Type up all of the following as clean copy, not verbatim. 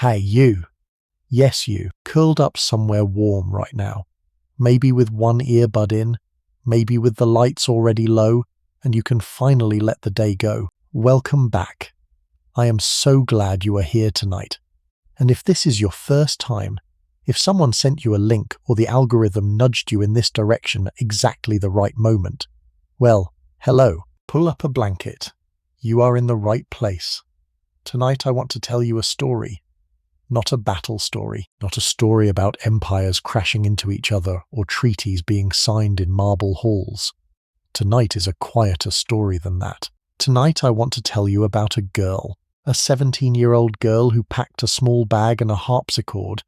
Hey, you. Yes, you. Curled up somewhere warm right now. Maybe with one earbud in, maybe with the lights already low, and you can finally let the day go. Welcome back. I am so glad you are here tonight. And if this is your first time, if someone sent you a link or the algorithm nudged you in this direction at exactly the right moment, well, hello. Pull up a blanket. You are in the right place. Tonight I want to tell you a story. Not a battle story, not a story about empires crashing into each other or treaties being signed in marble halls. Tonight is a quieter story than that. Tonight I want to tell you about a girl, a 17-year-old girl who packed a small bag and a harpsichord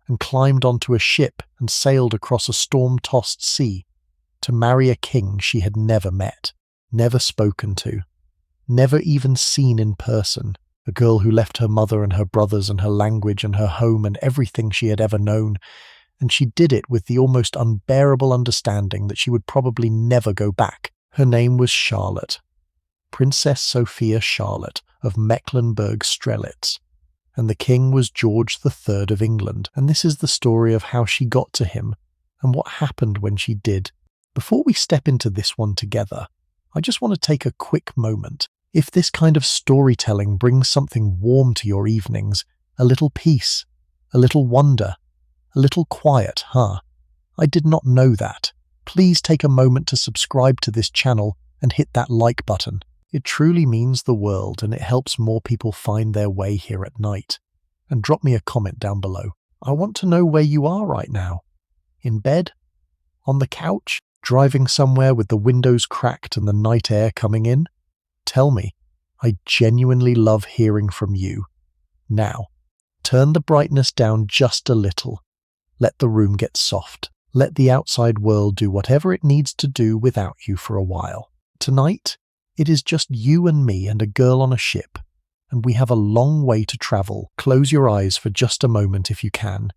and climbed onto a ship and sailed across a storm-tossed sea to marry a king she had never met, never spoken to, never even seen in person. A girl who left her mother and her brothers and her language and her home and everything she had ever known, and she did it with the almost unbearable understanding that she would probably never go back. Her name was Charlotte, Princess Sophia Charlotte of Mecklenburg-Strelitz, and the king was George III of England, and this is the story of how she got to him and what happened when she did. Before we step into this one together, I just want to take a quick moment. If this kind of storytelling brings something warm to your evenings, a little peace, a little wonder, a little quiet, huh? I did not know that. Please take a moment to subscribe to this channel and hit that like button. It truly means the world and it helps more people find their way here at night. And drop me a comment down below. I want to know where you are right now. In bed? On the couch? Driving somewhere with the windows cracked and the night air coming in? Tell me. I genuinely love hearing from you. Now, turn the brightness down just a little. Let the room get soft. Let the outside world do whatever it needs to do without you for a while. Tonight, it is just you and me and a girl on a ship, and we have a long way to travel. Close your eyes for just a moment if you can.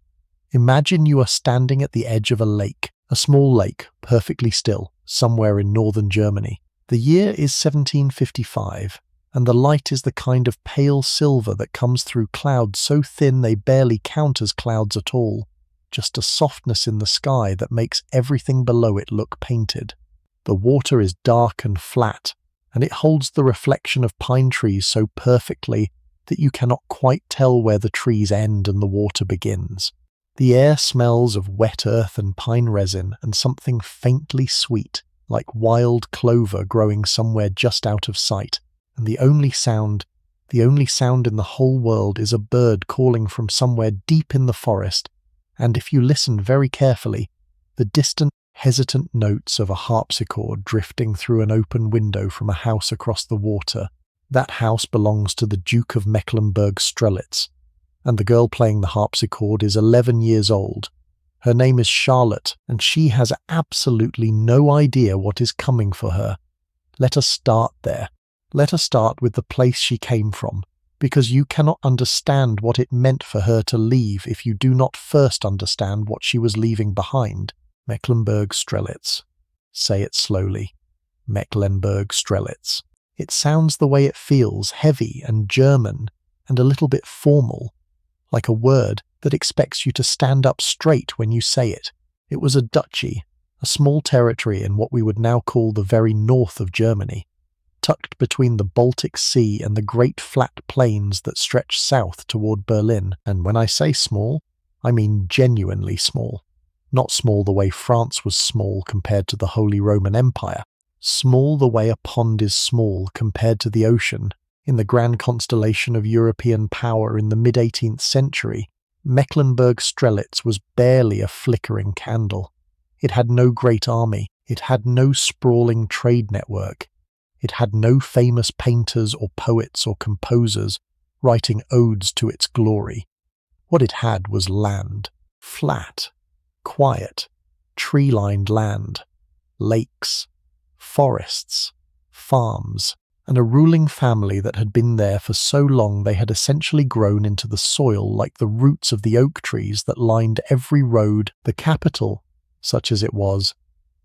Imagine you are standing at the edge of a lake, a small lake, perfectly still, somewhere in northern Germany. The year is 1755, and the light is the kind of pale silver that comes through clouds so thin they barely count as clouds at all, just a softness in the sky that makes everything below it look painted. The water is dark and flat, and it holds the reflection of pine trees so perfectly that you cannot quite tell where the trees end and the water begins. The air smells of wet earth and pine resin and something faintly sweet, like wild clover growing somewhere just out of sight, and the only sound in the whole world is a bird calling from somewhere deep in the forest, and if you listen very carefully, the distant, hesitant notes of a harpsichord drifting through an open window from a house across the water. That house belongs to the Duke of Mecklenburg-Strelitz, and the girl playing the harpsichord is 11 years old. Her name is Charlotte, and she has absolutely no idea what is coming for her. Let us start there. Let us start with the place she came from, because you cannot understand what it meant for her to leave if you do not first understand what she was leaving behind. Mecklenburg-Strelitz. Say it slowly. Mecklenburg-Strelitz. It sounds the way it feels, heavy and German, and a little bit formal, like a word that expects you to stand up straight when you say it. It was a duchy, a small territory in what we would now call the very north of Germany, tucked between the Baltic Sea and the great flat plains that stretch south toward Berlin. And when I say small, I mean genuinely small. Not small the way France was small compared to the Holy Roman Empire. Small the way a pond is small compared to the ocean. In the grand constellation of European power in the mid-18th century, Mecklenburg-Strelitz was barely a flickering candle. It had no great army. It had no sprawling trade network. It had no famous painters or poets or composers writing odes to its glory. What it had was land. Flat, quiet, tree-lined land, lakes, forests, farms, and a ruling family that had been there for so long they had essentially grown into the soil like the roots of the oak trees that lined every road. The capital, such as it was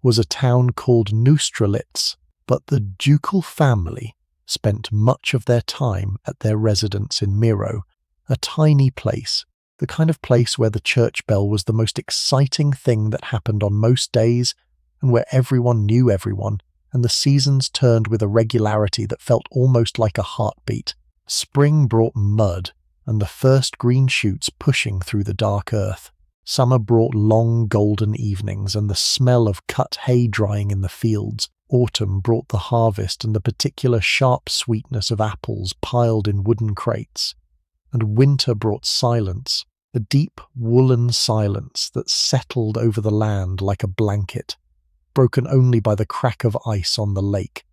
a town called Neustrelitz, but the ducal family spent much of their time at their residence in Mirow, A tiny place, the kind of place where the church bell was the most exciting thing that happened on most days, and where everyone knew everyone, and the seasons turned with a regularity that felt almost like a heartbeat. Spring brought mud, and the first green shoots pushing through the dark earth. Summer brought long golden evenings and the smell of cut hay drying in the fields. Autumn brought the harvest and the particular sharp sweetness of apples piled in wooden crates. And winter brought silence, the deep woolen silence that settled over the land like a blanket, broken only by the crack of ice on the lake,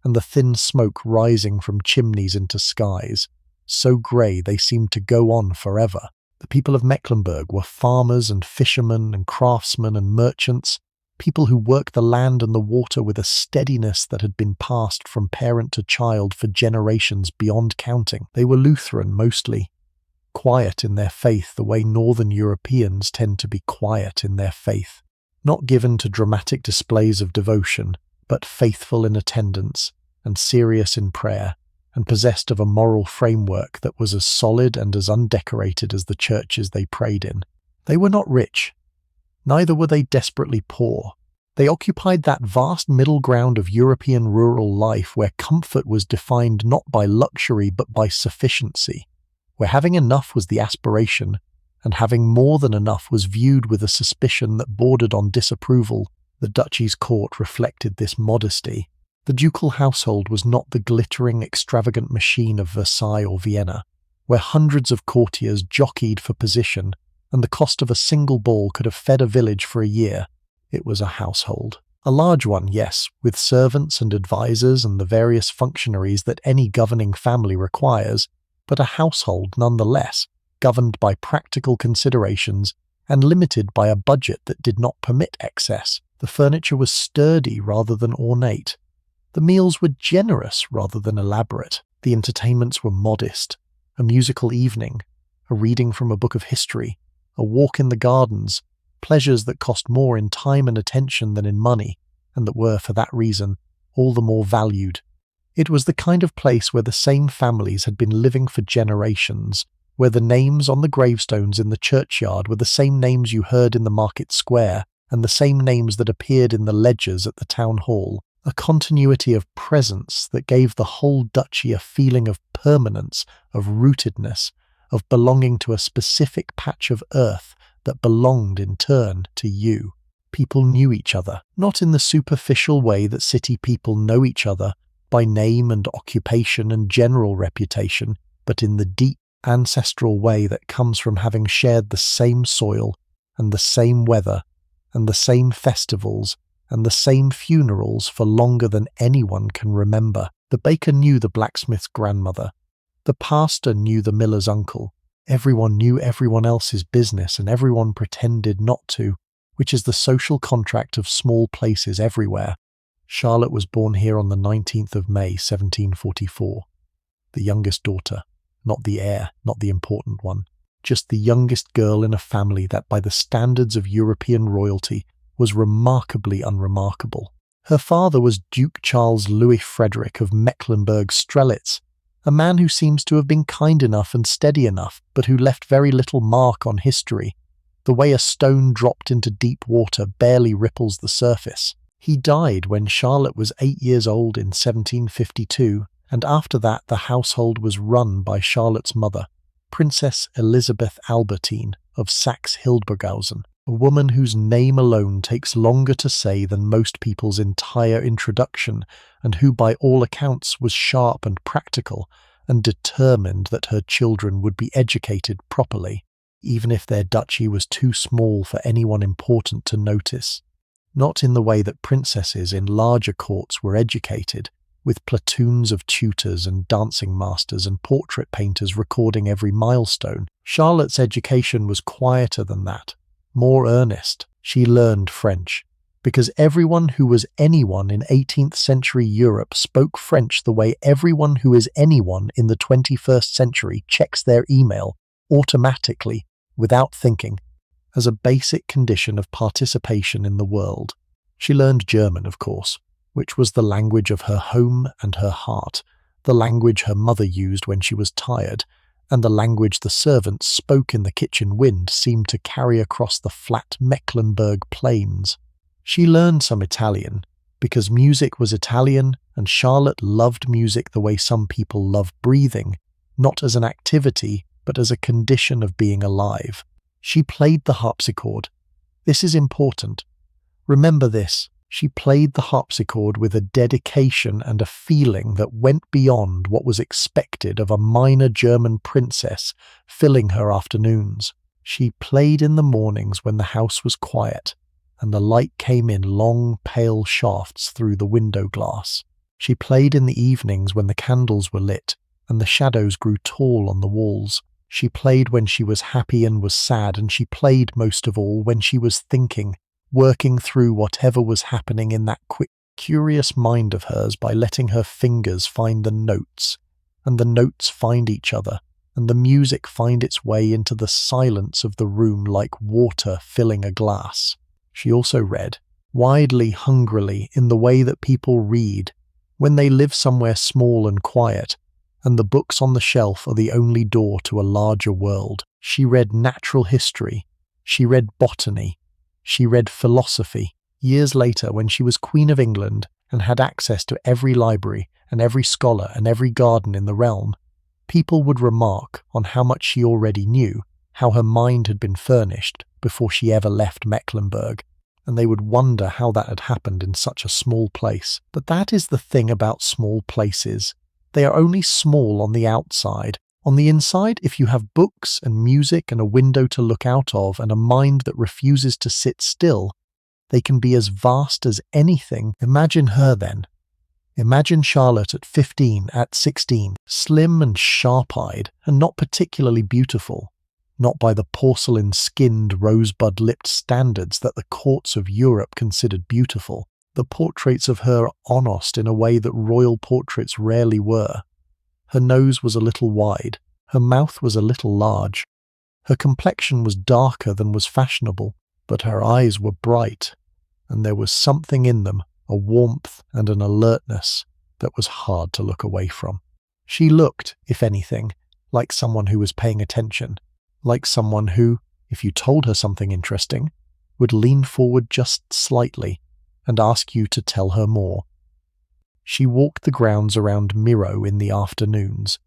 and the thin smoke rising from chimneys into skies, so grey they seemed to go on forever. The people of Mecklenburg were farmers and fishermen and craftsmen and merchants, people who worked the land and the water with a steadiness that had been passed from parent to child for generations beyond counting. They were Lutheran mostly, quiet in their faith the way Northern Europeans tend to be quiet in their faith, not given to dramatic displays of devotion, but faithful in attendance and serious in prayer, and possessed of a moral framework that was as solid and as undecorated as the churches they prayed in. They were not rich. Neither were they desperately poor. They occupied that vast middle ground of European rural life where comfort was defined not by luxury but by sufficiency, where having enough was the aspiration, and having more than enough was viewed with a suspicion that bordered on disapproval. The duchy's court reflected this modesty. The ducal household was not the glittering, extravagant machine of Versailles or Vienna, where hundreds of courtiers jockeyed for position, and the cost of a single ball could have fed a village for a year. It was a household. A large one, yes, with servants and advisers and the various functionaries that any governing family requires, but a household nonetheless, governed by practical considerations and limited by a budget that did not permit excess. The furniture was sturdy rather than ornate. The meals were generous rather than elaborate. The entertainments were modest. A musical evening, a reading from a book of history, a walk in the gardens, pleasures that cost more in time and attention than in money, and that were, for that reason, all the more valued. It was the kind of place where the same families had been living for generations, where the names on the gravestones in the churchyard were the same names you heard in the market square, and the same names that appeared in the ledgers at the town hall. A continuity of presence that gave the whole duchy a feeling of permanence, of rootedness, of belonging to a specific patch of earth that belonged in turn to you. People knew each other, not in the superficial way that city people know each other, by name and occupation and general reputation, but in the deep ancestral way that comes from having shared the same soil and the same weather and the same festivals and the same funerals for longer than anyone can remember. The baker knew the blacksmith's grandmother. The pastor knew the miller's uncle. Everyone knew everyone else's business and everyone pretended not to, which is the social contract of small places everywhere. Charlotte was born here on the 19th of May, 1744. The youngest daughter, not the heir, not the important one, just the youngest girl in a family that by the standards of European royalty was remarkably unremarkable. Her father was Duke Charles Louis Frederick of Mecklenburg-Strelitz, a man who seems to have been kind enough and steady enough, but who left very little mark on history. The way a stone dropped into deep water barely ripples the surface. He died when Charlotte was 8 years old in 1752, and after that the household was run by Charlotte's mother, Princess Elizabeth Albertine of Saxe-Hildburghausen, a woman whose name alone takes longer to say than most people's entire introduction, and who by all accounts was sharp and practical, and determined that her children would be educated properly, even if their duchy was too small for anyone important to notice. Not in the way that princesses in larger courts were educated, with platoons of tutors and dancing masters and portrait painters recording every milestone. Charlotte's education was quieter than that. More earnest. She learned French, because everyone who was anyone in 18th century Europe spoke French the way everyone who is anyone in the 21st century checks their email automatically, without thinking, as a basic condition of participation in the world. She learned German, of course, which was the language of her home and her heart, the language her mother used when she was tired, and the language the servants spoke in the kitchen wind seemed to carry across the flat Mecklenburg plains. She learned some Italian, because music was Italian, and Charlotte loved music the way some people love breathing, not as an activity, but as a condition of being alive. She played the harpsichord. This is important. Remember this. She played the harpsichord with a dedication and a feeling that went beyond what was expected of a minor German princess filling her afternoons. She played in the mornings when the house was quiet, and the light came in long, pale shafts through the window glass. She played in the evenings when the candles were lit, and the shadows grew tall on the walls. She played when she was happy and was sad, and she played most of all when she was thinking, working through whatever was happening in that quick, curious mind of hers by letting her fingers find the notes, and the notes find each other, and the music find its way into the silence of the room like water filling a glass. She also read, widely, hungrily, in the way that people read, when they live somewhere small and quiet, and the books on the shelf are the only door to a larger world. She read natural history. She read botany. She read philosophy. Years later, when she was Queen of England and had access to every library and every scholar and every garden in the realm, people would remark on how much she already knew, how her mind had been furnished before she ever left Mecklenburg, and they would wonder how that had happened in such a small place. But that is the thing about small places. They are only small on the outside. On the inside, if you have books and music and a window to look out of and a mind that refuses to sit still, they can be as vast as anything. Imagine her then. Imagine Charlotte at 15, at 16, slim and sharp-eyed, and not particularly beautiful, not by the porcelain-skinned, rosebud-lipped standards that the courts of Europe considered beautiful. The portraits of her are honest in a way that royal portraits rarely were. Her nose was a little wide, her mouth was a little large, her complexion was darker than was fashionable, but her eyes were bright, and there was something in them, a warmth and an alertness, that was hard to look away from. She looked, if anything, like someone who was paying attention, like someone who, if you told her something interesting, would lean forward just slightly and ask you to tell her more. She walked the grounds around Mirow in the afternoons,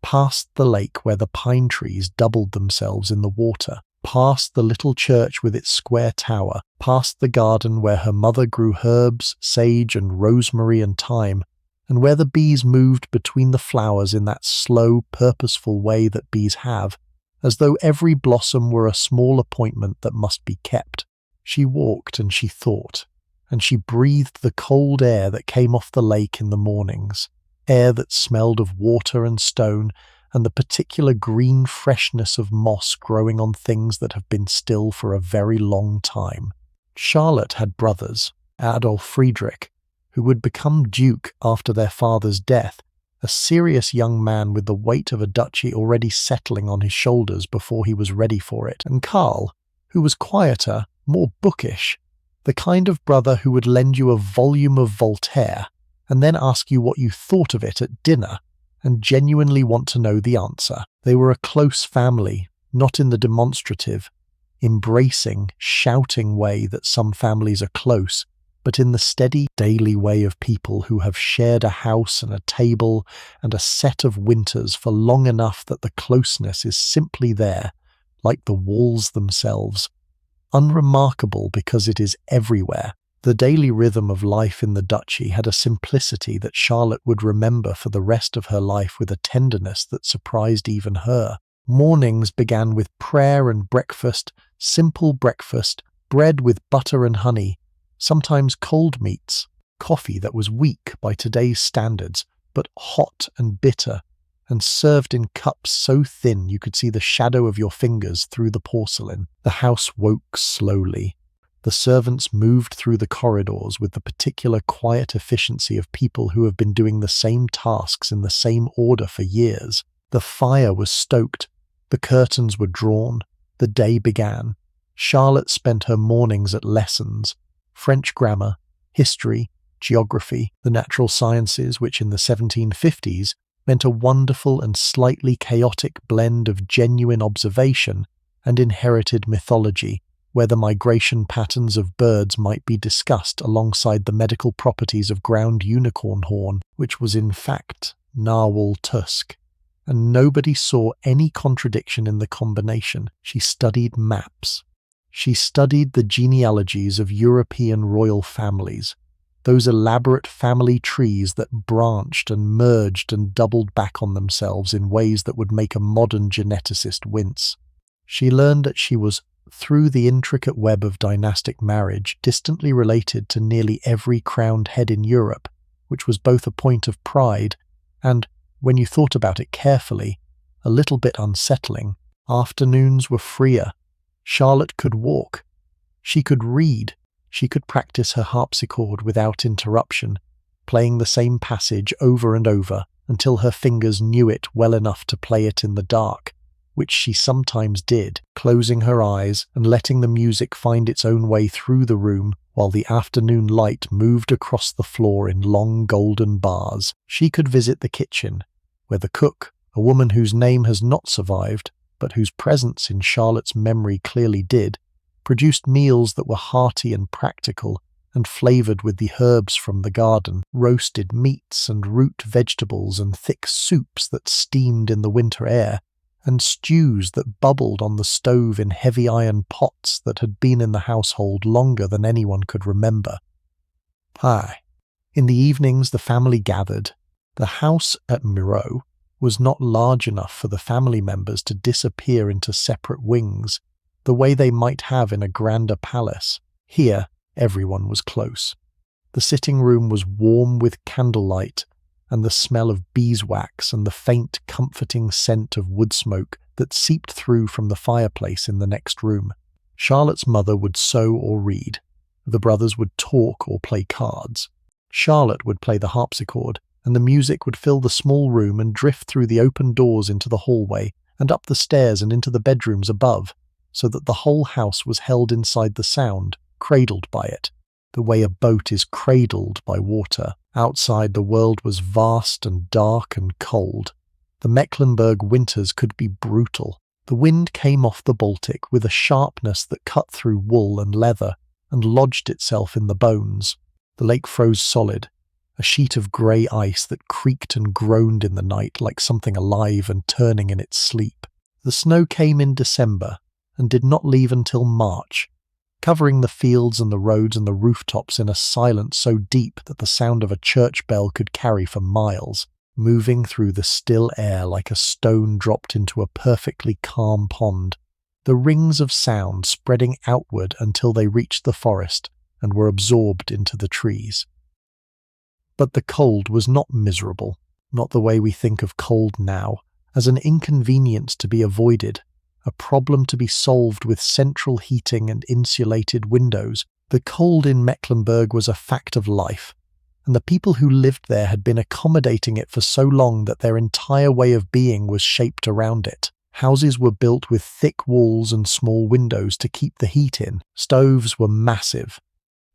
past the lake where the pine trees doubled themselves in the water, past the little church with its square tower, past the garden where her mother grew herbs, sage and rosemary and thyme, and where the bees moved between the flowers in that slow, purposeful way that bees have, as though every blossom were a small appointment that must be kept. She walked and she thought, and she breathed the cold air that came off the lake in the mornings, air that smelled of water and stone, and the particular green freshness of moss growing on things that have been still for a very long time. Charlotte had brothers, Adolf Friedrich, who would become duke after their father's death, a serious young man with the weight of a duchy already settling on his shoulders before he was ready for it, and Karl, who was quieter, more bookish, the kind of brother who would lend you a volume of Voltaire and then ask you what you thought of it at dinner and genuinely want to know the answer. They were a close family, not in the demonstrative, embracing, shouting way that some families are close, but in the steady, daily way of people who have shared a house and a table and a set of winters for long enough that the closeness is simply there, like the walls themselves, unremarkable because it is everywhere. The daily rhythm of life in the duchy had a simplicity that Charlotte would remember for the rest of her life with a tenderness that surprised even her. Mornings began with prayer and breakfast, simple breakfast, bread with butter and honey, sometimes cold meats, coffee that was weak by today's standards, but hot and bitter, and served in cups so thin you could see the shadow of your fingers through the porcelain. The house woke slowly. The servants moved through the corridors with the particular quiet efficiency of people who have been doing the same tasks in the same order for years. The fire was stoked. The curtains were drawn. The day began. Charlotte spent her mornings at lessons, French grammar, history, geography, the natural sciences, which in the 1750s meant a wonderful and slightly chaotic blend of genuine observation and inherited mythology, where the migration patterns of birds might be discussed alongside the medical properties of ground unicorn horn, which was in fact narwhal tusk. And nobody saw any contradiction in the combination. She studied maps. She studied the genealogies of European royal families, those elaborate family trees that branched and merged and doubled back on themselves in ways that would make a modern geneticist wince. She learned that she was, through the intricate web of dynastic marriage, distantly related to nearly every crowned head in Europe, which was both a point of pride and, when you thought about it carefully, a little bit unsettling. Afternoons were freer. Charlotte could walk. She could read. She could practice her harpsichord without interruption, playing the same passage over and over until her fingers knew it well enough to play it in the dark, which she sometimes did, closing her eyes and letting the music find its own way through the room while the afternoon light moved across the floor in long golden bars. She could visit the kitchen, where the cook, a woman whose name has not survived, but whose presence in Charlotte's memory clearly did, produced meals that were hearty and practical and flavoured with the herbs from the garden, roasted meats and root vegetables and thick soups that steamed in the winter air, and stews that bubbled on the stove in heavy iron pots that had been in the household longer than anyone could remember. In the evenings the family gathered. The house at Mirow was not large enough for the family members to disappear into separate wings, the way they might have in a grander palace. Here, everyone was close. The sitting room was warm with candlelight and the smell of beeswax and the faint, comforting scent of wood smoke that seeped through from the fireplace in the next room. Charlotte's mother would sew or read. The brothers would talk or play cards. Charlotte would play the harpsichord, and the music would fill the small room and drift through the open doors into the hallway and up the stairs and into the bedrooms above, so that the whole house was held inside the sound, cradled by it, the way a boat is cradled by water. Outside, the world was vast and dark and cold. The Mecklenburg winters could be brutal. The wind came off the Baltic with a sharpness that cut through wool and leather and lodged itself in the bones. The lake froze solid, a sheet of grey ice that creaked and groaned in the night like something alive and turning in its sleep. The snow came in December and did not leave until March, covering the fields and the roads and the rooftops in a silence so deep that the sound of a church bell could carry for miles, moving through the still air like a stone dropped into a perfectly calm pond, the rings of sound spreading outward until they reached the forest and were absorbed into the trees. But the cold was not miserable, not the way we think of cold now, as an inconvenience to be avoided, a problem to be solved with central heating and insulated windows. The cold in Mecklenburg was a fact of life, and the people who lived there had been accommodating it for so long that their entire way of being was shaped around it. Houses were built with thick walls and small windows to keep the heat in. Stoves were massive,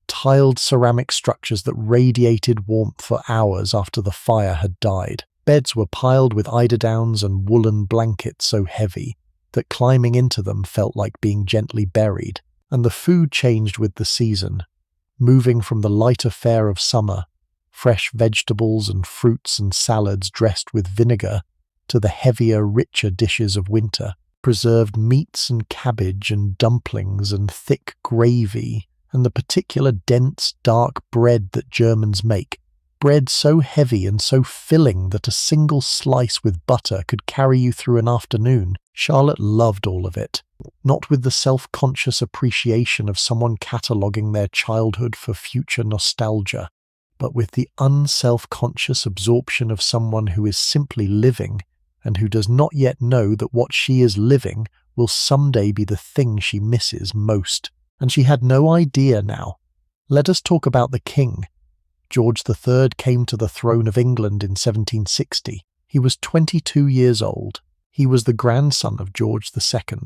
tiled ceramic structures that radiated warmth for hours after the fire had died. Beds were piled with eiderdowns and woolen blankets so heavy that climbing into them felt like being gently buried. And the food changed with the season, moving from the lighter fare of summer, fresh vegetables and fruits and salads dressed with vinegar, to the heavier, richer dishes of winter, preserved meats and cabbage and dumplings and thick gravy, and the particular dense, dark bread that Germans make, bread so heavy and so filling that a single slice with butter could carry you through an afternoon. Charlotte loved all of it, not with the self-conscious appreciation of someone cataloguing their childhood for future nostalgia, but with the unself-conscious absorption of someone who is simply living and who does not yet know that what she is living will someday be the thing she misses most. And she had no idea now. Let us talk about the king. George III came to the throne of England in 1760. He was 22 years old. He was the grandson of George II,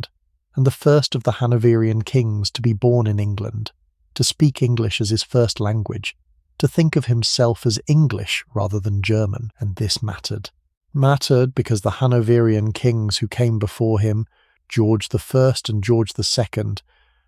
and the first of the Hanoverian kings to be born in England, to speak English as his first language, to think of himself as English rather than German, and this mattered. Mattered because the Hanoverian kings who came before him, George I and George II,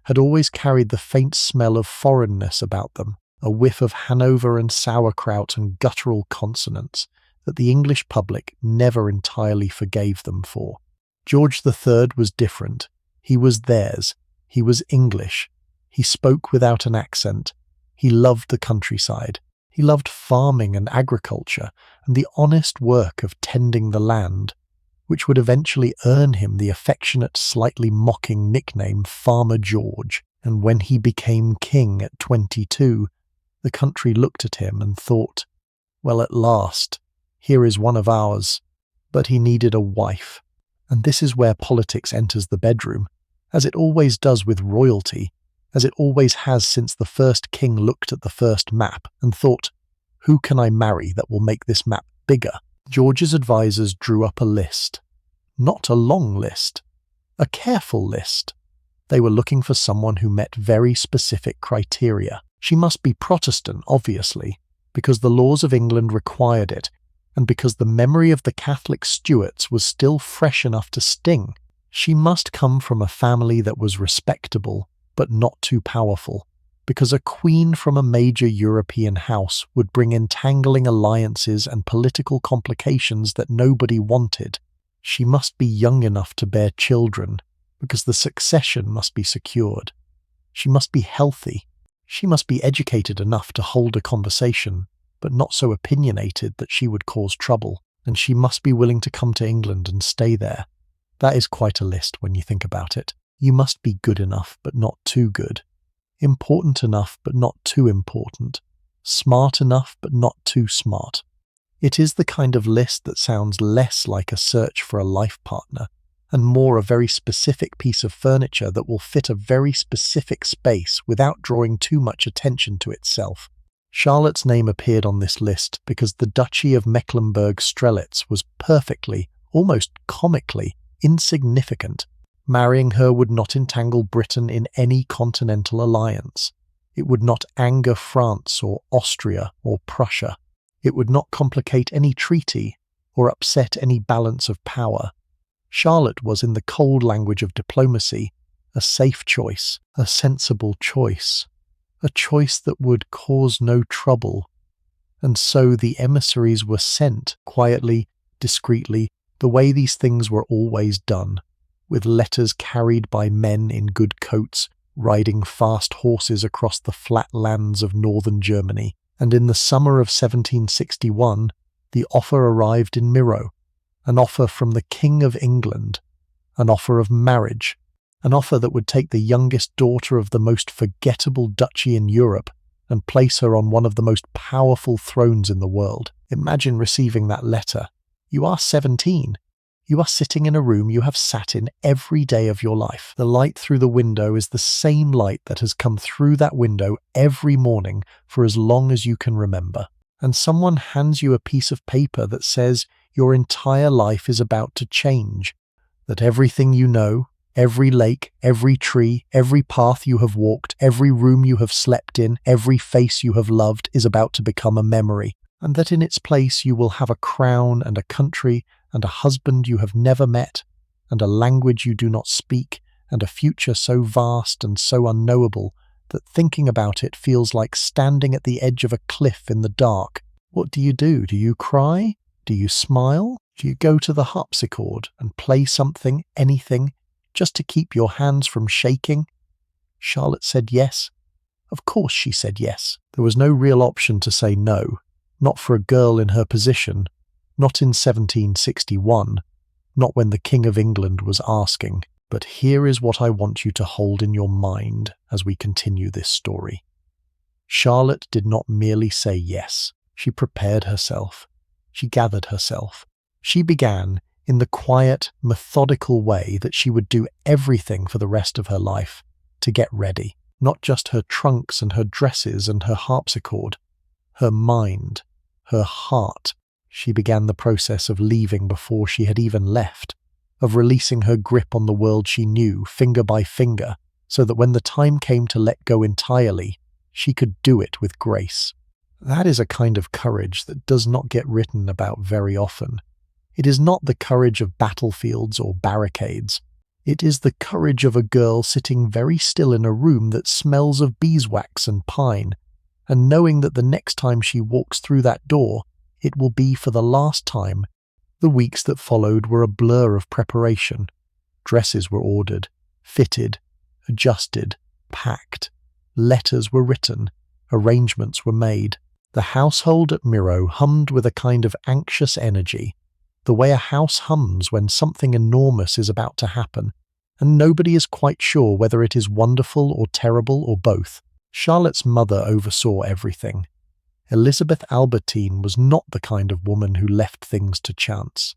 had always carried the faint smell of foreignness about them, a whiff of Hanover and sauerkraut and guttural consonants that the English public never entirely forgave them for. George III was different. He was theirs. He was English. He spoke without an accent. He loved the countryside. He loved farming and agriculture and the honest work of tending the land, which would eventually earn him the affectionate, slightly mocking nickname Farmer George. And when he became king at 22, the country looked at him and thought, well, at last, here is one of ours. But he needed a wife. And this is where politics enters the bedroom, as it always does with royalty, as it always has since the first king looked at the first map and thought, who can I marry that will make this map bigger? George's advisors drew up a list. Not a long list. A careful list. They were looking for someone who met very specific criteria. She must be Protestant, obviously, because the laws of England required it, and because the memory of the Catholic Stuarts was still fresh enough to sting. She must come from a family that was respectable, but not too powerful, because a queen from a major European house would bring entangling alliances and political complications that nobody wanted. She must be young enough to bear children, because the succession must be secured. She must be healthy. She must be educated enough to hold a conversation, but not so opinionated that she would cause trouble, and she must be willing to come to England and stay there. That is quite a list when you think about it. You must be good enough, but not too good. Important enough, but not too important. Smart enough, but not too smart. It is the kind of list that sounds less like a search for a life partner, and more a very specific piece of furniture that will fit a very specific space without drawing too much attention to itself. Charlotte's name appeared on this list because the Duchy of Mecklenburg-Strelitz was perfectly, almost comically, insignificant. Marrying her would not entangle Britain in any continental alliance. It would not anger France or Austria or Prussia. It would not complicate any treaty or upset any balance of power. Charlotte was, in the cold language of diplomacy, a safe choice, a sensible choice. A choice that would cause no trouble. And so the emissaries were sent, quietly, discreetly, the way these things were always done, with letters carried by men in good coats, riding fast horses across the flat lands of northern Germany. And in the summer of 1761, the offer arrived in Mirow, an offer from the King of England, an offer of marriage, an offer that would take the youngest daughter of the most forgettable duchy in Europe and place her on one of the most powerful thrones in the world. Imagine receiving that letter. You are 17. You are sitting in a room you have sat in every day of your life. The light through the window is the same light that has come through that window every morning for as long as you can remember. And someone hands you a piece of paper that says your entire life is about to change, that everything you know, every lake, every tree, every path you have walked, every room you have slept in, every face you have loved is about to become a memory, and that in its place you will have a crown and a country and a husband you have never met, and a language you do not speak, and a future so vast and so unknowable that thinking about it feels like standing at the edge of a cliff in the dark. What do? Do you cry? Do you smile? Do you go to the harpsichord and play something, anything, just to keep your hands from shaking? Charlotte said yes. Of course she said yes. There was no real option to say no, not for a girl in her position, not in 1761, not when the King of England was asking. But here is what I want you to hold in your mind as we continue this story. Charlotte did not merely say yes. She prepared herself. She gathered herself. She began, in the quiet, methodical way that she would do everything for the rest of her life, to get ready. Not just her trunks and her dresses and her harpsichord. Her mind, her heart. She began the process of leaving before she had even left, of releasing her grip on the world she knew, finger by finger, so that when the time came to let go entirely, she could do it with grace. That is a kind of courage that does not get written about very often. It is not the courage of battlefields or barricades. It is the courage of a girl sitting very still in a room that smells of beeswax and pine, and knowing that the next time she walks through that door, it will be for the last time. The weeks that followed were a blur of preparation. Dresses were ordered, fitted, adjusted, packed. Letters were written, arrangements were made. The household at Mirow hummed with a kind of anxious energy, the way a house hums when something enormous is about to happen, and nobody is quite sure whether it is wonderful or terrible or both. Charlotte's mother oversaw everything. Elizabeth Albertine was not the kind of woman who left things to chance.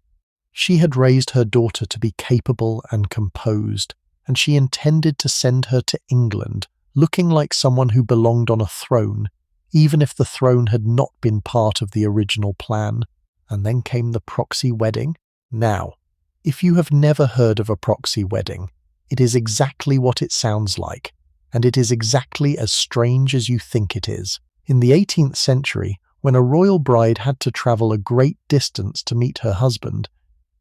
She had raised her daughter to be capable and composed, and she intended to send her to England, looking like someone who belonged on a throne, even if the throne had not been part of the original plan. And then came the proxy wedding. Now, if you have never heard of a proxy wedding, it is exactly what it sounds like, and it is exactly as strange as you think it is. In the 18th century, when a royal bride had to travel a great distance to meet her husband,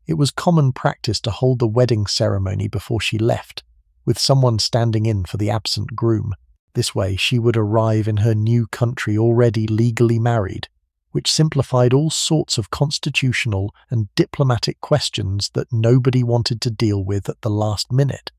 it was common practice to hold the wedding ceremony before she left, with someone standing in for the absent groom. This way she would arrive in her new country already legally married, which simplified all sorts of constitutional and diplomatic questions that nobody wanted to deal with at the last minute.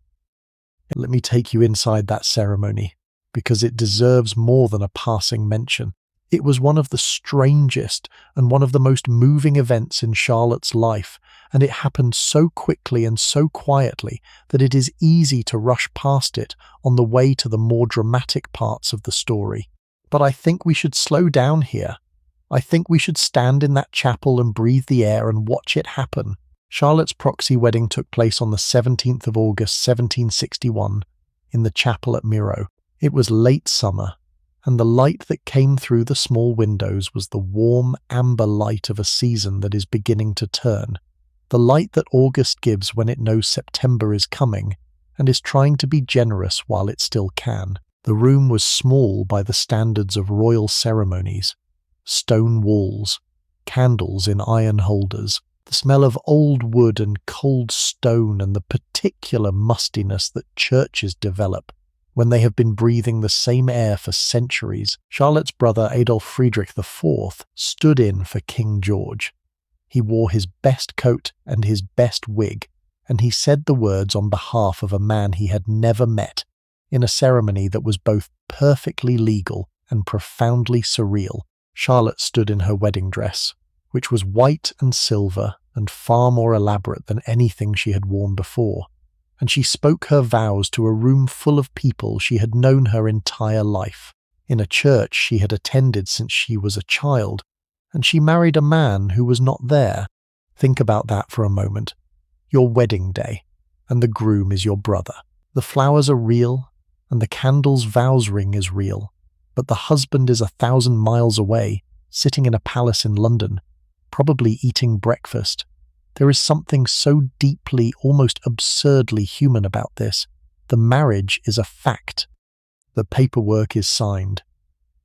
Let me take you inside that ceremony, because it deserves more than a passing mention. It was one of the strangest and one of the most moving events in Charlotte's life, and it happened so quickly and so quietly that it is easy to rush past it on the way to the more dramatic parts of the story. But I think we should slow down here. I think we should stand in that chapel and breathe the air and watch it happen. Charlotte's proxy wedding took place on the 17th of August 1761 in the chapel at Mirow. It was late summer, and the light that came through the small windows was the warm amber light of a season that is beginning to turn, the light that August gives when it knows September is coming and is trying to be generous while it still can. The room was small by the standards of royal ceremonies. Stone walls, candles in iron holders, the smell of old wood and cold stone, and the particular mustiness that churches develop when they have been breathing the same air for centuries. Charlotte's brother Adolf Friedrich IV stood in for King George. He wore his best coat and his best wig, and he said the words on behalf of a man he had never met, in a ceremony that was both perfectly legal and profoundly surreal. Charlotte stood in her wedding dress, which was white and silver and far more elaborate than anything she had worn before, and she spoke her vows to a room full of people she had known her entire life, in a church she had attended since she was a child, and she married a man who was not there. Think about that for a moment. Your wedding day, and the groom is your brother. The flowers are real, and the candle's vows ring is real. But the husband is 1,000 miles away, sitting in a palace in London, probably eating breakfast. There is something so deeply, almost absurdly human about this. The marriage is a fact. The paperwork is signed.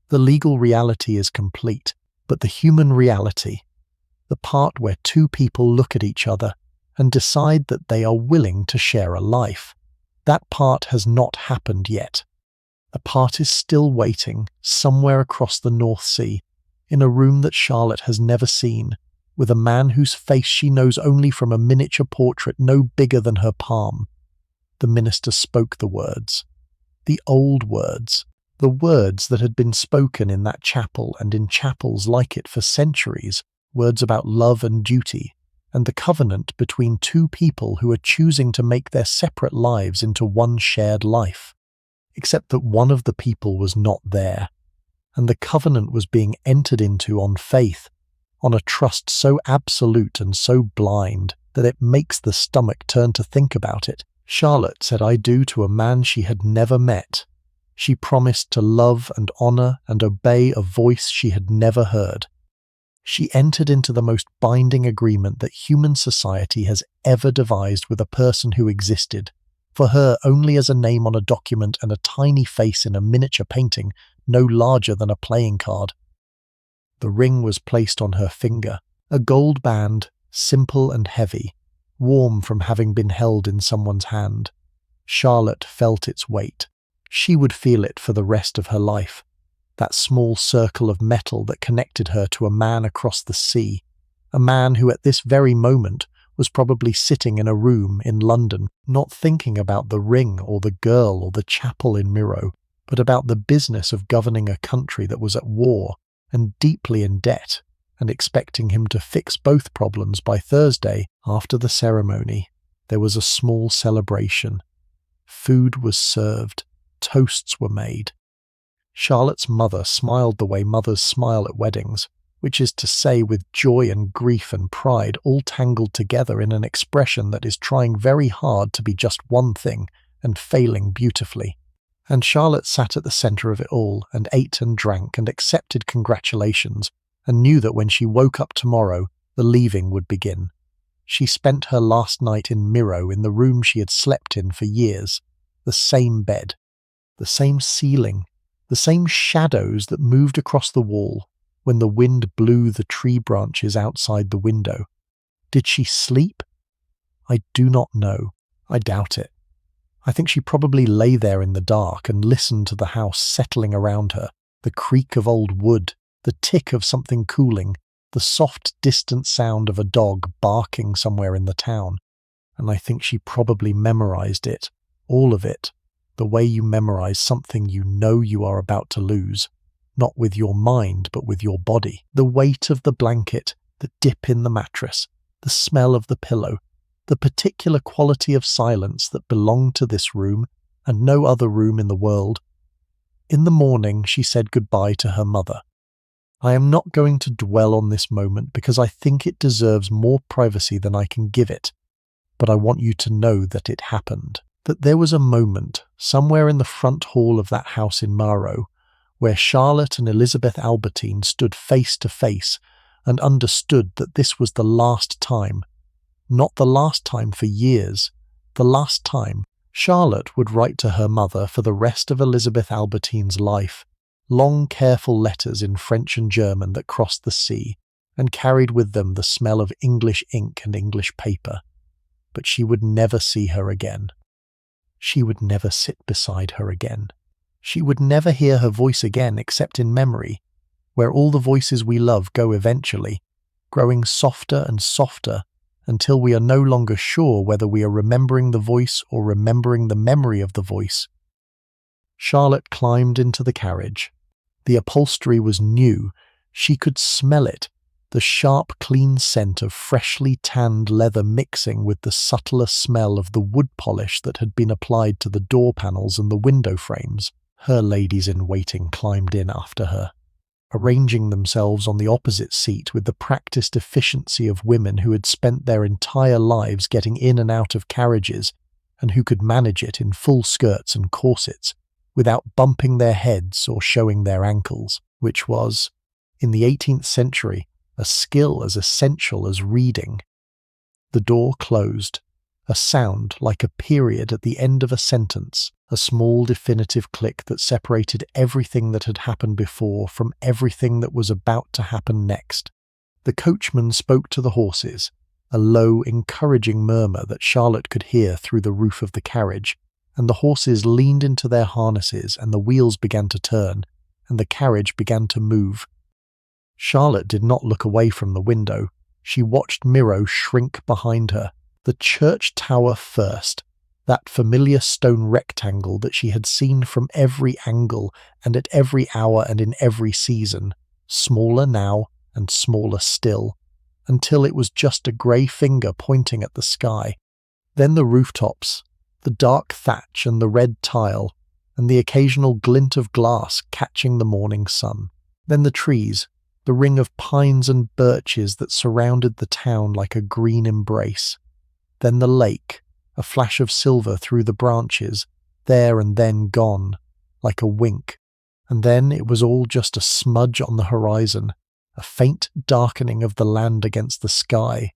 The legal reality is complete, but the human reality, the part where two people look at each other and decide that they are willing to share a life, that part has not happened yet. The part is still waiting, somewhere across the North Sea, in a room that Charlotte has never seen, with a man whose face she knows only from a miniature portrait no bigger than her palm. The minister spoke the words, the old words, the words that had been spoken in that chapel and in chapels like it for centuries, words about love and duty, and the covenant between two people who are choosing to make their separate lives into one shared life. Except that one of the people was not there, and the covenant was being entered into on faith, on a trust so absolute and so blind that it makes the stomach turn to think about it. Charlotte said "I do" to a man she had never met. She promised to love and honor and obey a voice she had never heard. She entered into the most binding agreement that human society has ever devised with a person who existed, for her only as a name on a document and a tiny face in a miniature painting no larger than a playing card. The ring was placed on her finger, a gold band simple and heavy, warm from having been held in someone's hand. Charlotte felt its weight. She would feel it for the rest of her life. That small circle of metal that connected her to a man across the sea, a man who at this very moment was probably sitting in a room in London, not thinking about the ring or the girl or the chapel in Mirow, but about the business of governing a country that was at war and deeply in debt, and expecting him to fix both problems by Thursday. After the ceremony, there was a small celebration. Food was served, toasts were made. Charlotte's mother smiled the way mothers smile at weddings, which is to say with joy and grief and pride all tangled together in an expression that is trying very hard to be just one thing and failing beautifully. And Charlotte sat at the centre of it all and ate and drank and accepted congratulations and knew that when she woke up tomorrow, the leaving would begin. She spent her last night in Mirow in the room she had slept in for years, the same bed, the same ceiling, the same shadows that moved across the wall when the wind blew the tree branches outside the window. Did she sleep? I do not know. I doubt it. I think she probably lay there in the dark and listened to the house settling around her, the creak of old wood, the tick of something cooling, the soft distant sound of a dog barking somewhere in the town. And I think she probably memorized it, all of it, the way you memorize something you know you are about to lose, not with your mind but with your body. The weight of the blanket, the dip in the mattress, the smell of the pillow, the particular quality of silence that belonged to this room and no other room in the world. In the morning she said goodbye to her mother. I am not going to dwell on this moment because I think it deserves more privacy than I can give it, but I want you to know that it happened. That there was a moment, somewhere in the front hall of that house in Mirow, where Charlotte and Elizabeth Albertine stood face to face and understood that this was the last time, not the last time for years, the last time. Charlotte would write to her mother for the rest of Elizabeth Albertine's life, long careful letters in French and German that crossed the sea and carried with them the smell of English ink and English paper. But she would never see her again. She would never sit beside her again. She would never hear her voice again except in memory, where all the voices we love go eventually, growing softer and softer until we are no longer sure whether we are remembering the voice or remembering the memory of the voice. Charlotte climbed into the carriage. The upholstery was new. She could smell it, the sharp, clean scent of freshly tanned leather mixing with the subtler smell of the wood polish that had been applied to the door panels and the window frames. Her ladies-in-waiting climbed in after her, arranging themselves on the opposite seat with the practiced efficiency of women who had spent their entire lives getting in and out of carriages and who could manage it in full skirts and corsets without bumping their heads or showing their ankles, which was, in the 18th century, a skill as essential as reading. The door closed, a sound like a period at the end of a sentence, a small definitive click that separated everything that had happened before from everything that was about to happen next. The coachman spoke to the horses, a low, encouraging murmur that Charlotte could hear through the roof of the carriage, and the horses leaned into their harnesses and the wheels began to turn, and the carriage began to move. Charlotte did not look away from the window. She watched Mirow shrink behind her, the church tower first, that familiar stone rectangle that she had seen from every angle and at every hour and in every season, smaller now and smaller still, until it was just a grey finger pointing at the sky. Then the rooftops, the dark thatch and the red tile, and the occasional glint of glass catching the morning sun. Then the trees, the ring of pines and birches that surrounded the town like a green embrace. Then the lake, a flash of silver through the branches, there and then gone, like a wink. And then it was all just a smudge on the horizon, a faint darkening of the land against the sky.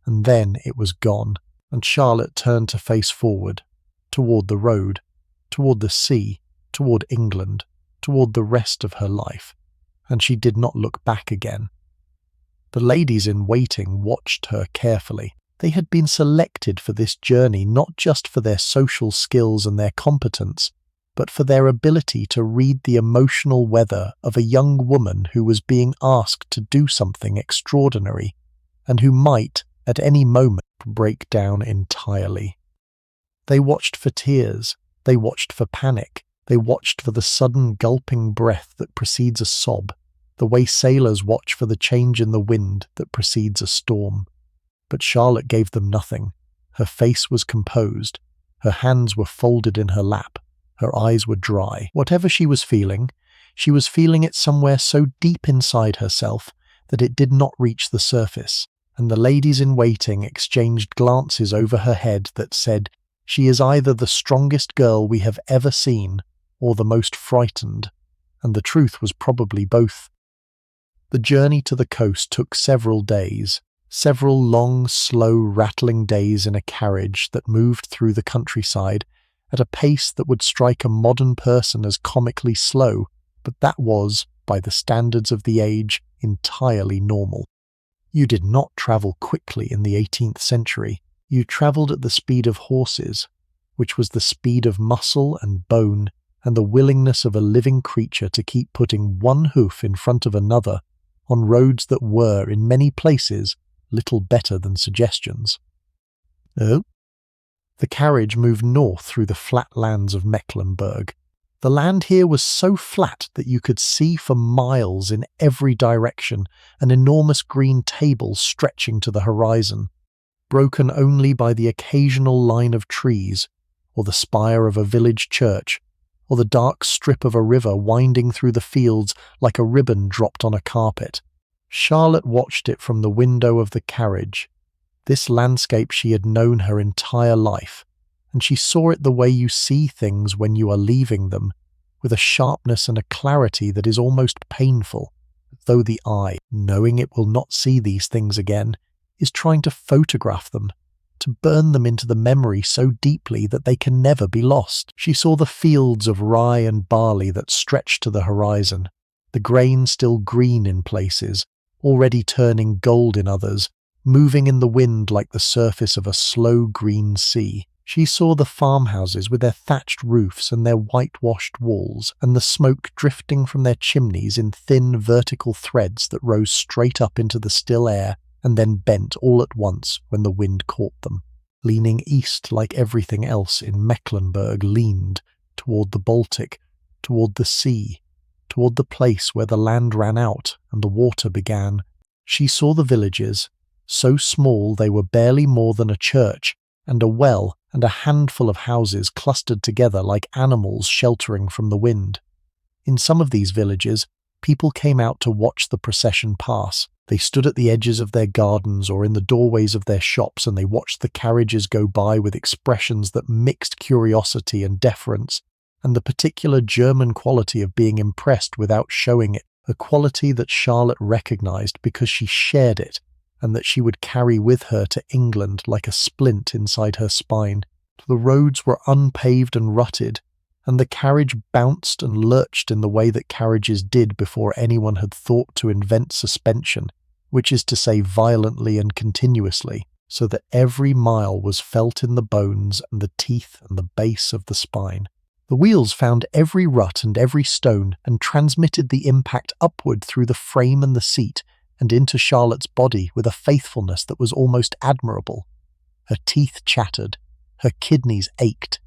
And then it was gone, and Charlotte turned to face forward, toward the road, toward the sea, toward England, toward the rest of her life. And she did not look back again. The ladies in waiting watched her carefully. They had been selected for this journey not just for their social skills and their competence, but for their ability to read the emotional weather of a young woman who was being asked to do something extraordinary, and who might, at any moment, break down entirely. They watched for tears, they watched for panic, they watched for the sudden gulping breath that precedes a sob, the way sailors watch for the change in the wind that precedes a storm. But Charlotte gave them nothing. Her face was composed, her hands were folded in her lap, her eyes were dry. Whatever she was feeling it somewhere so deep inside herself that it did not reach the surface, and the ladies in waiting exchanged glances over her head that said, "She is either the strongest girl we have ever seen, or the most frightened," and the truth was probably both. The journey to the coast took several days, several long, slow, rattling days in a carriage that moved through the countryside at a pace that would strike a modern person as comically slow, but that was, by the standards of the age, entirely normal. You did not travel quickly in the 18th century. You travelled at the speed of horses, which was the speed of muscle and bone and the willingness of a living creature to keep putting one hoof in front of another on roads that were, in many places, little better than suggestions. Oh? The carriage moved north through the flat lands of Mecklenburg. The land here was so flat that you could see for miles in every direction an enormous green table stretching to the horizon, broken only by the occasional line of trees, or the spire of a village church, or the dark strip of a river winding through the fields like a ribbon dropped on a carpet. Charlotte watched it from the window of the carriage. This landscape she had known her entire life, and she saw it the way you see things when you are leaving them, with a sharpness and a clarity that is almost painful, though the eye, knowing it will not see these things again, is trying to photograph them, to burn them into the memory so deeply that they can never be lost. She saw the fields of rye and barley that stretched to the horizon, the grain still green in places, already turning gold in others, moving in the wind like the surface of a slow green sea. She saw the farmhouses with their thatched roofs and their whitewashed walls, and the smoke drifting from their chimneys in thin vertical threads that rose straight up into the still air and then bent all at once when the wind caught them. Leaning east like everything else in Mecklenburg leaned, toward the Baltic, toward the sea, toward the place where the land ran out and the water began. She saw the villages, so small they were barely more than a church, and a well and a handful of houses clustered together like animals sheltering from the wind. In some of these villages, people came out to watch the procession pass. They stood at the edges of their gardens or in the doorways of their shops, and they watched the carriages go by with expressions that mixed curiosity and deference, and the particular German quality of being impressed without showing it, a quality that Charlotte recognized because she shared it, and that she would carry with her to England like a splint inside her spine. The roads were unpaved and rutted, and the carriage bounced and lurched in the way that carriages did before anyone had thought to invent suspension, which is to say violently and continuously, so that every mile was felt in the bones and the teeth and the base of the spine. The wheels found every rut and every stone and transmitted the impact upward through the frame and the seat and into Charlotte's body with a faithfulness that was almost admirable. Her teeth chattered, her kidneys ached.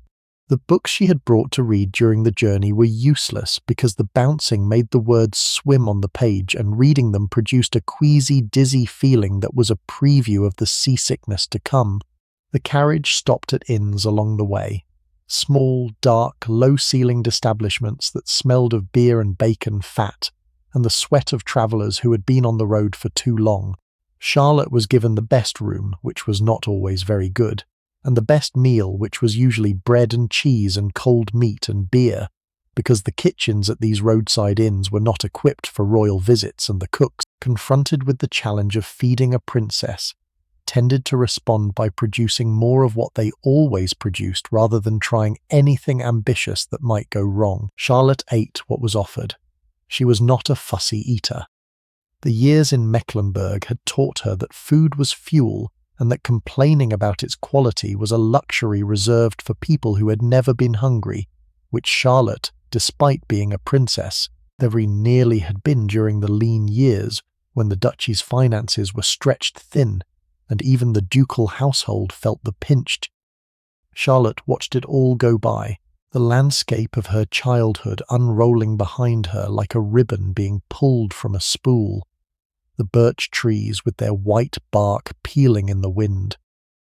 The books she had brought to read during the journey were useless because the bouncing made the words swim on the page, and reading them produced a queasy, dizzy feeling that was a preview of the seasickness to come. The carriage stopped at inns along the way. Small, dark, low-ceilinged establishments that smelled of beer and bacon fat, and the sweat of travellers who had been on the road for too long. Charlotte was given the best room, which was not always very good, and the best meal, which was usually bread and cheese and cold meat and beer, because the kitchens at these roadside inns were not equipped for royal visits, and the cooks, confronted with the challenge of feeding a princess, tended to respond by producing more of what they always produced rather than trying anything ambitious that might go wrong. Charlotte ate what was offered. She was not a fussy eater. The years in Mecklenburg had taught her that food was fuel and that complaining about its quality was a luxury reserved for people who had never been hungry, which Charlotte, despite being a princess, very nearly had been during the lean years when the duchy's finances were stretched thin, and even the ducal household felt the pinch. Charlotte watched it all go by, the landscape of her childhood unrolling behind her like a ribbon being pulled from a spool, the birch trees with their white bark peeling in the wind,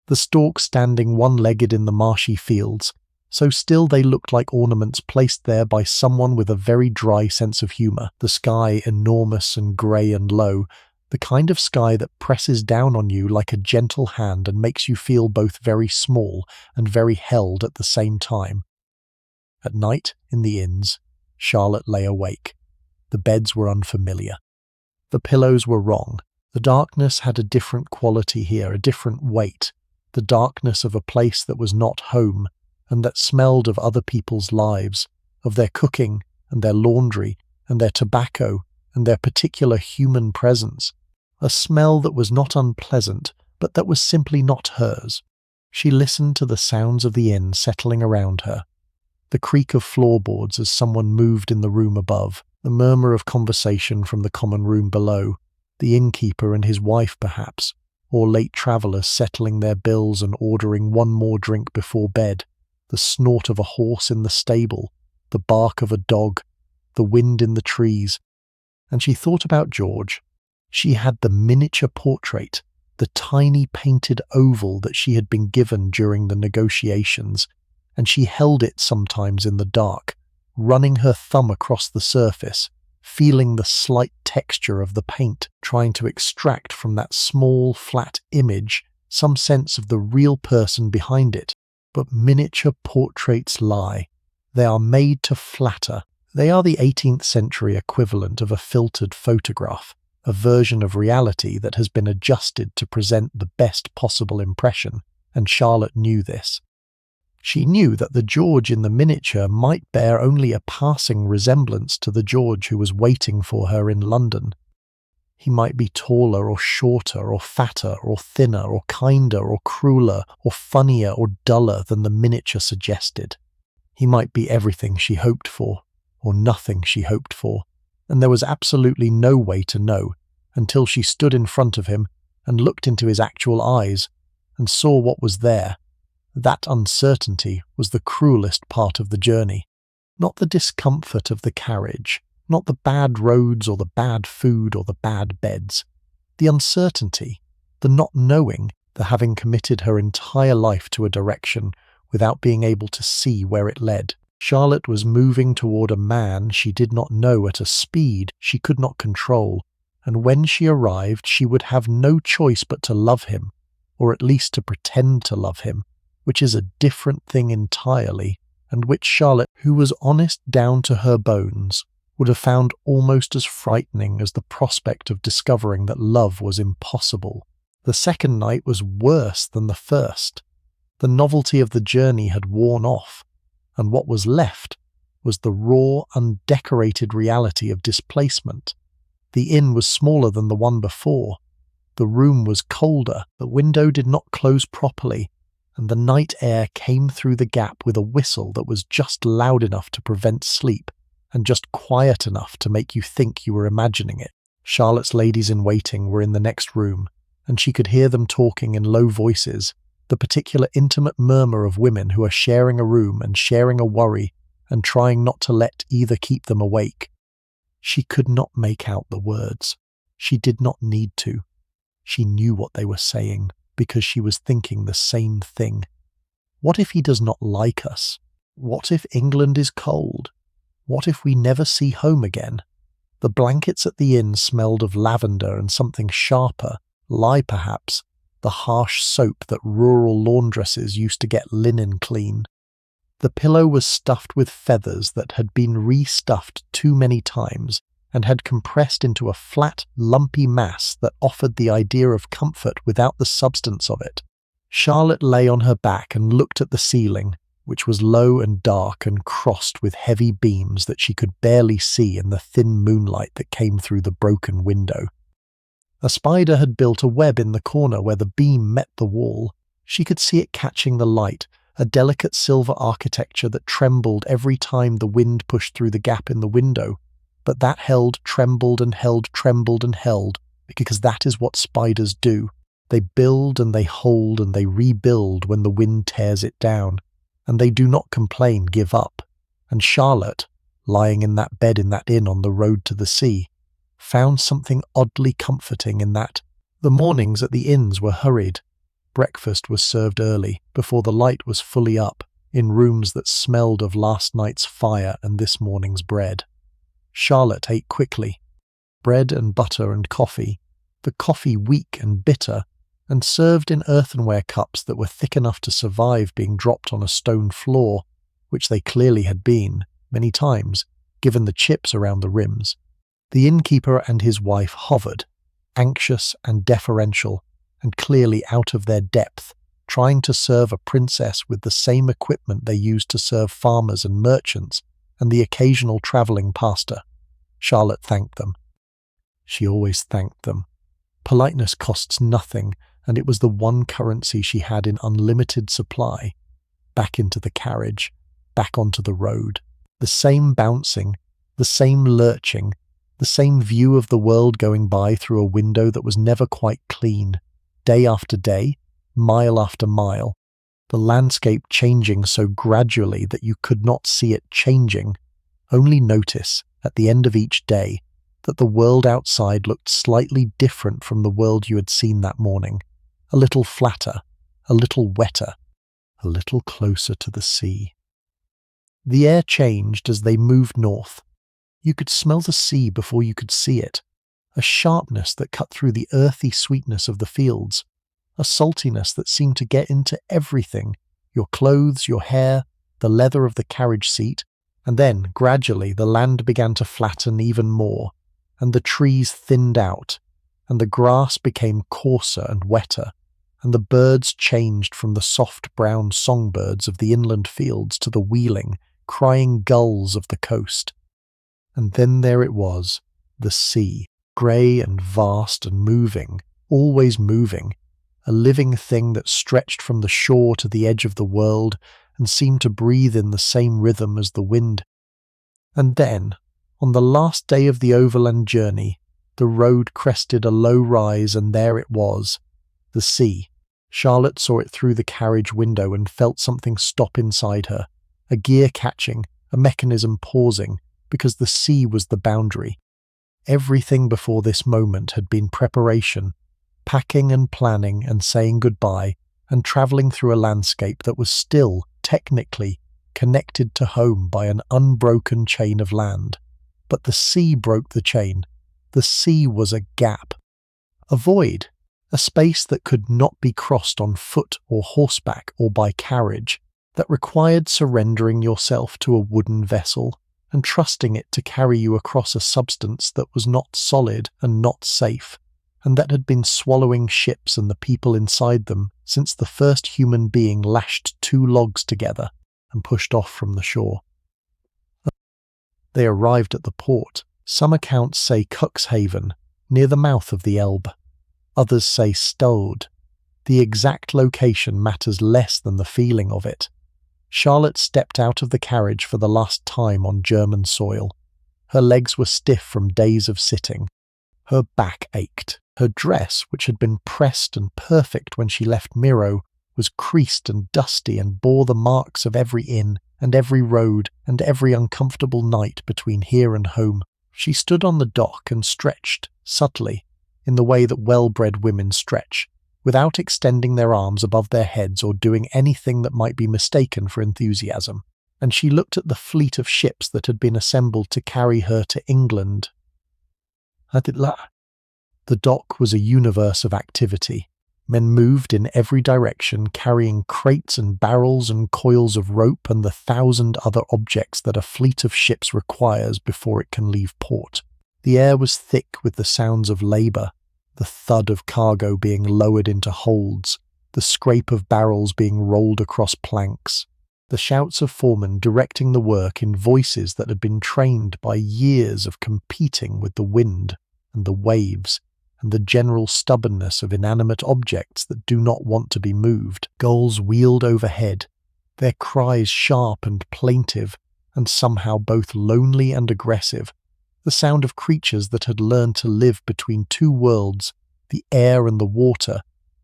the storks standing one-legged in the marshy fields, so still they looked like ornaments placed there by someone with a very dry sense of humour, the sky enormous and grey and low, the kind of sky that presses down on you like a gentle hand and makes you feel both very small and very held at the same time. At night, in the inns, Charlotte lay awake. The beds were unfamiliar. The pillows were wrong. The darkness had a different quality here, a different weight, the darkness of a place that was not home, and that smelled of other people's lives, of their cooking and their laundry and their tobacco and their particular human presence, a smell that was not unpleasant, but that was simply not hers. She listened to the sounds of the inn settling around her, the creak of floorboards as someone moved in the room above, the murmur of conversation from the common room below, the innkeeper and his wife perhaps, or late travellers settling their bills and ordering one more drink before bed, the snort of a horse in the stable, the bark of a dog, the wind in the trees. And she thought about George. She had the miniature portrait, the tiny painted oval that she had been given during the negotiations, and she held it sometimes in the dark, running her thumb across the surface, feeling the slight texture of the paint, trying to extract from that small, flat image some sense of the real person behind it. But miniature portraits lie. They are made to flatter. They are the 18th century equivalent of a filtered photograph, a version of reality that has been adjusted to present the best possible impression, and Charlotte knew this. She knew that the George in the miniature might bear only a passing resemblance to the George who was waiting for her in London. He might be taller or shorter or fatter or thinner or kinder or crueler or funnier or duller than the miniature suggested. He might be everything she hoped for, or nothing she hoped for, and there was absolutely no way to know until she stood in front of him and looked into his actual eyes and saw what was there. That uncertainty was the cruelest part of the journey. Not the discomfort of the carriage, not the bad roads or the bad food or the bad beds. The uncertainty, the not knowing, the having committed her entire life to a direction without being able to see where it led. Charlotte was moving toward a man she did not know at a speed she could not control, and when she arrived she would have no choice but to love him, or at least to pretend to love him, which is a different thing entirely, and which Charlotte, who was honest down to her bones, would have found almost as frightening as the prospect of discovering that love was impossible. The second night was worse than the first. The novelty of the journey had worn off, and what was left was the raw, undecorated reality of displacement. The inn was smaller than the one before. The room was colder, the window did not close properly, and the night air came through the gap with a whistle that was just loud enough to prevent sleep, and just quiet enough to make you think you were imagining it. Charlotte's ladies-in-waiting were in the next room, and she could hear them talking in low voices, the particular intimate murmur of women who are sharing a room and sharing a worry and trying not to let either keep them awake. She could not make out the words. She did not need to. She knew what they were saying, because she was thinking the same thing. What if he does not like us? What if England is cold? What if we never see home again? The blankets at the inn smelled of lavender and something sharper, lye perhaps, the harsh soap that rural laundresses used to get linen clean. The pillow was stuffed with feathers that had been re-stuffed too many times and had compressed into a flat, lumpy mass that offered the idea of comfort without the substance of it. Charlotte lay on her back and looked at the ceiling, which was low and dark and crossed with heavy beams that she could barely see in the thin moonlight that came through the broken window. A spider had built a web in the corner where the beam met the wall. She could see it catching the light, a delicate silver architecture that trembled every time the wind pushed through the gap in the window. But that held, trembled and held, trembled and held, because that is what spiders do. They build and they hold and they rebuild when the wind tears it down. And they do not complain, give up. And Charlotte, lying in that bed in that inn on the road to the sea, found something oddly comforting in that. The mornings at the inns were hurried. Breakfast was served early, before the light was fully up, in rooms that smelled of last night's fire and this morning's bread. Charlotte ate quickly. Bread and butter and coffee, the coffee weak and bitter, and served in earthenware cups that were thick enough to survive being dropped on a stone floor, which they clearly had been, many times, given the chips around the rims. The innkeeper and his wife hovered, anxious and deferential, and clearly out of their depth, trying to serve a princess with the same equipment they used to serve farmers and merchants and the occasional travelling pastor. Charlotte thanked them. She always thanked them. Politeness costs nothing, and it was the one currency she had in unlimited supply. Back into the carriage, back onto the road. The same bouncing, the same lurching, the same view of the world going by through a window that was never quite clean. Day after day, mile after mile, the landscape changing so gradually that you could not see it changing, only notice, at the end of each day, that the world outside looked slightly different from the world you had seen that morning, a little flatter, a little wetter, a little closer to the sea. The air changed as they moved north. You could smell the sea before you could see it, a sharpness that cut through the earthy sweetness of the fields, a saltiness that seemed to get into everything, your clothes, your hair, the leather of the carriage seat, and then, gradually, the land began to flatten even more, and the trees thinned out, and the grass became coarser and wetter, and the birds changed from the soft brown songbirds of the inland fields to the wheeling, crying gulls of the coast. And then there it was, the sea, grey and vast and moving, always moving, a living thing that stretched from the shore to the edge of the world and seemed to breathe in the same rhythm as the wind. And then, on the last day of the overland journey, the road crested a low rise and there it was, the sea. Charlotte saw it through the carriage window and felt something stop inside her, a gear catching, a mechanism pausing, because the sea was the boundary. Everything before this moment had been preparation, packing and planning and saying goodbye and travelling through a landscape that was still, technically, connected to home by an unbroken chain of land. But the sea broke the chain. The sea was a gap, a void, a space that could not be crossed on foot or horseback or by carriage, that required surrendering yourself to a wooden vessel and trusting it to carry you across a substance that was not solid and not safe, and that had been swallowing ships and the people inside them since the first human being lashed two logs together and pushed off from the shore. They arrived at the port. Some accounts say Cuxhaven, near the mouth of the Elbe. Others say Stade. The exact location matters less than the feeling of it. Charlotte stepped out of the carriage for the last time on German soil. Her legs were stiff from days of sitting. Her back ached. Her dress, which had been pressed and perfect when she left Mirow, was creased and dusty and bore the marks of every inn and every road and every uncomfortable night between here and home. She stood on the dock and stretched, subtly, in the way that well-bred women stretch, without extending their arms above their heads or doing anything that might be mistaken for enthusiasm, and she looked at the fleet of ships that had been assembled to carry her to England. The dock was a universe of activity. Men moved in every direction, carrying crates and barrels and coils of rope and the 1,000 other objects that a fleet of ships requires before it can leave port. The air was thick with the sounds of labour, the thud of cargo being lowered into holds, the scrape of barrels being rolled across planks, the shouts of foremen directing the work in voices that had been trained by years of competing with the wind and the waves and the general stubbornness of inanimate objects that do not want to be moved. Gulls wheeled overhead, their cries sharp and plaintive, and somehow both lonely and aggressive, the sound of creatures that had learned to live between two worlds, the air and the water,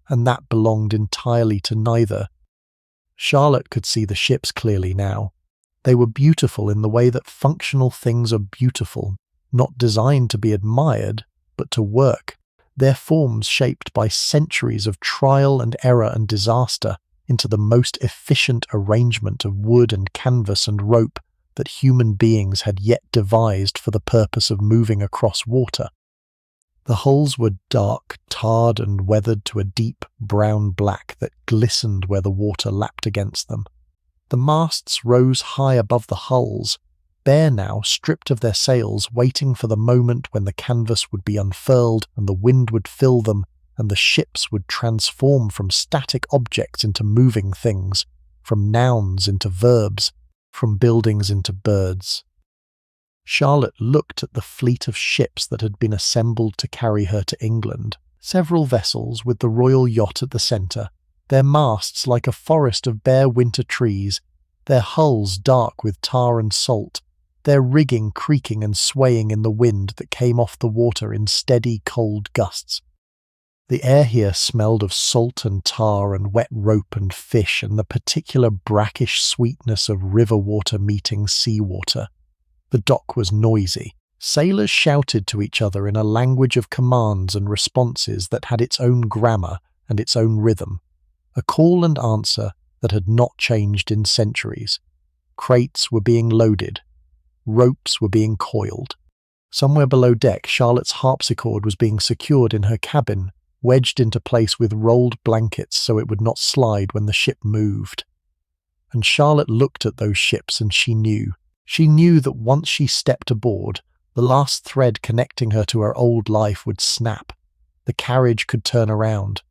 and that belonged entirely to neither. Charlotte could see the ships clearly now. They were beautiful in the way that functional things are beautiful, not designed to be admired, but to work, their forms shaped by centuries of trial and error and disaster into the most efficient arrangement of wood and canvas and rope that human beings had yet devised for the purpose of moving across water. The hulls were dark, tarred and weathered to a deep brown black that glistened where the water lapped against them. The masts rose high above the hulls, bare now, stripped of their sails, waiting for the moment when the canvas would be unfurled and the wind would fill them and the ships would transform from static objects into moving things, from nouns into verbs, from buildings into birds. Charlotte looked at the fleet of ships that had been assembled to carry her to England. Several vessels with the royal yacht at the centre, their masts like a forest of bare winter trees, their hulls dark with tar and salt, their rigging creaking and swaying in the wind that came off the water in steady, cold gusts. The air here smelled of salt and tar and wet rope and fish and the particular brackish sweetness of river water meeting sea water. The dock was noisy. Sailors shouted to each other in a language of commands and responses that had its own grammar and its own rhythm, a call and answer that had not changed in centuries. Crates were being loaded. Ropes were being coiled. Somewhere below deck, Charlotte's harpsichord was being secured in her cabin, wedged into place with rolled blankets so it would not slide when the ship moved. And Charlotte looked at those ships and she knew that once she stepped aboard, the last thread connecting her to her old life would snap. The carriage could turn around.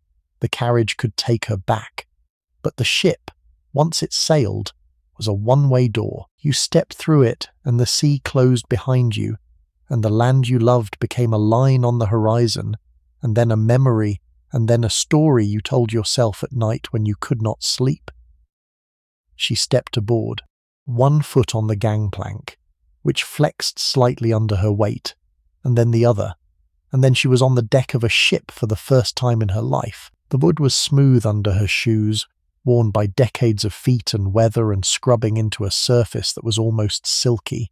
The carriage could take her back. But the ship, once it sailed, was a one-way door. You stepped through it and the sea closed behind you, and the land you loved became a line on the horizon, and then a memory, and then a story you told yourself at night when you could not sleep. She stepped aboard, one foot on the gangplank, which flexed slightly under her weight, and then the other, and then she was on the deck of a ship for the first time in her life. The wood was smooth under her shoes, worn by decades of feet and weather and scrubbing into a surface that was almost silky.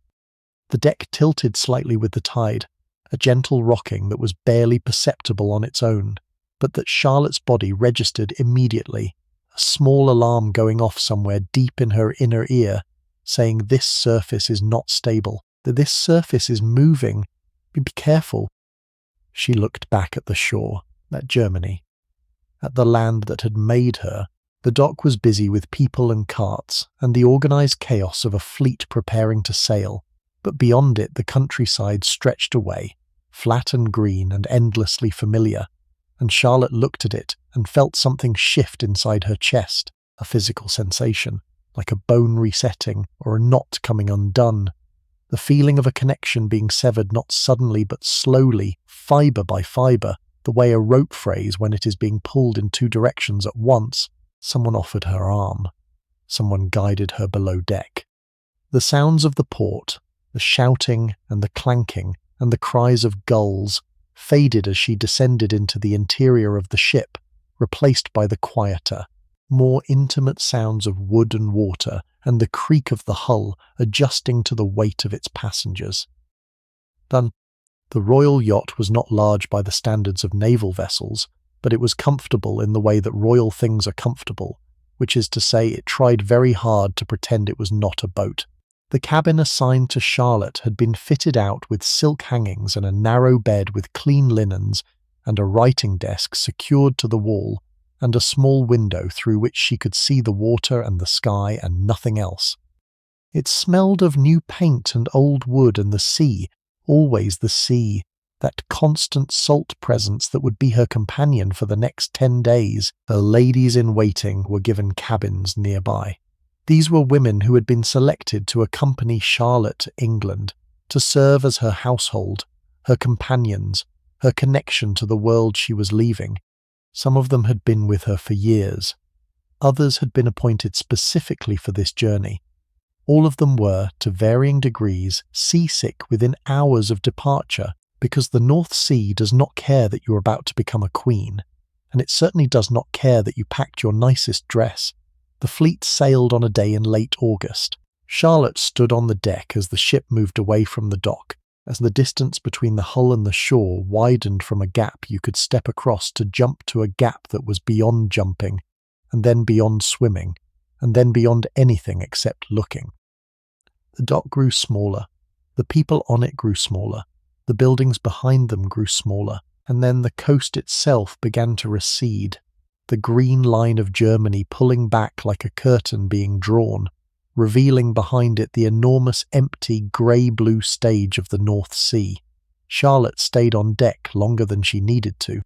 The deck tilted slightly with the tide, a gentle rocking that was barely perceptible on its own, but that Charlotte's body registered immediately, a small alarm going off somewhere deep in her inner ear, saying this surface is not stable, that this surface is moving. Be careful. She looked back at the shore, at Germany, at the land that had made her. The dock was busy with people and carts, and the organised chaos of a fleet preparing to sail, but beyond it the countryside stretched away, flat and green and endlessly familiar, and Charlotte looked at it and felt something shift inside her chest, a physical sensation, like a bone resetting or a knot coming undone, the feeling of a connection being severed not suddenly but slowly, fibre by fibre, the way a rope frays when it is being pulled in two directions at once. Someone offered her arm. Someone guided her below deck. The sounds of the port, the shouting and the clanking and the cries of gulls faded as she descended into the interior of the ship, replaced by the quieter, more intimate sounds of wood and water and the creak of the hull adjusting to the weight of its passengers. Then, the royal yacht was not large by the standards of naval vessels, but it was comfortable in the way that royal things are comfortable, which is to say it tried very hard to pretend it was not a boat. The cabin assigned to Charlotte had been fitted out with silk hangings and a narrow bed with clean linens and a writing desk secured to the wall and a small window through which she could see the water and the sky and nothing else. It smelled of new paint and old wood and the sea, always the sea, that constant salt presence that would be her companion for the next 10 days. Her ladies-in-waiting were given cabins nearby. These were women who had been selected to accompany Charlotte to England, to serve as her household, her companions, her connection to the world she was leaving. Some of them had been with her for years. Others had been appointed specifically for this journey. All of them were, to varying degrees, seasick within hours of departure, because the North Sea does not care that you're about to become a queen, and it certainly does not care that you packed your nicest dress. The fleet sailed on a day in late August. Charlotte stood on the deck as the ship moved away from the dock, as the distance between the hull and the shore widened from a gap you could step across to jump to a gap that was beyond jumping, and then beyond swimming, and then beyond anything except looking. The dock grew smaller, the people on it grew smaller, the buildings behind them grew smaller, and then the coast itself began to recede, the green line of Germany pulling back like a curtain being drawn, revealing behind it the enormous empty grey-blue stage of the North Sea. Charlotte stayed on deck longer than she needed to,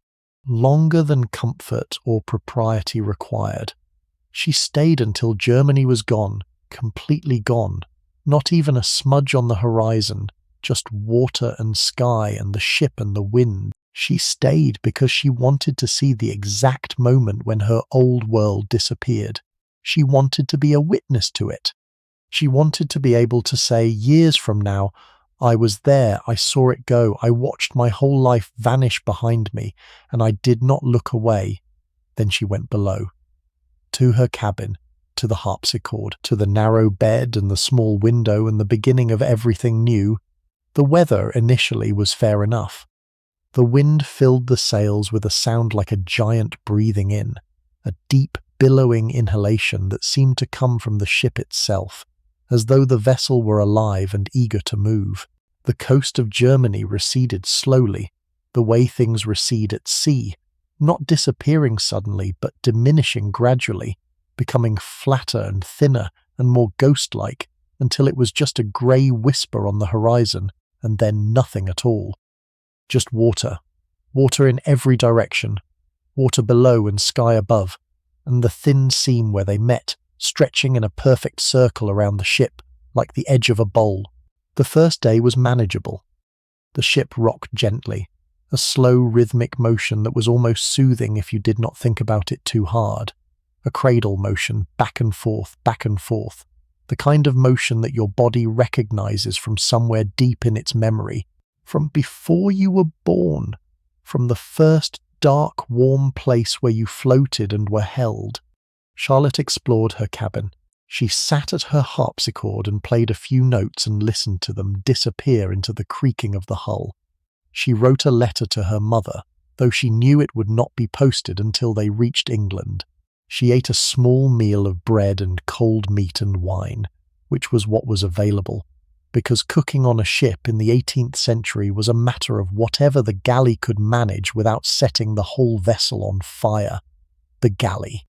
longer than comfort or propriety required. She stayed until Germany was gone, completely gone, not even a smudge on the horizon, just water and sky and the ship and the wind. She stayed because she wanted to see the exact moment when her old world disappeared. She wanted to be a witness to it. She wanted to be able to say, years from now, I was there, I saw it go, I watched my whole life vanish behind me, and I did not look away. Then she went below, to her cabin, to the harpsichord, to the narrow bed and the small window and the beginning of everything new. The weather initially was fair enough. The wind filled the sails with a sound like a giant breathing in, a deep, billowing inhalation that seemed to come from the ship itself, as though the vessel were alive and eager to move. The coast of Germany receded slowly, the way things recede at sea, not disappearing suddenly, but diminishing gradually, becoming flatter and thinner and more ghost-like, until it was just a grey whisper on the horizon, and then nothing at all. Just water. Water in every direction. Water below and sky above, and the thin seam where they met, stretching in a perfect circle around the ship, like the edge of a bowl. The first day was manageable. The ship rocked gently, a slow rhythmic motion that was almost soothing if you did not think about it too hard. A cradle motion, back and forth, the kind of motion that your body recognizes from somewhere deep in its memory, from before you were born, from the first dark, warm place where you floated and were held. Charlotte explored her cabin. She sat at her harpsichord and played a few notes and listened to them disappear into the creaking of the hull. She wrote a letter to her mother, though she knew it would not be posted until they reached England. She ate a small meal of bread and cold meat and wine, which was what was available, because cooking on a ship in the 18th century was a matter of whatever the galley could manage without setting the whole vessel on fire. The galley.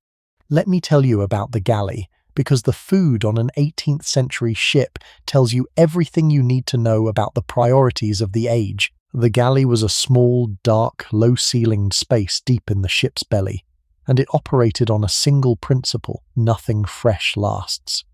Let me tell you about the galley, because the food on an 18th century ship tells you everything you need to know about the priorities of the age. The galley was a small, dark, low-ceilinged space deep in the ship's belly, and it operated on a single principle: nothing fresh lasts.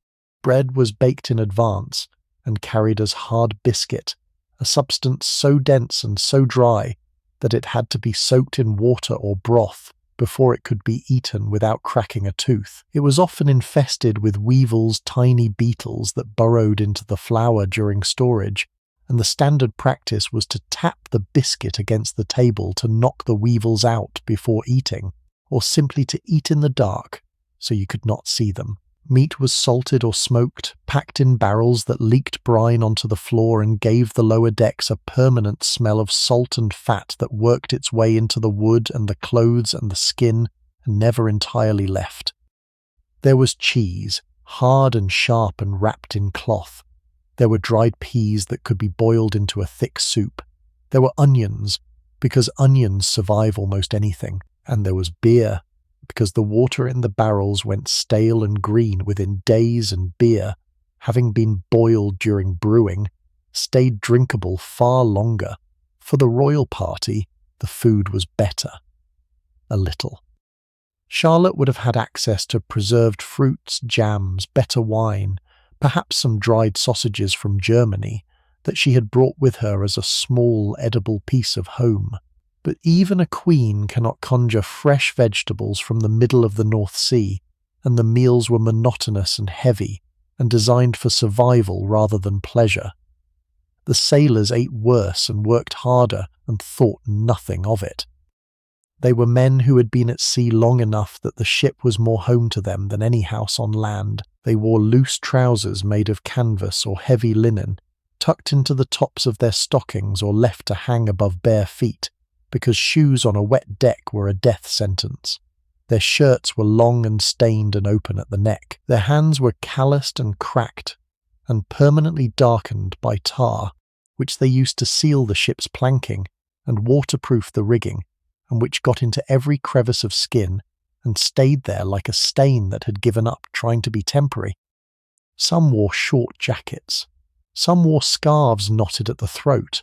Bread was baked in advance and carried as hard biscuit, a substance so dense and so dry that it had to be soaked in water or broth before it could be eaten without cracking a tooth. It was often infested with weevils, tiny beetles that burrowed into the flour during storage, and the standard practice was to tap the biscuit against the table to knock the weevils out before eating, or simply to eat in the dark so you could not see them. Meat was salted or smoked, packed in barrels that leaked brine onto the floor and gave the lower decks a permanent smell of salt and fat that worked its way into the wood and the clothes and the skin and never entirely left. There was cheese, hard and sharp and wrapped in cloth. There were dried peas that could be boiled into a thick soup. There were onions, because onions survive almost anything. And there was beer, because the water in the barrels went stale and green within days, and beer, having been boiled during brewing, stayed drinkable far longer. For the royal party, the food was better. A little. Charlotte would have had access to preserved fruits, jams, better wine, perhaps some dried sausages from Germany that she had brought with her as a small edible piece of home. But even a queen cannot conjure fresh vegetables from the middle of the North Sea, and the meals were monotonous and heavy, and designed for survival rather than pleasure. The sailors ate worse and worked harder and thought nothing of it. They were men who had been at sea long enough that the ship was more home to them than any house on land. They wore loose trousers made of canvas or heavy linen, tucked into the tops of their stockings or left to hang above bare feet, because shoes on a wet deck were a death sentence. Their shirts were long and stained and open at the neck. Their hands were calloused and cracked, and permanently darkened by tar, which they used to seal the ship's planking and waterproof the rigging, and which got into every crevice of skin and stayed there like a stain that had given up trying to be temporary. Some wore short jackets. Some wore scarves knotted at the throat.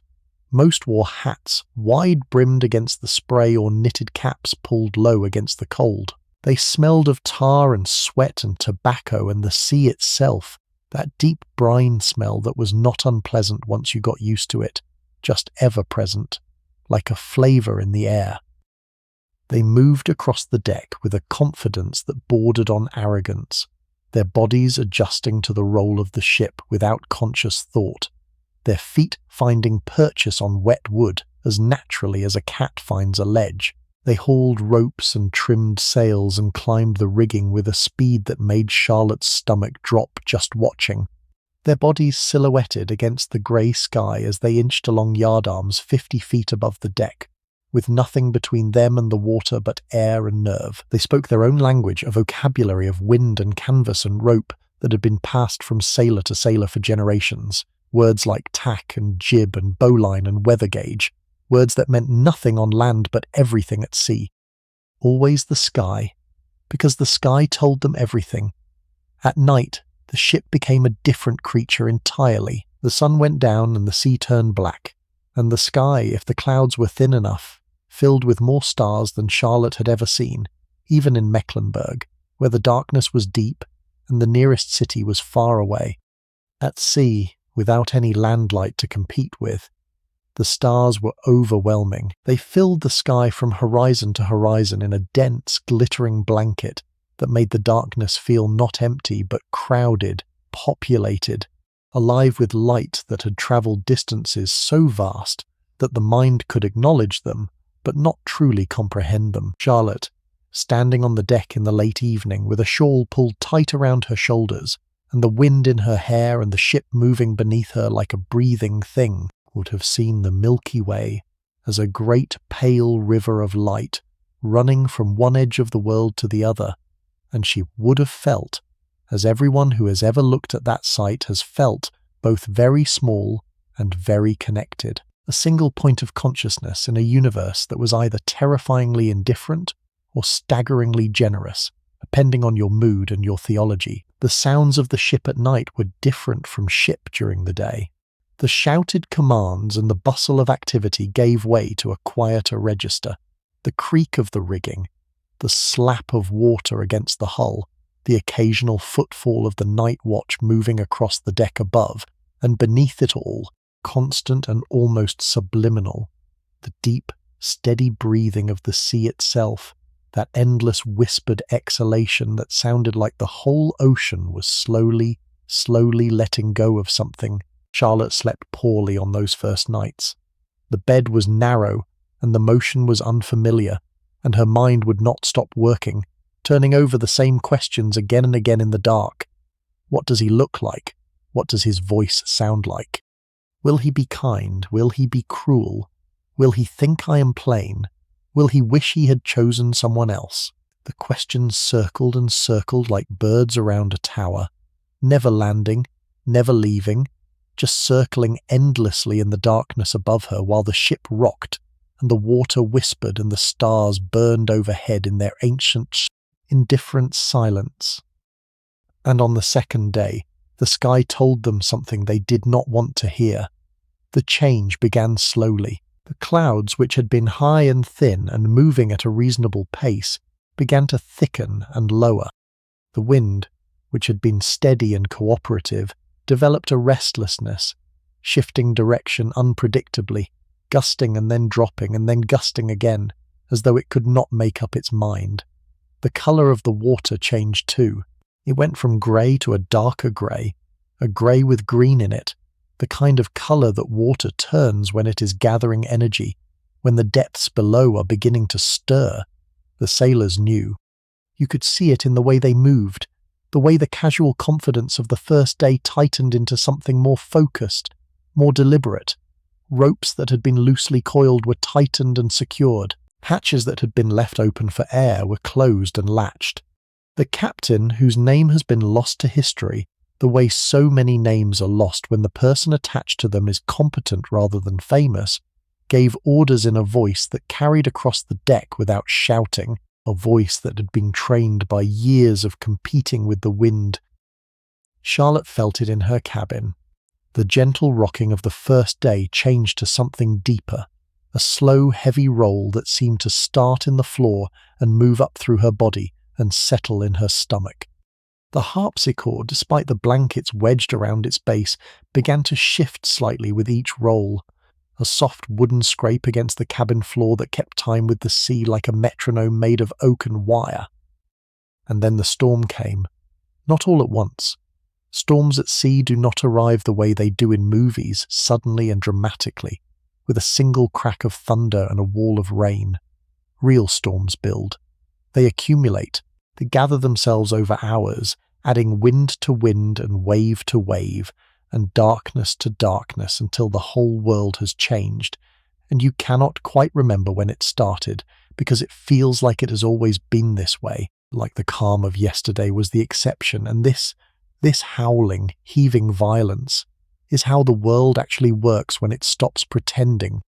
Most wore hats, wide-brimmed against the spray, or knitted caps pulled low against the cold. They smelled of tar and sweat and tobacco and the sea itself, that deep brine smell that was not unpleasant once you got used to it, just ever present, like a flavour in the air. They moved across the deck with a confidence that bordered on arrogance, their bodies adjusting to the roll of the ship without conscious thought, their feet finding purchase on wet wood as naturally as a cat finds a ledge. They hauled ropes and trimmed sails and climbed the rigging with a speed that made Charlotte's stomach drop just watching. Their bodies silhouetted against the grey sky as they inched along yardarms 50 feet above the deck, with nothing between them and the water but air and nerve. They spoke their own language, a vocabulary of wind and canvas and rope that had been passed from sailor to sailor for generations. Words like tack and jib and bowline and weather gauge, words that meant nothing on land but everything at sea. Always the sky, because the sky told them everything. At night, the ship became a different creature entirely. The sun went down and the sea turned black, and the sky, if the clouds were thin enough, filled with more stars than Charlotte had ever seen, even in Mecklenburg, where the darkness was deep and the nearest city was far away. At sea, without any landlight to compete with, the stars were overwhelming. They filled the sky from horizon to horizon in a dense, glittering blanket that made the darkness feel not empty but crowded, populated, alive with light that had travelled distances so vast that the mind could acknowledge them but not truly comprehend them. Charlotte, standing on the deck in the late evening with a shawl pulled tight around her shoulders and the wind in her hair and the ship moving beneath her like a breathing thing, would have seen the Milky Way as a great pale river of light running from one edge of the world to the other, and she would have felt, as everyone who has ever looked at that sight has felt, both very small and very connected, a single point of consciousness in a universe that was either terrifyingly indifferent or staggeringly generous, depending on your mood and your theology. The sounds of the ship at night were different from ship during the day. The shouted commands and the bustle of activity gave way to a quieter register. The creak of the rigging, the slap of water against the hull, the occasional footfall of the night watch moving across the deck above, and beneath it all, constant and almost subliminal, the deep, steady breathing of the sea itself, that endless whispered exhalation that sounded like the whole ocean was slowly letting go of something. Charlotte slept poorly on those first nights. The bed was narrow, and the motion was unfamiliar, and her mind would not stop working, turning over the same questions again and again in the dark. What does he look like? What does his voice sound like? Will he be kind? Will he be cruel? Will he think I am plain? Will he wish he had chosen someone else? The questions circled and circled like birds around a tower, never landing, never leaving, just circling endlessly in the darkness above her while the ship rocked and the water whispered and the stars burned overhead in their ancient, indifferent silence. And on the second day, the sky told them something they did not want to hear. The change began slowly. The clouds, which had been high and thin and moving at a reasonable pace, began to thicken and lower. The wind, which had been steady and cooperative, developed a restlessness, shifting direction unpredictably, gusting and then dropping and then gusting again, as though it could not make up its mind. The colour of the water changed too. It went from grey to a darker grey, a grey with green in it, the kind of colour that water turns when it is gathering energy, when the depths below are beginning to stir. The sailors knew. You could see it in the way they moved, the way the casual confidence of the first day tightened into something more focused, more deliberate. Ropes that had been loosely coiled were tightened and secured. Hatches that had been left open for air were closed and latched. The captain, whose name has been lost to history, the way so many names are lost when the person attached to them is competent rather than famous, gave orders in a voice that carried across the deck without shouting, a voice that had been trained by years of competing with the wind. Charlotte felt it in her cabin. The gentle rocking of the first day changed to something deeper, a slow, heavy roll that seemed to start in the floor and move up through her body and settle in her stomach. The harpsichord, despite the blankets wedged around its base, began to shift slightly with each roll, a soft wooden scrape against the cabin floor that kept time with the sea like a metronome made of oaken wire. And then the storm came, not all at once. Storms at sea do not arrive the way they do in movies, suddenly and dramatically, with a single crack of thunder and a wall of rain. Real storms build. They accumulate. They gather themselves over hours, adding wind to wind and wave to wave, and darkness to darkness until the whole world has changed, and you cannot quite remember when it started, because it feels like it has always been this way, like the calm of yesterday was the exception, and this howling, heaving violence is how the world actually works when it stops pretending.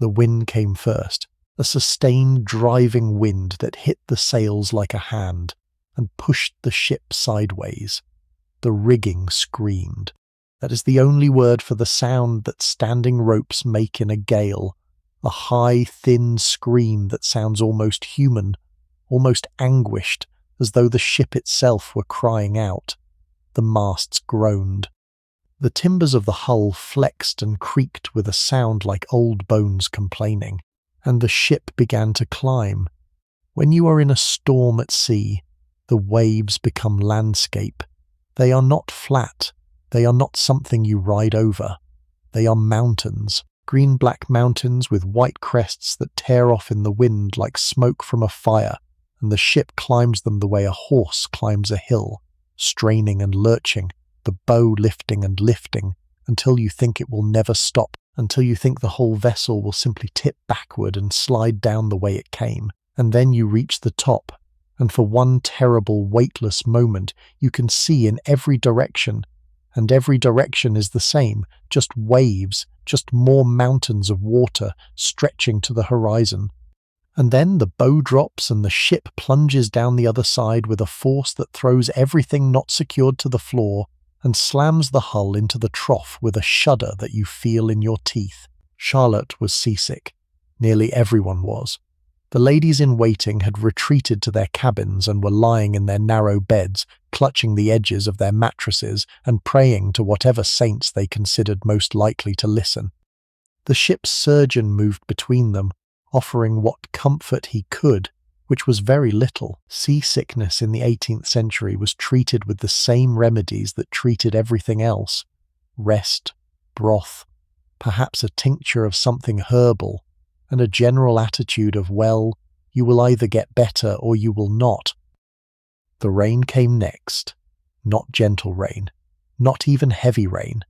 The wind came first, a sustained driving wind that hit the sails like a hand and pushed the ship sideways. The rigging screamed. That is the only word for the sound that standing ropes make in a gale, a high, thin scream that sounds almost human, almost anguished, as though the ship itself were crying out. The masts groaned. The timbers of the hull flexed and creaked with a sound like old bones complaining, and the ship began to climb. When you are in a storm at sea, the waves become landscape. They are not flat. They are not something you ride over. They are mountains, green-black mountains with white crests that tear off in the wind like smoke from a fire, and the ship climbs them the way a horse climbs a hill, straining and lurching, the bow lifting and lifting, until you think it will never stop, until you think the whole vessel will simply tip backward and slide down the way it came. And then you reach the top, and for one terrible, weightless moment you can see in every direction, and every direction is the same, just waves, just more mountains of water stretching to the horizon. And then the bow drops and the ship plunges down the other side with a force that throws everything not secured to the floor and slams the hull into the trough with a shudder that you feel in your teeth. Charlotte was seasick. Nearly everyone was. The ladies in waiting had retreated to their cabins and were lying in their narrow beds, clutching the edges of their mattresses and praying to whatever saints they considered most likely to listen. The ship's surgeon moved between them, offering what comfort he could, which was very little. Seasickness in the 18th century was treated with the same remedies that treated everything else. Rest, broth, perhaps a tincture of something herbal, and a general attitude of, well, you will either get better or you will not. The rain came next. Not gentle rain. Not even heavy rain.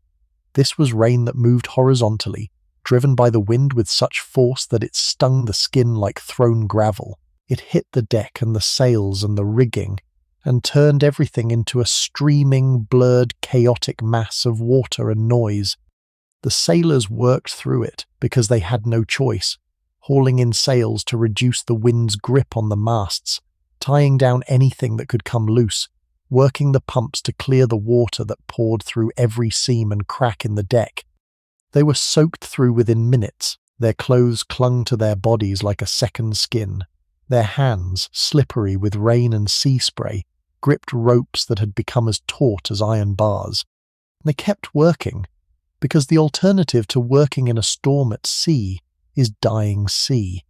This was rain that moved horizontally, driven by the wind with such force that it stung the skin like thrown gravel. It hit the deck and the sails and the rigging, and turned everything into a streaming, blurred, chaotic mass of water and noise. The sailors worked through it because they had no choice, hauling in sails to reduce the wind's grip on the masts, tying down anything that could come loose, working the pumps to clear the water that poured through every seam and crack in the deck. They were soaked through within minutes. Their clothes clung to their bodies like a second skin. Their hands, slippery with rain and sea spray, gripped ropes that had become as taut as iron bars. They kept working. because the alternative to working in a storm at sea is dying sea,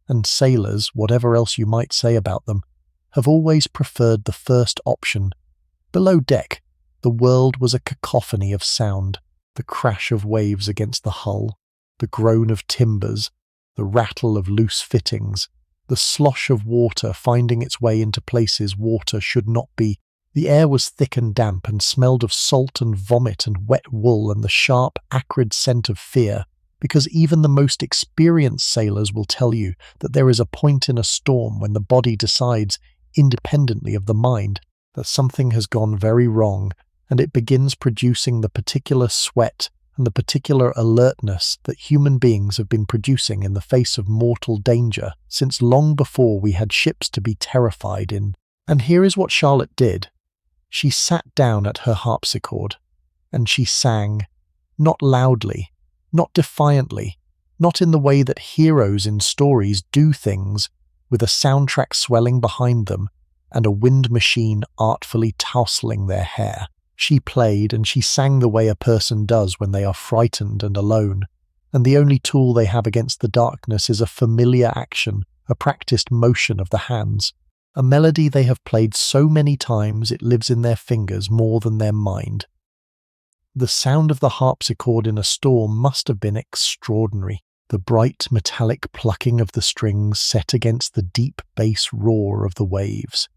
and sailors, whatever else you might say about them, have always preferred the first option. Below deck, the world was a cacophony of sound, the crash of waves against the hull, the groan of timbers, the rattle of loose fittings, the slosh of water finding its way into places water should not be. The air was thick and damp and smelled of salt and vomit and wet wool and the sharp, acrid scent of fear, because even the most experienced sailors will tell you that there is a point in a storm when the body decides, independently of the mind, that something has gone very wrong, and it begins producing the particular sweat and the particular alertness that human beings have been producing in the face of mortal danger since long before we had ships to be terrified in. And here is what Charlotte did. She sat down at her harpsichord, and she sang, not loudly, not defiantly, not in the way that heroes in stories do things, with a soundtrack swelling behind them and a wind machine artfully tousling their hair. She played and she sang the way a person does when they are frightened and alone, and the only tool they have against the darkness is a familiar action, a practiced motion of the hands. A melody they have played so many times it lives in their fingers more than their mind. The sound of the harpsichord in a storm must have been extraordinary. The bright metallic plucking of the strings set against the deep bass roar of the waves.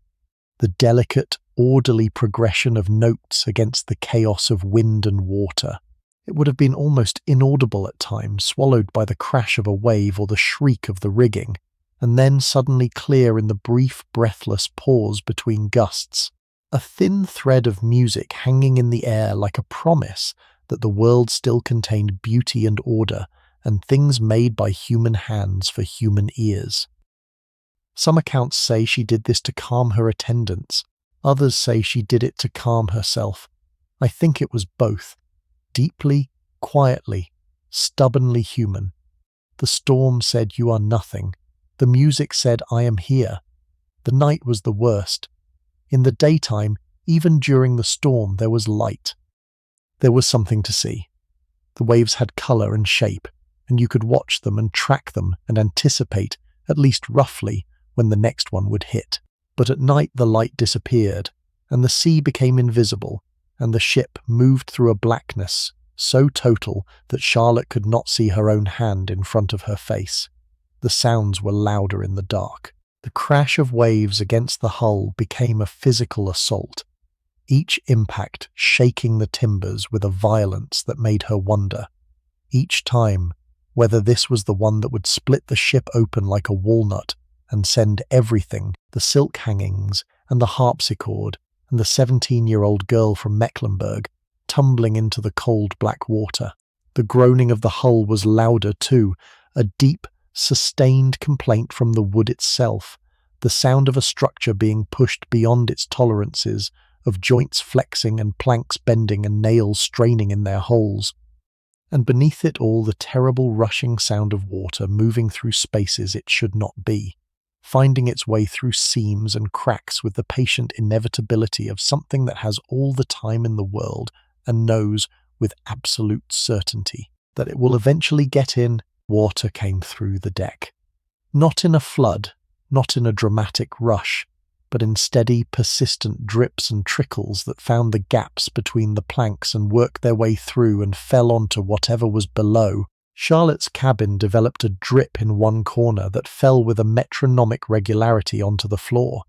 The delicate, orderly progression of notes against the chaos of wind and water. It would have been almost inaudible at times, swallowed by the crash of a wave or the shriek of the rigging, and then suddenly clear in the brief, breathless pause between gusts. A thin thread of music hanging in the air like a promise that the world still contained beauty and order, and things made by human hands for human ears. Some accounts say she did this to calm her attendants. Others say she did it to calm herself. I think it was both. Deeply, quietly, stubbornly human. The storm said, "You are nothing." The music said, "I am here." The night was the worst. In the daytime, even during the storm, there was light. There was something to see. The waves had colour and shape, and you could watch them and track them and anticipate, at least roughly, when the next one would hit. But at night the light disappeared, and the sea became invisible, and the ship moved through a blackness so total that Charlotte could not see her own hand in front of her face. The sounds were louder in the dark. The crash of waves against the hull became a physical assault, each impact shaking the timbers with a violence that made her wonder, each time, whether this was the one that would split the ship open like a walnut and send everything, the silk hangings and the harpsichord and the 17-year-old girl from Mecklenburg, tumbling into the cold black water. The groaning of the hull was louder too, a deep, sustained complaint from the wood itself, the sound of a structure being pushed beyond its tolerances, of joints flexing and planks bending and nails straining in their holes. And beneath it all the terrible rushing sound of water moving through spaces it should not be, finding its way through seams and cracks with the patient inevitability of something that has all the time in the world and knows with absolute certainty that it will eventually get in. Water came through the deck. Not in a flood, not in a dramatic rush, but in steady, persistent drips and trickles that found the gaps between the planks and worked their way through and fell onto whatever was below. Charlotte's cabin developed a drip in one corner that fell with a metronomic regularity onto the floor,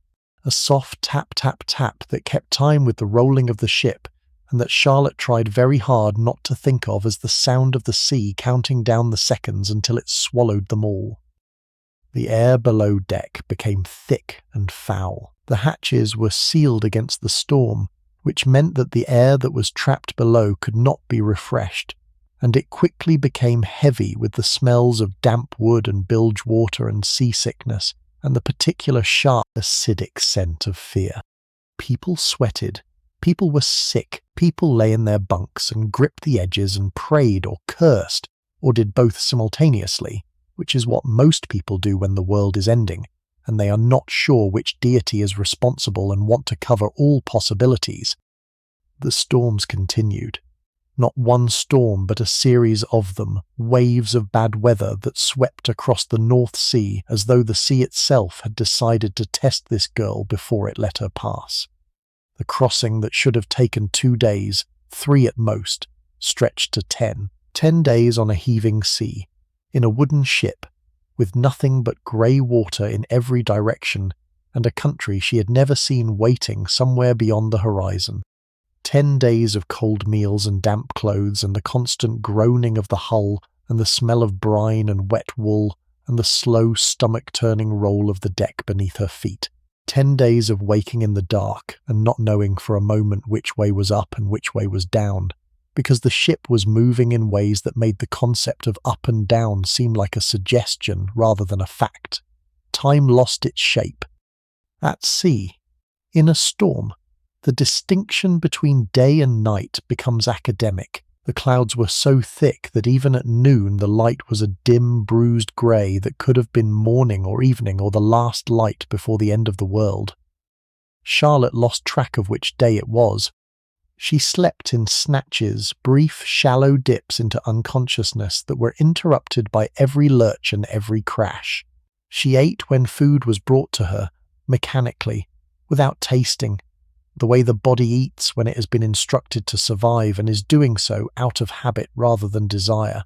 a soft tap-tap-tap that kept time with the rolling of the ship, and that Charlotte tried very hard not to think of as the sound of the sea counting down the seconds until it swallowed them all. The air below deck became thick and foul. The hatches were sealed against the storm, which meant that the air that was trapped below could not be refreshed, and it quickly became heavy with the smells of damp wood and bilge water and seasickness, and the particular sharp, acidic scent of fear. People sweated. People were sick. People lay in their bunks and gripped the edges and prayed or cursed, or did both simultaneously, which is what most people do when the world is ending, and they are not sure which deity is responsible and want to cover all possibilities. The storms continued. Not one storm, but a series of them, waves of bad weather that swept across the North Sea as though the sea itself had decided to test this girl before it let her pass. The crossing that should have taken 2 days, 3 at most, stretched to 10. 10 days on a heaving sea, in a wooden ship, with nothing but grey water in every direction and a country she had never seen waiting somewhere beyond the horizon. 10 days of cold meals and damp clothes and the constant groaning of the hull and the smell of brine and wet wool and the slow stomach-turning roll of the deck beneath her feet. 10 days of waking in the dark and not knowing for a moment which way was up and which way was down, because the ship was moving in ways that made the concept of up and down seem like a suggestion rather than a fact. Time lost its shape. At sea, in a storm, the distinction between day and night becomes academic. The clouds were so thick that even at noon the light was a dim, bruised grey that could have been morning or evening or the last light before the end of the world. Charlotte lost track of which day it was. She slept in snatches, brief, shallow dips into unconsciousness that were interrupted by every lurch and every crash. She ate when food was brought to her, mechanically, without tasting, the way the body eats when it has been instructed to survive and is doing so out of habit rather than desire.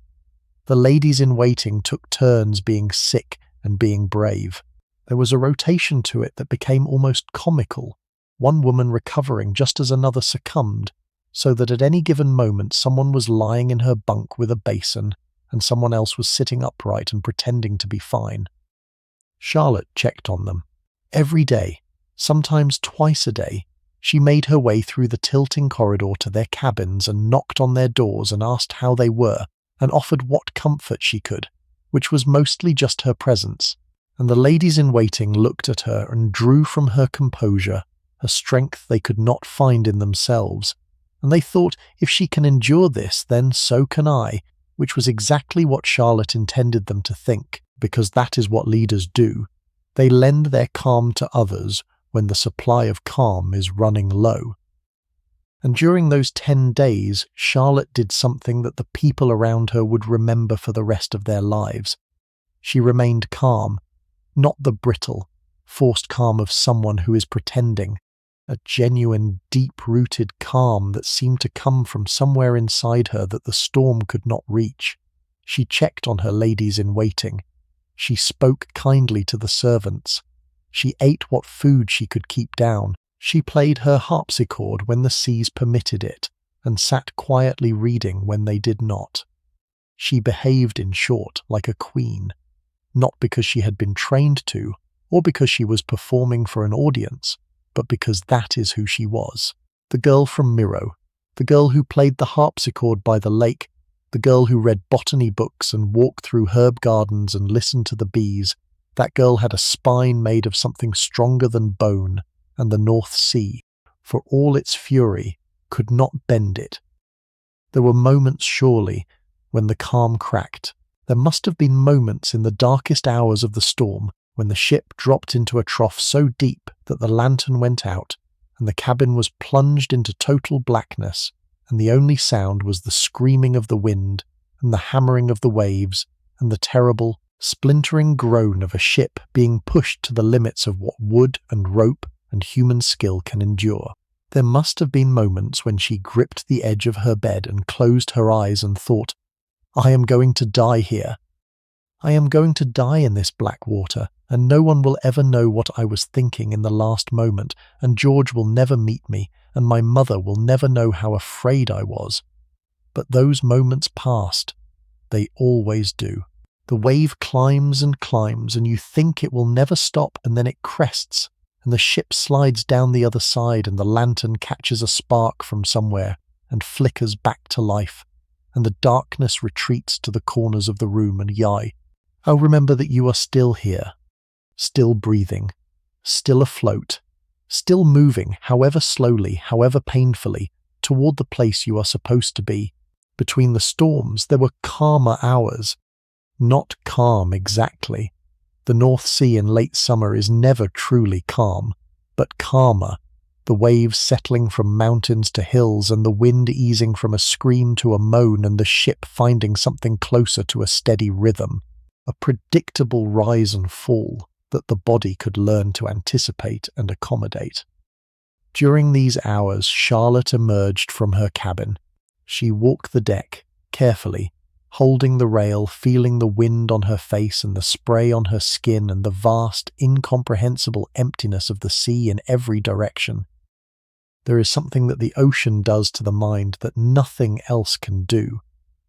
The ladies-in-waiting took turns being sick and being brave. There was a rotation to it that became almost comical, one woman recovering just as another succumbed, so that at any given moment someone was lying in her bunk with a basin and someone else was sitting upright and pretending to be fine. Charlotte checked on them. Every day, sometimes twice a day, she made her way through the tilting corridor to their cabins and knocked on their doors and asked how they were and offered what comfort she could, which was mostly just her presence. And the ladies-in-waiting looked at her and drew from her composure a strength they could not find in themselves, and they thought, if she can endure this, then so can I, which was exactly what Charlotte intended them to think, because that is what leaders do. They lend their calm to others when the supply of calm is running low. And during those 10 days, Charlotte did something that the people around her would remember for the rest of their lives. She remained calm, not the brittle, forced calm of someone who is pretending, a genuine, deep-rooted calm that seemed to come from somewhere inside her that the storm could not reach. She checked on her ladies-in-waiting. She spoke kindly to the servants. She ate what food she could keep down. She played her harpsichord when the seas permitted it, and sat quietly reading when they did not. She behaved, in short, like a queen, not because she had been trained to, or because she was performing for an audience, but because that is who she was. The girl from Mirow, the girl who played the harpsichord by the lake, the girl who read botany books and walked through herb gardens and listened to the bees. That girl had a spine made of something stronger than bone, and the North Sea, for all its fury, could not bend it. There were moments, surely, when the calm cracked. There must have been moments in the darkest hours of the storm when the ship dropped into a trough so deep that the lantern went out, and the cabin was plunged into total blackness, and the only sound was the screaming of the wind, and the hammering of the waves, and the terrible, splintering groan of a ship being pushed to the limits of what wood and rope and human skill can endure. There must have been moments when she gripped the edge of her bed and closed her eyes and thought, I am going to die here. I am going to die in this black water, and no one will ever know what I was thinking in the last moment, and George will never meet me, and my mother will never know how afraid I was. But those moments passed. They always do. The wave climbs and climbs, and you think it will never stop, and then it crests, and the ship slides down the other side, and the lantern catches a spark from somewhere and flickers back to life, and the darkness retreats to the corners of the room, and I'll remember that you are still here, still breathing, still afloat, still moving, however slowly, however painfully, toward the place you are supposed to be. Between the storms, there were calmer hours. Not calm exactly. The North Sea in late summer is never truly calm, but calmer. the waves settling from mountains to hills and the wind easing from a scream to a moan and the ship finding something closer to a steady rhythm, a predictable rise and fall that the body could learn to anticipate and accommodate. During these hours, Charlotte emerged from her cabin. She walked the deck, carefully, holding the rail, feeling the wind on her face and the spray on her skin and the vast, incomprehensible emptiness of the sea in every direction. There is something that the ocean does to the mind that nothing else can do.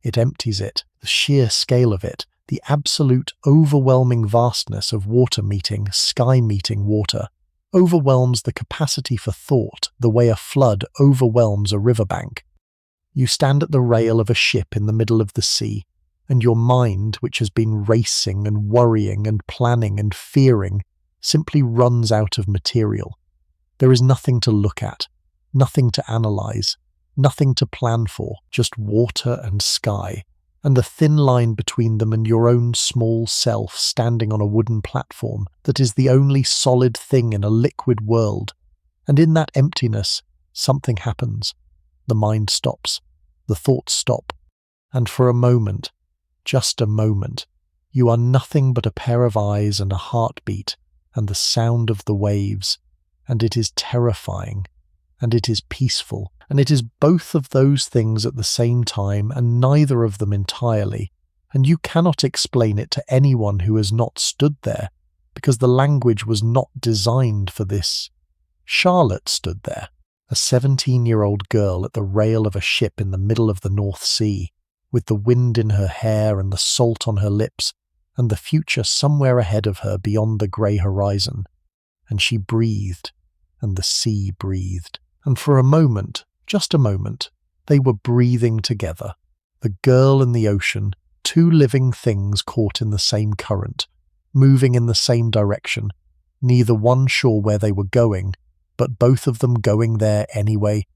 It empties it, the sheer scale of it, the absolute overwhelming vastness of water meeting, sky meeting water, overwhelms the capacity for thought the way a flood overwhelms a riverbank. You stand at the rail of a ship in the middle of the sea, and your mind, which has been racing and worrying and planning and fearing, simply runs out of material. There is nothing to look at, nothing to analyze, nothing to plan for, just water and sky, and the thin line between them and your own small self standing on a wooden platform that is the only solid thing in a liquid world. And in that emptiness, something happens. The mind stops, the thoughts stop, and for a moment, just a moment, you are nothing but a pair of eyes and a heartbeat and the sound of the waves, and it is terrifying, and it is peaceful, and it is both of those things at the same time and neither of them entirely, and you cannot explain it to anyone who has not stood there, because the language was not designed for this. Charlotte stood there, a 17-year-old girl at the rail of a ship in the middle of the North Sea, with the wind in her hair and the salt on her lips, and the future somewhere ahead of her beyond the grey horizon. And she breathed, and the sea breathed. And for a moment, just a moment, they were breathing together. The girl and the ocean, two living things caught in the same current, moving in the same direction, neither one sure where they were going, but both of them going there anyway.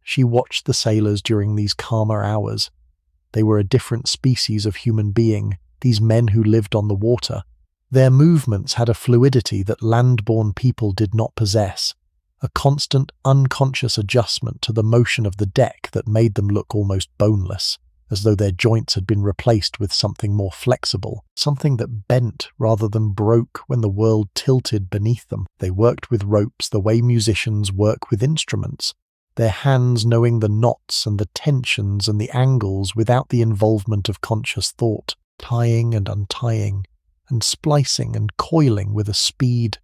She watched the sailors during these calmer hours. They were a different species of human being, these men who lived on the water. Their movements had a fluidity that land-born people did not possess, a constant, unconscious adjustment to the motion of the deck that made them look almost boneless, as though their joints had been replaced with something more flexible, something that bent rather than broke when the world tilted beneath them. They worked with ropes the way musicians work with instruments, their hands knowing the knots and the tensions and the angles without the involvement of conscious thought, tying and untying, and splicing and coiling with a speed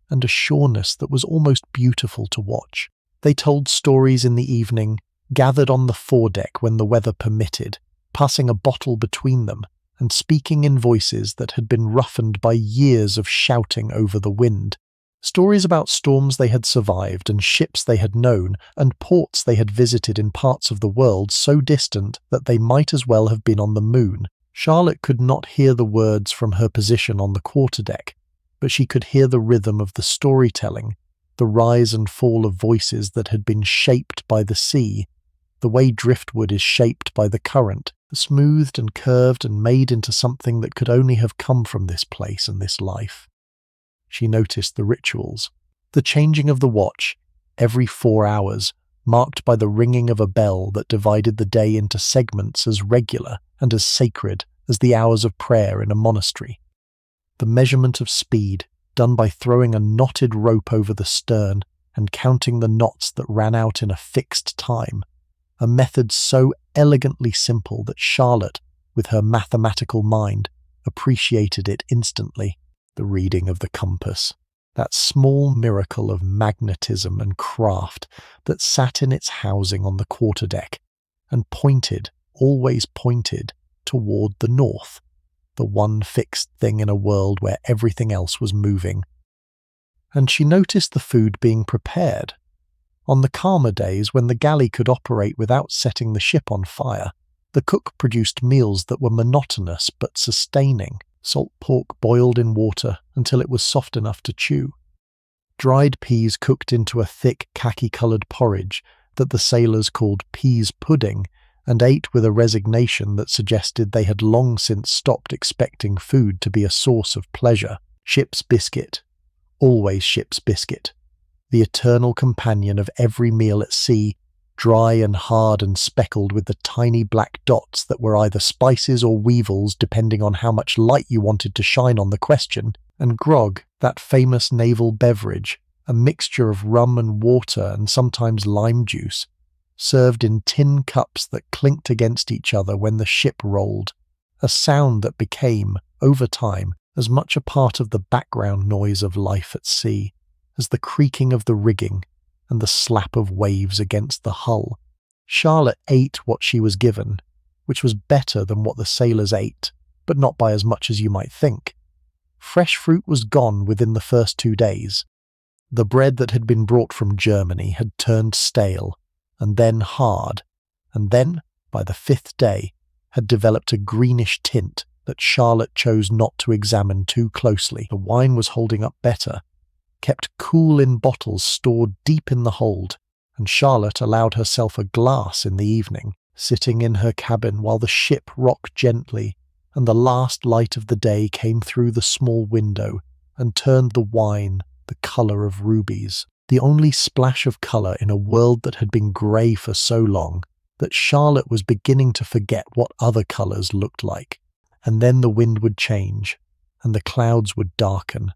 and a sureness that was almost beautiful to watch. They told stories in the evening, gathered on the foredeck when the weather permitted, passing a bottle between them, and speaking in voices that had been roughened by years of shouting over the wind. Stories about storms they had survived and ships they had known and ports they had visited in parts of the world so distant that they might as well have been on the moon. Charlotte could not hear the words from her position on the quarterdeck, but she could hear the rhythm of the storytelling, the rise and fall of voices that had been shaped by the sea, the way driftwood is shaped by the current, smoothed and curved and made into something that could only have come from this place and this life. She noticed the rituals, the changing of the watch, every 4 hours, marked by the ringing of a bell that divided the day into segments as regular and as sacred as the hours of prayer in a monastery. The measurement of speed, done by throwing a knotted rope over the stern and counting the knots that ran out in a fixed time, a method so elegantly simple that Charlotte, with her mathematical mind, appreciated it instantly. The reading of the compass, that small miracle of magnetism and craft that sat in its housing on the quarterdeck and pointed, always pointed, toward the north, the one fixed thing in a world where everything else was moving. And she noticed the food being prepared. On the calmer days, when the galley could operate without setting the ship on fire, the cook produced meals that were monotonous but sustaining. Salt pork boiled in water until it was soft enough to chew. Dried peas cooked into a thick khaki-coloured porridge that the sailors called peas pudding and ate with a resignation that suggested they had long since stopped expecting food to be a source of pleasure. Ship's biscuit. Always ship's biscuit. the eternal companion of every meal at sea, dry and hard and speckled with the tiny black dots that were either spices or weevils depending on how much light you wanted to shine on the question, and grog, that famous naval beverage, a mixture of rum and water and sometimes lime juice, served in tin cups that clinked against each other when the ship rolled, a sound that became, over time, as much a part of the background noise of life at sea as the creaking of the rigging and the slap of waves against the hull. Charlotte ate what she was given, which was better than what the sailors ate, but not by as much as you might think. Fresh fruit was gone within the first 2 days. The bread that had been brought from Germany had turned stale, and then hard, and then, by the 5th day, had developed a greenish tint that Charlotte chose not to examine too closely. The wine was holding up better, kept cool in bottles stored deep in the hold, and Charlotte allowed herself a glass in the evening, sitting in her cabin while the ship rocked gently, and the last light of the day came through the small window and turned the wine the colour of rubies, the only splash of colour in a world that had been grey for so long that Charlotte was beginning to forget what other colours looked like. And then the wind would change, and the clouds would darken,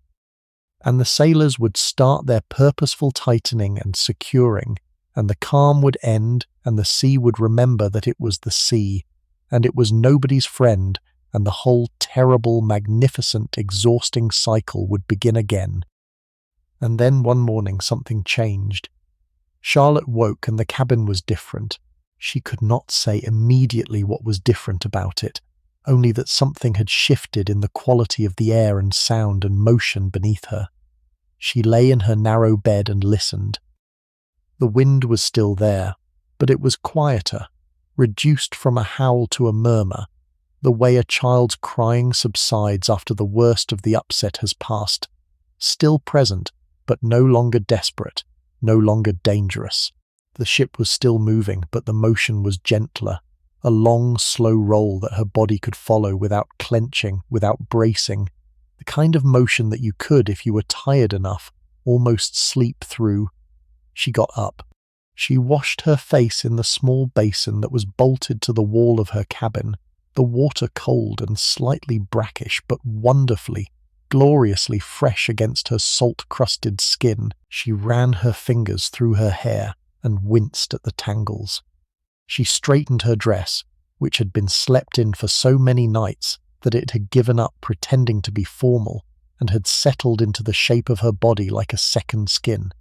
and the sailors would start their purposeful tightening and securing, and the calm would end, and the sea would remember that it was the sea, and it was nobody's friend, and the whole terrible, magnificent, exhausting cycle would begin again. And then one morning something changed. Charlotte woke and the cabin was different. She could not say immediately what was different about it, only that something had shifted in the quality of the air and sound and motion beneath her. She lay in her narrow bed and listened. The wind was still there, but it was quieter, reduced from a howl to a murmur, the way a child's crying subsides after the worst of the upset has passed, still present, but no longer desperate, no longer dangerous. The ship was still moving, but the motion was gentler, a long, slow roll that her body could follow without clenching, without bracing, the kind of motion that you could, if you were tired enough, almost sleep through. She got up. She washed her face in the small basin that was bolted to the wall of her cabin, the water cold and slightly brackish, but wonderfully, gloriously fresh against her salt-crusted skin. She ran her fingers through her hair and winced at the tangles. She straightened her dress, which had been slept in for so many nights that it had given up pretending to be formal and had settled into the shape of her body like a second skin,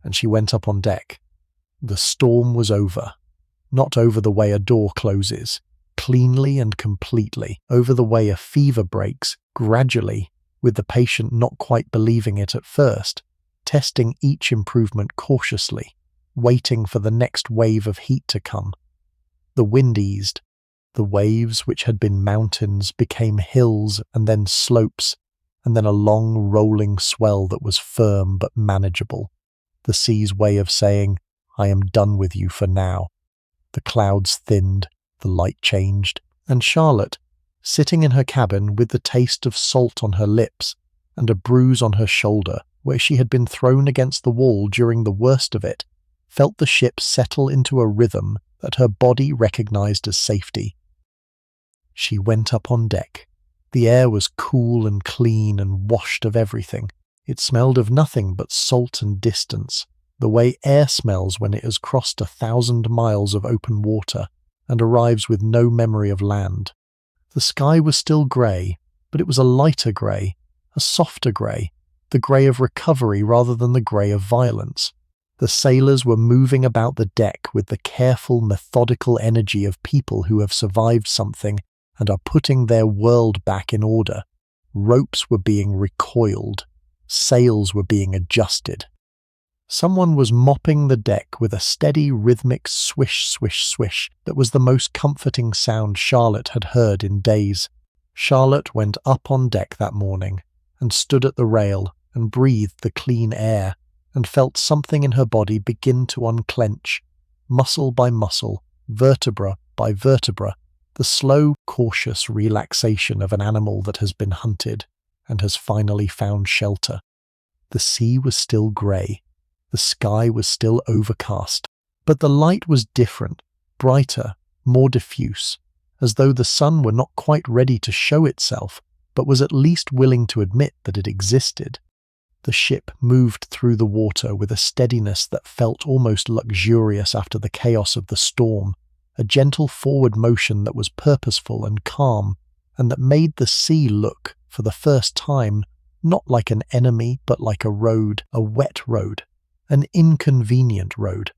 and she went up on deck. The storm was over. Not over the way a door closes, cleanly and completely, over the way a fever breaks, gradually, with the patient not quite believing it at first, testing each improvement cautiously, waiting for the next wave of heat to come. The wind eased. The waves, which had been mountains, became hills and then slopes, and then a long rolling swell that was firm but manageable. The sea's way of saying, "I am done with you for now." The clouds thinned, the light changed, and Charlotte, sitting in her cabin with the taste of salt on her lips and a bruise on her shoulder where she had been thrown against the wall during the worst of it, felt the ship settle into a rhythm that her body recognized as safety. She went up on deck. The air was cool and clean and washed of everything. It smelled of nothing but salt and distance, the way air smells when it has crossed 1,000 miles of open water and arrives with no memory of land. The sky was still grey, but it was a lighter grey, a softer grey, the grey of recovery rather than the grey of violence. The sailors were moving about the deck with the careful, methodical energy of people who have survived something and are putting their world back in order. Ropes were being recoiled. Sails were being adjusted. Someone was mopping the deck with a steady, rhythmic swish, swish, swish that was the most comforting sound Charlotte had heard in days. Charlotte went up on deck that morning and stood at the rail and breathed the clean air and felt something in her body begin to unclench, muscle by muscle, vertebra by vertebra, the slow, cautious relaxation of an animal that has been hunted and has finally found shelter. The sea was still grey, The sky was still overcast, but the light was different, brighter, more diffuse, as though the sun were not quite ready to show itself, but was at least willing to admit that it existed. The ship moved through the water with a steadiness that felt almost luxurious after the chaos of the storm, a gentle forward motion that was purposeful and calm, and that made the sea look, for the first time, not like an enemy, but like a road, a wet road, an inconvenient road,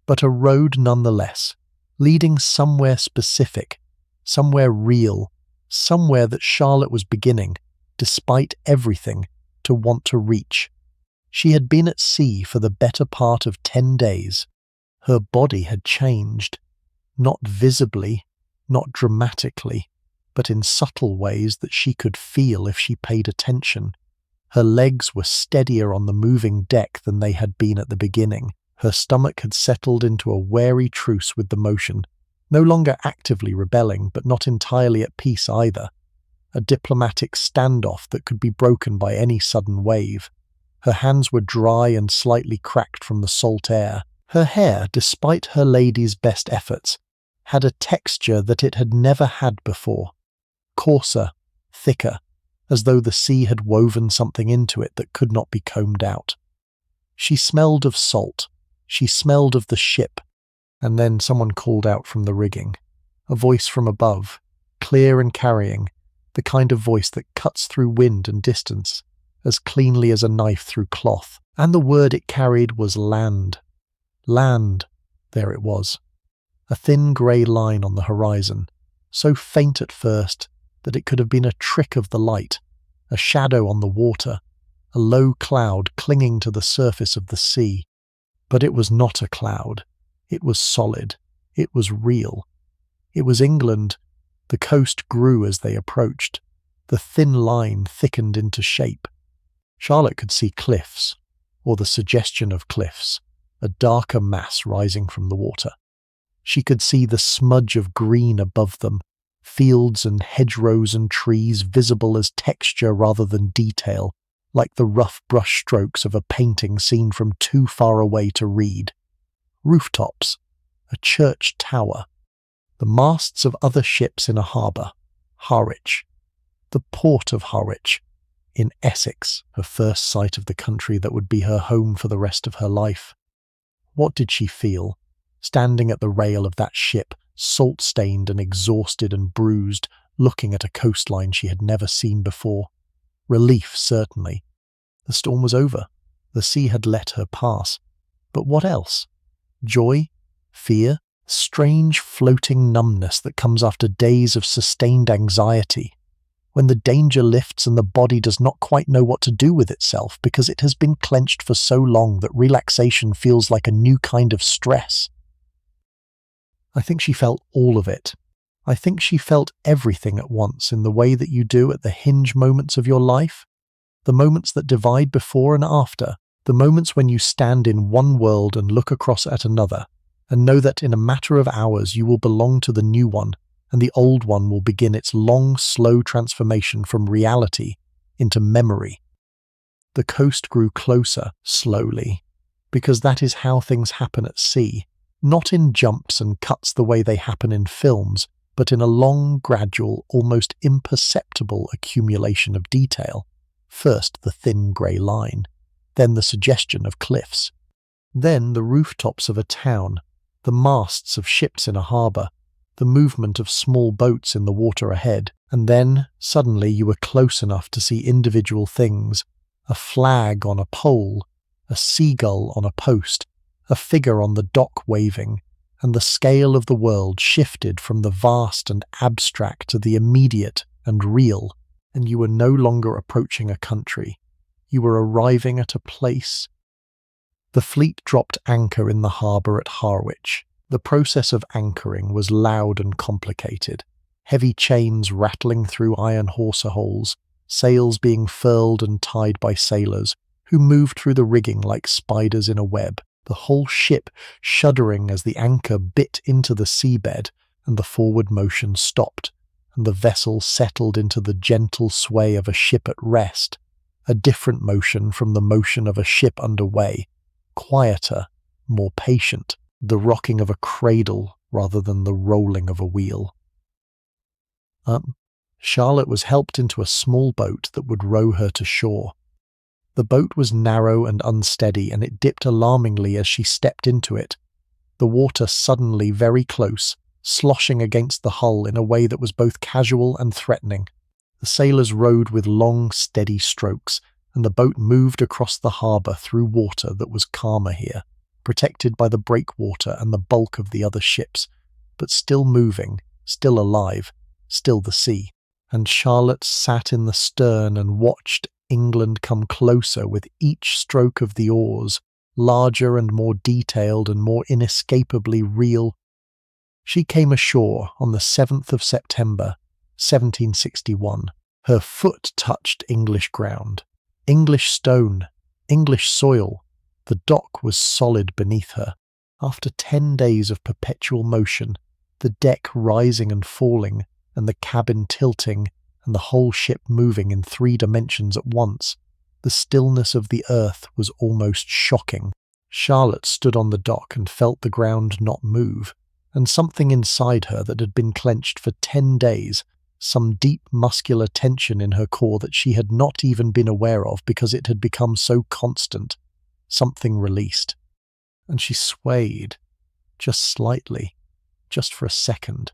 but a road nonetheless, leading somewhere specific, somewhere real, somewhere that Charlotte was beginning, despite everything, to want to reach. She had been at sea for the better part of 10 days. Her body had changed, not visibly, not dramatically, but in subtle ways that she could feel if she paid attention. Her legs were steadier on the moving deck than they had been at the beginning. Her stomach had settled into a wary truce with the motion, no longer actively rebelling, but not entirely at peace either. A diplomatic standoff that could be broken by any sudden wave. Her hands were dry and slightly cracked from the salt air. Her hair, despite her lady's best efforts, had a texture that it had never had before. Coarser, thicker, as though the sea had woven something into it that could not be combed out. She smelled of salt. She smelled of the ship. And then someone called out from the rigging. A voice from above, clear and carrying, the kind of voice that cuts through wind and distance, as cleanly as a knife through cloth. And the word it carried was land. Land. There it was. A thin grey line on the horizon, so faint at first that it could have been a trick of the light, a shadow on the water, a low cloud clinging to the surface of the sea. But it was not a cloud. It was solid. It was real. It was England. The coast grew as they approached. The thin line thickened into shape. Charlotte could see cliffs, or the suggestion of cliffs, a darker mass rising from the water. She could see the smudge of green above them, fields and hedgerows and trees visible as texture rather than detail, like the rough brush strokes of a painting seen from too far away to read. Rooftops, a church tower, the masts of other ships in a harbour, Harwich, the port of Harwich, in Essex, her first sight of the country that would be her home for the rest of her life. What did she feel, standing at the rail of that ship, salt-stained and exhausted and bruised, looking at a coastline she had never seen before? Relief, certainly. The storm was over. The sea had let her pass. But what else? Joy? Fear? Strange floating numbness that comes after days of sustained anxiety, when the danger lifts and the body does not quite know what to do with itself because it has been clenched for so long that relaxation feels like a new kind of stress. I think she felt all of it. I think she felt everything at once in the way that you do at the hinge moments of your life, the moments that divide before and after, the moments when you stand in one world and look across at another, and know that in a matter of hours you will belong to the new one, and the old one will begin its long, slow transformation from reality into memory. The coast grew closer, slowly, because that is how things happen at sea, not in jumps and cuts the way they happen in films, but in a long, gradual, almost imperceptible accumulation of detail. First the thin grey line, then the suggestion of cliffs, then the rooftops of a town, the masts of ships in a harbour, the movement of small boats in the water ahead, and then, suddenly, you were close enough to see individual things, a flag on a pole, a seagull on a post, a figure on the dock waving, and the scale of the world shifted from the vast and abstract to the immediate and real, and you were no longer approaching a country. You were arriving at a place. The fleet dropped anchor in the harbour at Harwich. The process of anchoring was loud and complicated, heavy chains rattling through iron hawser holes, sails being furled and tied by sailors, who moved through the rigging like spiders in a web, the whole ship shuddering as the anchor bit into the seabed and the forward motion stopped, and the vessel settled into the gentle sway of a ship at rest, a different motion from the motion of a ship under way, quieter, more patient, the rocking of a cradle rather than the rolling of a wheel. Charlotte was helped into a small boat that would row her to shore. The boat was narrow and unsteady, and it dipped alarmingly as she stepped into it, the water suddenly very close, sloshing against the hull in a way that was both casual and threatening. The sailors rowed with long, steady strokes, and the boat moved across the harbour through water that was calmer here, protected by the breakwater and the bulk of the other ships, but still moving, still alive, still the sea. And Charlotte sat in the stern and watched England come closer with each stroke of the oars, larger and more detailed and more inescapably real. She came ashore on the 7th of September, 1761. Her foot touched English ground, English stone, English soil. The dock was solid beneath her. After 10 days of perpetual motion, the deck rising and falling, and the cabin tilting, and the whole ship moving in 3 dimensions at once, the stillness of the earth was almost shocking. Charlotte stood on the dock and felt the ground not move, and something inside her that had been clenched for 10 days, some deep muscular tension in her core that she had not even been aware of because it had become so constant, something released. And she swayed, just slightly, just for a second.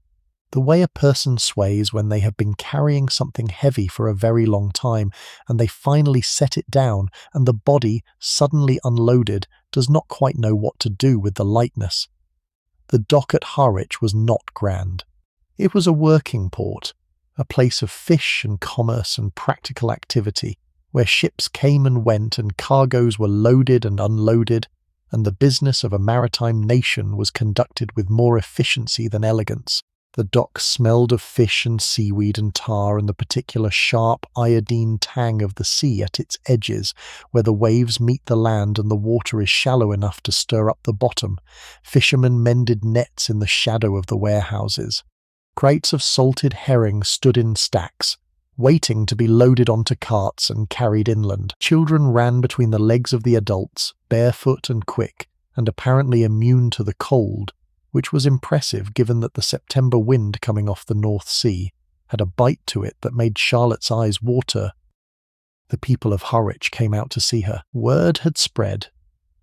The way a person sways when they have been carrying something heavy for a very long time and they finally set it down and the body, suddenly unloaded, does not quite know what to do with the lightness. The dock at Harwich was not grand. It was a working port, a place of fish and commerce and practical activity, where ships came and went and cargoes were loaded and unloaded, and the business of a maritime nation was conducted with more efficiency than elegance. The dock smelled of fish and seaweed and tar and the particular sharp iodine tang of the sea at its edges, where the waves meet the land and the water is shallow enough to stir up the bottom. Fishermen mended nets in the shadow of the warehouses. Crates of salted herring stood in stacks, waiting to be loaded onto carts and carried inland. Children ran between the legs of the adults, barefoot and quick, and apparently immune to the cold, which was impressive given that the September wind coming off the North Sea had a bite to it that made Charlotte's eyes water. The people of Harwich came out to see her. Word had spread,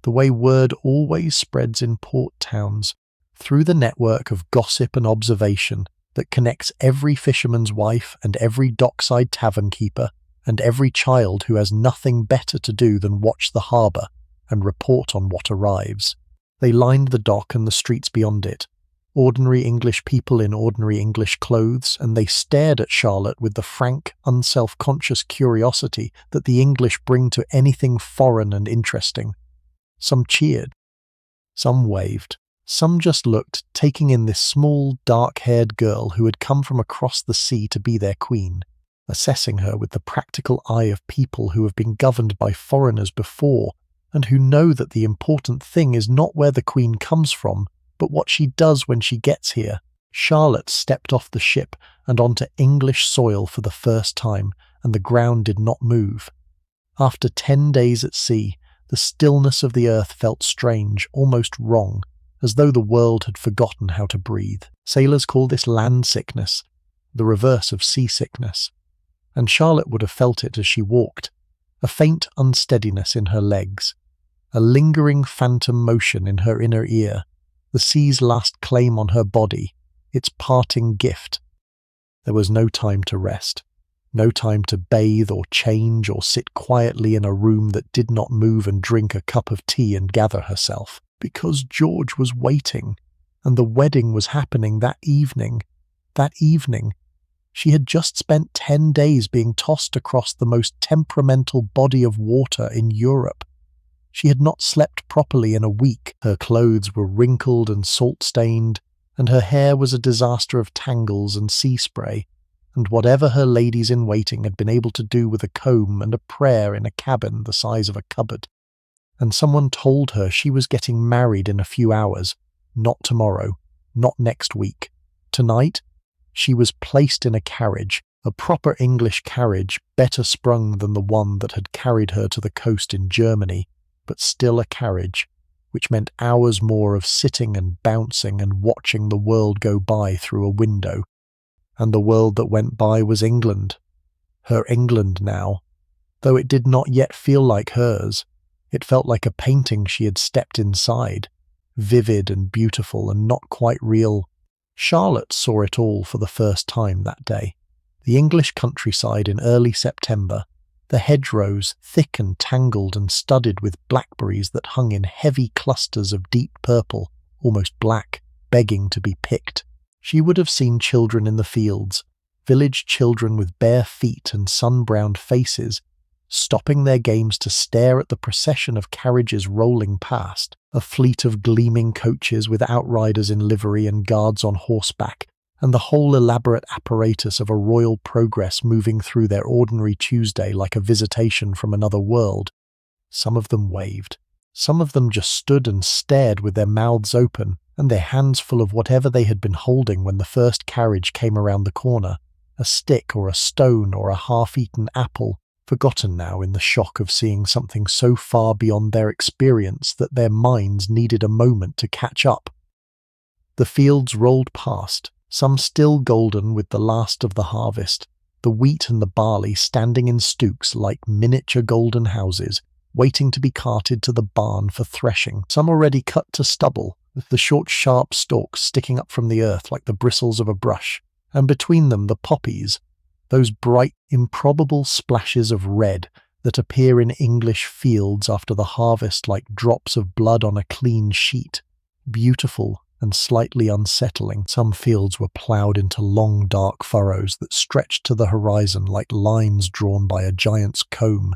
the way word always spreads in port towns, through the network of gossip and observation that connects every fisherman's wife and every dockside tavern keeper and every child who has nothing better to do than watch the harbour and report on what arrives. They lined the dock and the streets beyond it, ordinary English people in ordinary English clothes, and they stared at Charlotte with the frank, unself-conscious curiosity that the English bring to anything foreign and interesting. Some cheered, some waved, some just looked, taking in this small, dark-haired girl who had come from across the sea to be their queen, assessing her with the practical eye of people who have been governed by foreigners before, and who know that the important thing is not where the queen comes from, but what she does when she gets here. Charlotte stepped off the ship and onto English soil for the first time, and the ground did not move. After 10 days at sea, the stillness of the earth felt strange, almost wrong, as though the world had forgotten how to breathe. Sailors call this land sickness, the reverse of seasickness, and Charlotte would have felt it as she walked, a faint unsteadiness in her legs, a lingering phantom motion in her inner ear, the sea's last claim on her body, its parting gift. There was no time to rest, no time to bathe or change or sit quietly in a room that did not move and drink a cup of tea and gather herself, because George was waiting, and the wedding was happening that evening. That evening. She had just spent 10 days being tossed across the most temperamental body of water in Europe. She had not slept properly in a week. Her clothes were wrinkled and salt-stained, and her hair was a disaster of tangles and sea spray, and whatever her ladies-in-waiting had been able to do with a comb and a prayer in a cabin the size of a cupboard. And someone told her she was getting married in a few hours, not tomorrow, not next week. Tonight, she was placed in a carriage, a proper English carriage, better sprung than the one that had carried her to the coast in Germany, but still a carriage, which meant hours more of sitting and bouncing and watching the world go by through a window. And the world that went by was England. Her England now. Though it did not yet feel like hers, it felt like a painting she had stepped inside, vivid and beautiful and not quite real. Charlotte saw it all for the first time that day. The English countryside in early September, the hedgerows thick and tangled and studded with blackberries that hung in heavy clusters of deep purple, almost black, begging to be picked. She would have seen children in the fields, village children with bare feet and sun-browned faces, stopping their games to stare at the procession of carriages rolling past, a fleet of gleaming coaches with outriders in livery and guards on horseback, and the whole elaborate apparatus of a royal progress moving through their ordinary Tuesday like a visitation from another world. Some of them waved. Some of them just stood and stared with their mouths open and their hands full of whatever they had been holding when the first carriage came around the corner, a stick or a stone or a half-eaten apple, forgotten now in the shock of seeing something so far beyond their experience that their minds needed a moment to catch up. The fields rolled past, some still golden with the last of the harvest, the wheat and the barley standing in stooks like miniature golden houses, waiting to be carted to the barn for threshing, some already cut to stubble, with the short sharp stalks sticking up from the earth like the bristles of a brush, and between them the poppies, those bright, improbable splashes of red that appear in English fields after the harvest like drops of blood on a clean sheet, beautiful and slightly unsettling. Some fields were ploughed into long dark furrows that stretched to the horizon like lines drawn by a giant's comb,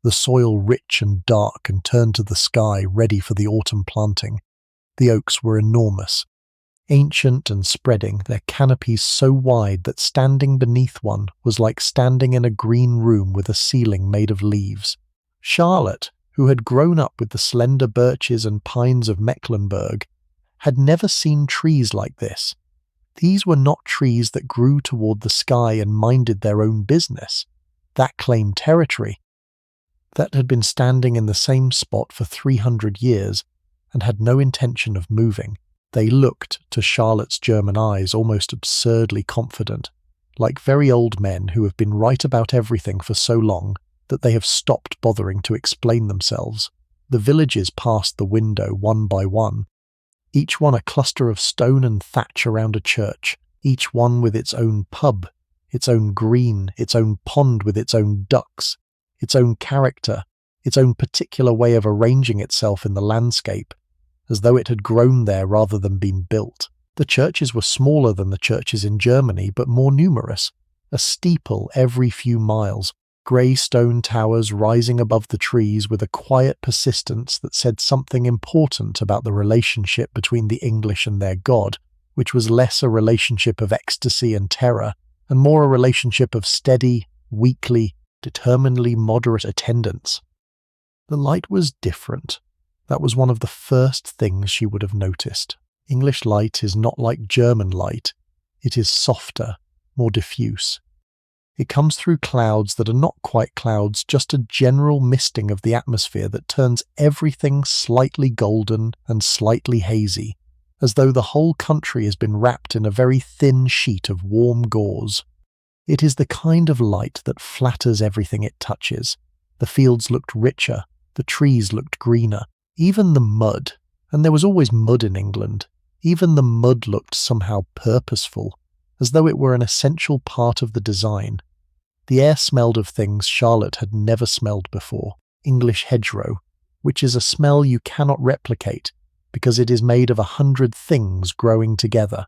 the soil rich and dark and turned to the sky ready for the autumn planting. The oaks were enormous, ancient and spreading, their canopies so wide that standing beneath one was like standing in a green room with a ceiling made of leaves. Charlotte, who had grown up with the slender birches and pines of Mecklenburg, had never seen trees like this. These were not trees that grew toward the sky and minded their own business. That claimed territory. That had been standing in the same spot for 300 years and had no intention of moving. They looked, to Charlotte's German eyes, almost absurdly confident, like very old men who have been right about everything for so long that they have stopped bothering to explain themselves. The villages passed the window one by one, each one a cluster of stone and thatch around a church, each one with its own pub, its own green, its own pond with its own ducks, its own character, its own particular way of arranging itself in the landscape, as though it had grown there rather than been built. The churches were smaller than the churches in Germany, but more numerous, a steeple every few miles, grey stone towers rising above the trees with a quiet persistence that said something important about the relationship between the English and their God, which was less a relationship of ecstasy and terror, and more a relationship of steady, weekly, determinedly moderate attendance. The light was different. That was one of the first things she would have noticed. English light is not like German light. It is softer, more diffuse. It comes through clouds that are not quite clouds, just a general misting of the atmosphere that turns everything slightly golden and slightly hazy, as though the whole country has been wrapped in a very thin sheet of warm gauze. It is the kind of light that flatters everything it touches. The fields looked richer, the trees looked greener, even the mud, and there was always mud in England, even the mud looked somehow purposeful, as though it were an essential part of the design. The air smelled of things Charlotte had never smelled before. English hedgerow, which is a smell you cannot replicate because it is made of 100 things growing together.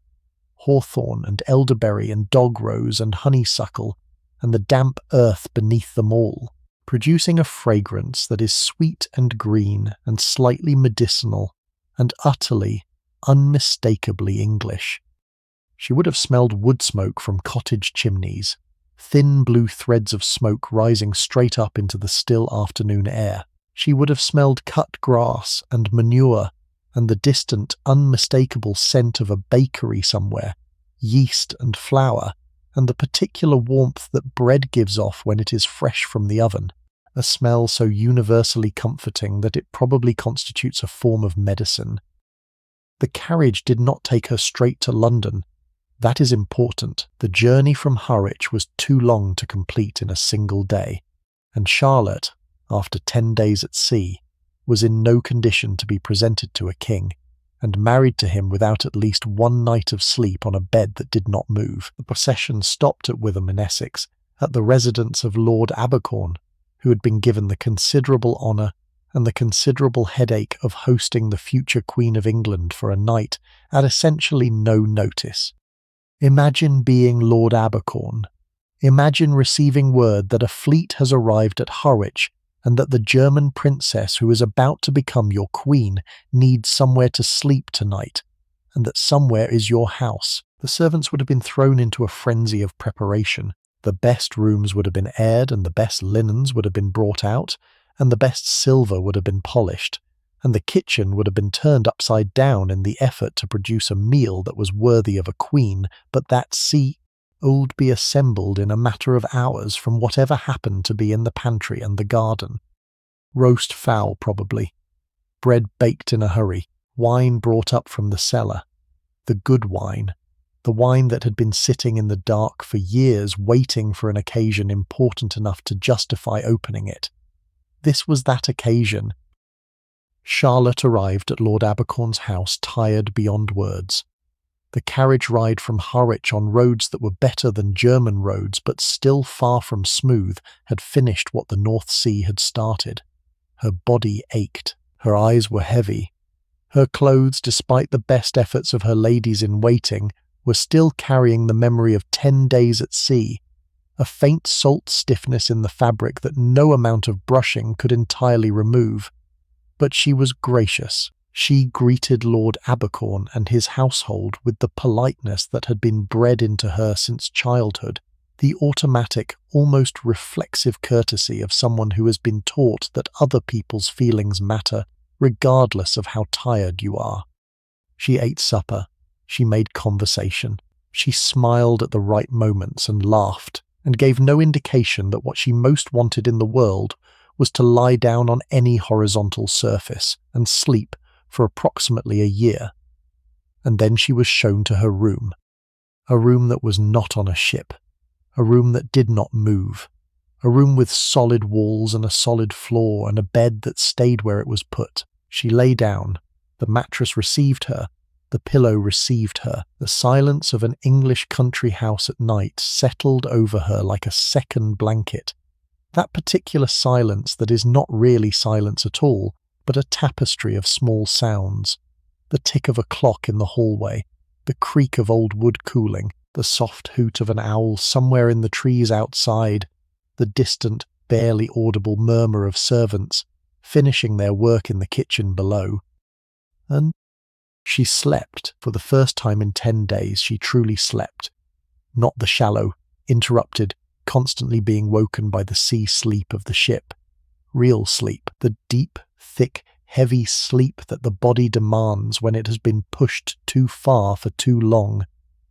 Hawthorn and elderberry and dog rose and honeysuckle and the damp earth beneath them all, producing a fragrance that is sweet and green and slightly medicinal and utterly, unmistakably English. She would have smelled wood smoke from cottage chimneys, thin blue threads of smoke rising straight up into the still afternoon air. She would have smelled cut grass and manure and the distant, unmistakable scent of a bakery somewhere, yeast and flour, and the particular warmth that bread gives off when it is fresh from the oven. a smell so universally comforting that it probably constitutes a form of medicine. The carriage did not take her straight to London. That is important. The journey from Harwich was too long to complete in a single day, and Charlotte, after 10 days at sea, was in no condition to be presented to a king, and married to him without at least one night of sleep on a bed that did not move. The procession stopped at Witham in Essex, at the residence of Lord Abercorn, who had been given the considerable honour and the considerable headache of hosting the future Queen of England for a night at essentially no notice. Imagine being Lord Abercorn. Imagine receiving word that a fleet has arrived at Harwich and that the German princess who is about to become your queen needs somewhere to sleep tonight, and that somewhere is your house. The servants would have been thrown into a frenzy of preparation. The best rooms would have been aired, and the best linens would have been brought out, and the best silver would have been polished, and the kitchen would have been turned upside down in the effort to produce a meal that was worthy of a queen, but that would be assembled in a matter of hours from whatever happened to be in the pantry and the garden. Roast fowl, probably. Bread baked in a hurry. Wine brought up from the cellar. The good wine. The wine that had been sitting in the dark for years waiting for an occasion important enough to justify opening it. This was that occasion. Charlotte arrived at Lord Abercorn's house tired beyond words. The carriage ride from Harwich on roads that were better than German roads but still far from smooth had finished what the North Sea had started. Her body ached. Her eyes were heavy. Her clothes, despite the best efforts of her ladies-in-waiting, were still carrying the memory of 10 days at sea, a faint salt stiffness in the fabric that no amount of brushing could entirely remove. But she was gracious. She greeted Lord Abercorn and his household with the politeness that had been bred into her since childhood, the automatic, almost reflexive courtesy of someone who has been taught that other people's feelings matter, regardless of how tired you are. She ate supper. She made conversation. She smiled at the right moments and laughed, and gave no indication that what she most wanted in the world was to lie down on any horizontal surface and sleep for approximately a year. And then she was shown to her room, a room that was not on a ship, a room that did not move, a room with solid walls and a solid floor and a bed that stayed where it was put. She lay down. The mattress received her. The pillow received her. The silence of an English country house at night settled over her like a second blanket. That particular silence that is not really silence at all, but a tapestry of small sounds. The tick of a clock in the hallway, the creak of old wood cooling, the soft hoot of an owl somewhere in the trees outside, the distant, barely audible murmur of servants finishing their work in the kitchen below. And she slept. For the first time in 10 days she truly slept. Not the shallow, interrupted, constantly being woken by the sea sleep of the ship. Real sleep, the deep, thick, heavy sleep that the body demands when it has been pushed too far for too long.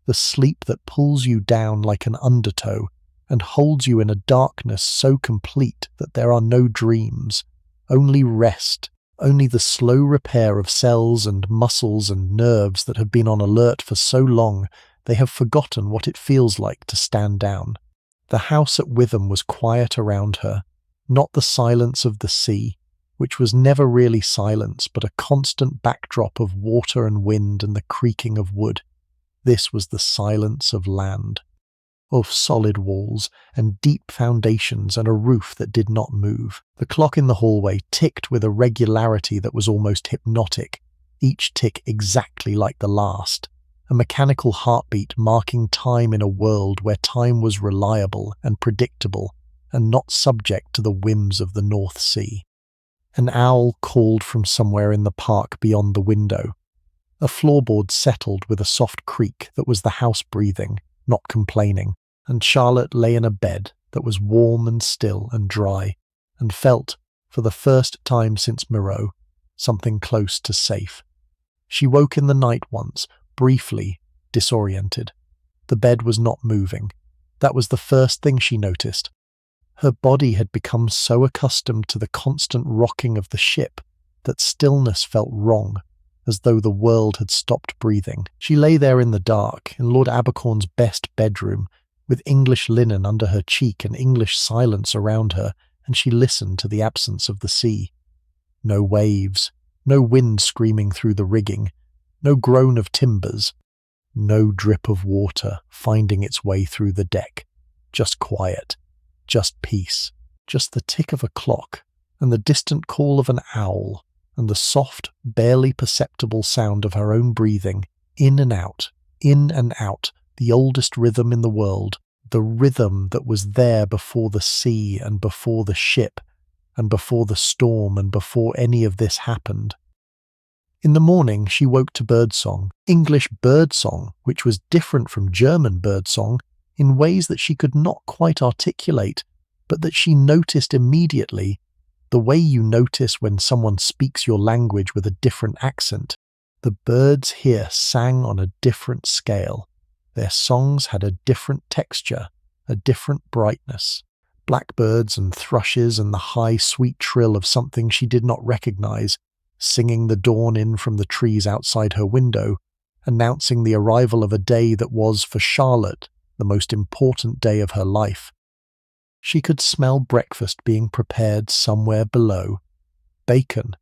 The sleep that pulls you down like an undertow and holds you in a darkness so complete that there are no dreams, only rest, only the slow repair of cells and muscles and nerves that have been on alert for so long they have forgotten what it feels like to stand down. The house at Witham was quiet around her, not the silence of the sea, which was never really silence but a constant backdrop of water and wind and the creaking of wood. This was the silence of land, of solid walls and deep foundations and a roof that did not move. The clock in the hallway ticked with a regularity that was almost hypnotic, each tick exactly like the last, a mechanical heartbeat marking time in a world where time was reliable and predictable and not subject to the whims of the North Sea. An owl called from somewhere in the park beyond the window. A floorboard settled with a soft creak that was the house breathing, not complaining, and Charlotte lay in a bed that was warm and still and dry, and felt, for the first time since Mirow, something close to safe. She woke in the night once, briefly, disoriented. The bed was not moving. That was the first thing she noticed. Her body had become so accustomed to the constant rocking of the ship that stillness felt wrong, as though the world had stopped breathing. She lay there in the dark, in Lord Abercorn's best bedroom, with English linen under her cheek and English silence around her, and she listened to the absence of the sea. No waves, no wind screaming through the rigging, no groan of timbers, no drip of water finding its way through the deck. Just quiet, just peace, just the tick of a clock, and the distant call of an owl, and the soft, barely perceptible sound of her own breathing, in and out, the oldest rhythm in the world, the rhythm that was there before the sea and before the ship, and before the storm and before any of this happened. In the morning she woke to birdsong, English birdsong, which was different from German birdsong in ways that she could not quite articulate, but that she noticed immediately, the way you notice when someone speaks your language with a different accent. The birds here sang on a different scale. Their songs had a different texture, a different brightness. Blackbirds and thrushes and the high, sweet trill of something she did not recognize, singing the dawn in from the trees outside her window, announcing the arrival of a day that was, for Charlotte, the most important day of her life. She could smell breakfast being prepared somewhere below. Bacon,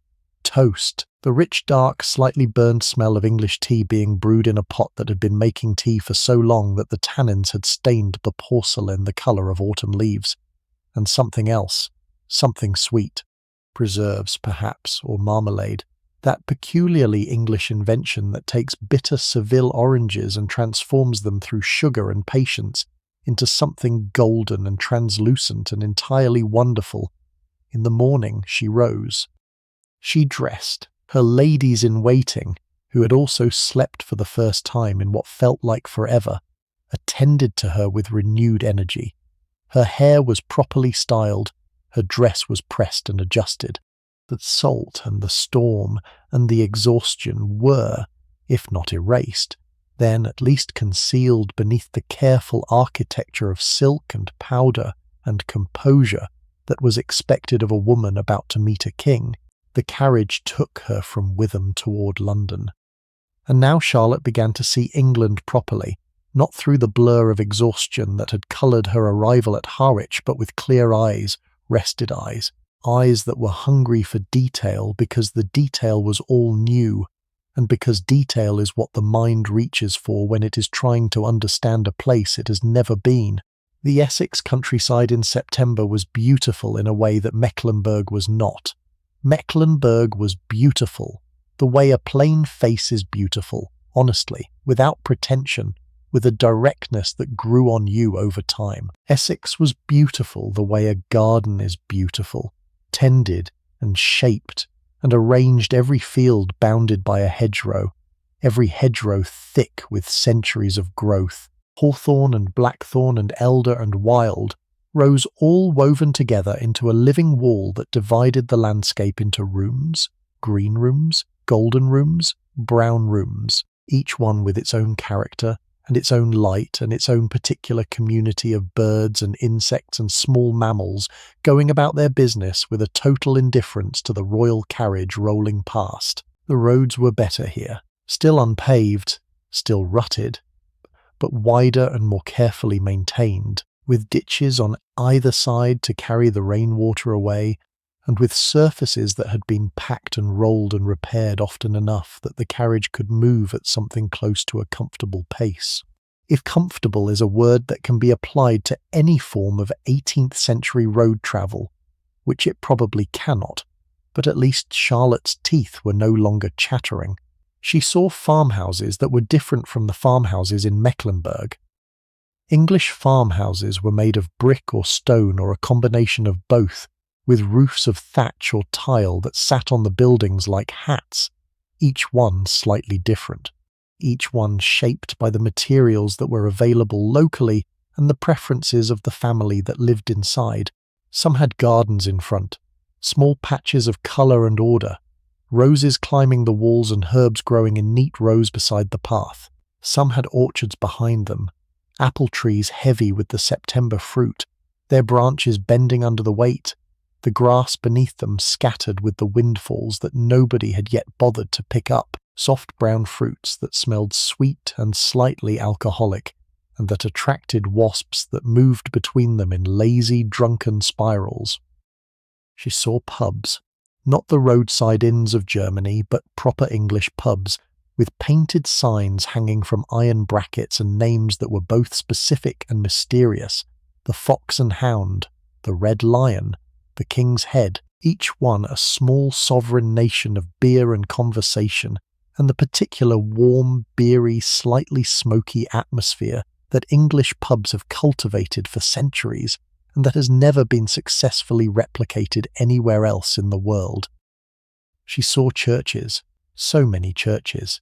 toast, the rich, dark, slightly burned smell of English tea being brewed in a pot that had been making tea for so long that the tannins had stained the porcelain the colour of autumn leaves. And something else, something sweet, preserves perhaps, or marmalade, that peculiarly English invention that takes bitter Seville oranges and transforms them through sugar and patience into something golden and translucent and entirely wonderful. In the morning she rose. She dressed. Her ladies-in-waiting, who had also slept for the first time in what felt like forever, attended to her with renewed energy. Her hair was properly styled, her dress was pressed and adjusted. The salt and the storm and the exhaustion were, if not erased, then at least concealed beneath the careful architecture of silk and powder and composure that was expected of a woman about to meet a king. The carriage took her from Witham toward London. And now Charlotte began to see England properly, not through the blur of exhaustion that had coloured her arrival at Harwich, but with clear eyes, rested eyes that were hungry for detail because the detail was all new, and because detail is what the mind reaches for when it is trying to understand a place it has never been. The Essex countryside in September was beautiful in a way that Mecklenburg was not. Mecklenburg was beautiful, the way a plain face is beautiful, honestly, without pretension, with a directness that grew on you over time. Essex was beautiful the way a garden is beautiful, tended and shaped, and arranged every field bounded by a hedgerow, every hedgerow thick with centuries of growth. Hawthorn and blackthorn and elder and wild rose all woven together into a living wall that divided the landscape into rooms, green rooms, golden rooms, brown rooms, each one with its own character and its own light and its own particular community of birds and insects and small mammals going about their business with a total indifference to the royal carriage rolling past. The roads were better here, still unpaved, still rutted, but wider and more carefully maintained, with ditches on either side to carry the rainwater away, and with surfaces that had been packed and rolled and repaired often enough that the carriage could move at something close to a comfortable pace. If comfortable is a word that can be applied to any form of 18th century road travel, which it probably cannot, but at least Charlotte's teeth were no longer chattering. She saw farmhouses that were different from the farmhouses in Mecklenburg. English farmhouses were made of brick or stone or a combination of both, with roofs of thatch or tile that sat on the buildings like hats, each one slightly different, each one shaped by the materials that were available locally and the preferences of the family that lived inside. Some had gardens in front, small patches of colour and order, roses climbing the walls and herbs growing in neat rows beside the path. Some had orchards behind them, apple trees heavy with the September fruit, their branches bending under the weight, the grass beneath them scattered with the windfalls that nobody had yet bothered to pick up, soft brown fruits that smelled sweet and slightly alcoholic, and that attracted wasps that moved between them in lazy, drunken spirals. She saw pubs, not the roadside inns of Germany, but proper English pubs, with painted signs hanging from iron brackets and names that were both specific and mysterious: the Fox and Hound, the Red Lion, the King's Head, each one a small sovereign nation of beer and conversation, and the particular warm, beery, slightly smoky atmosphere that English pubs have cultivated for centuries, and that has never been successfully replicated anywhere else in the world. She saw churches, so many churches.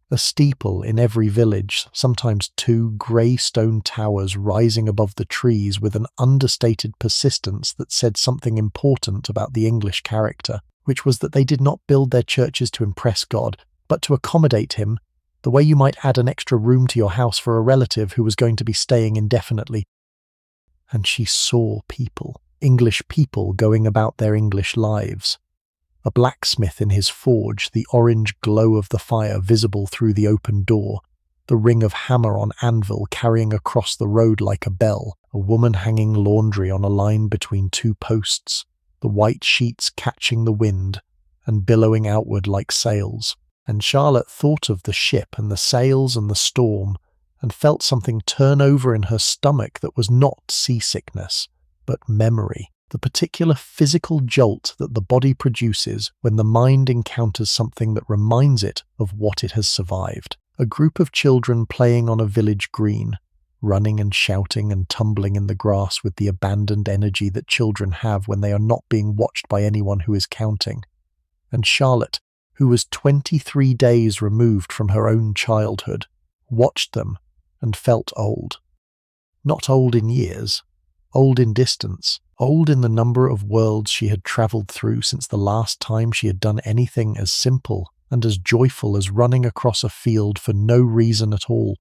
A steeple in every village, sometimes 2 grey stone towers rising above the trees with an understated persistence that said something important about the English character, which was that they did not build their churches to impress God, but to accommodate him, the way you might add an extra room to your house for a relative who was going to be staying indefinitely. And she saw people, English people going about their English lives. A blacksmith in his forge, the orange glow of the fire visible through the open door, the ring of hammer on anvil carrying across the road like a bell, a woman hanging laundry on a line between 2 posts, the white sheets catching the wind and billowing outward like sails. And Charlotte thought of the ship and the sails and the storm, and felt something turn over in her stomach that was not seasickness, but memory, the particular physical jolt that the body produces when the mind encounters something that reminds it of what it has survived. A group of children playing on a village green, running and shouting and tumbling in the grass with the abandoned energy that children have when they are not being watched by anyone who is counting. And Charlotte, who was 23 days removed from her own childhood, watched them and felt old. Not old in years, old in distance, old in the number of worlds she had travelled through since the last time she had done anything as simple and as joyful as running across a field for no reason at all.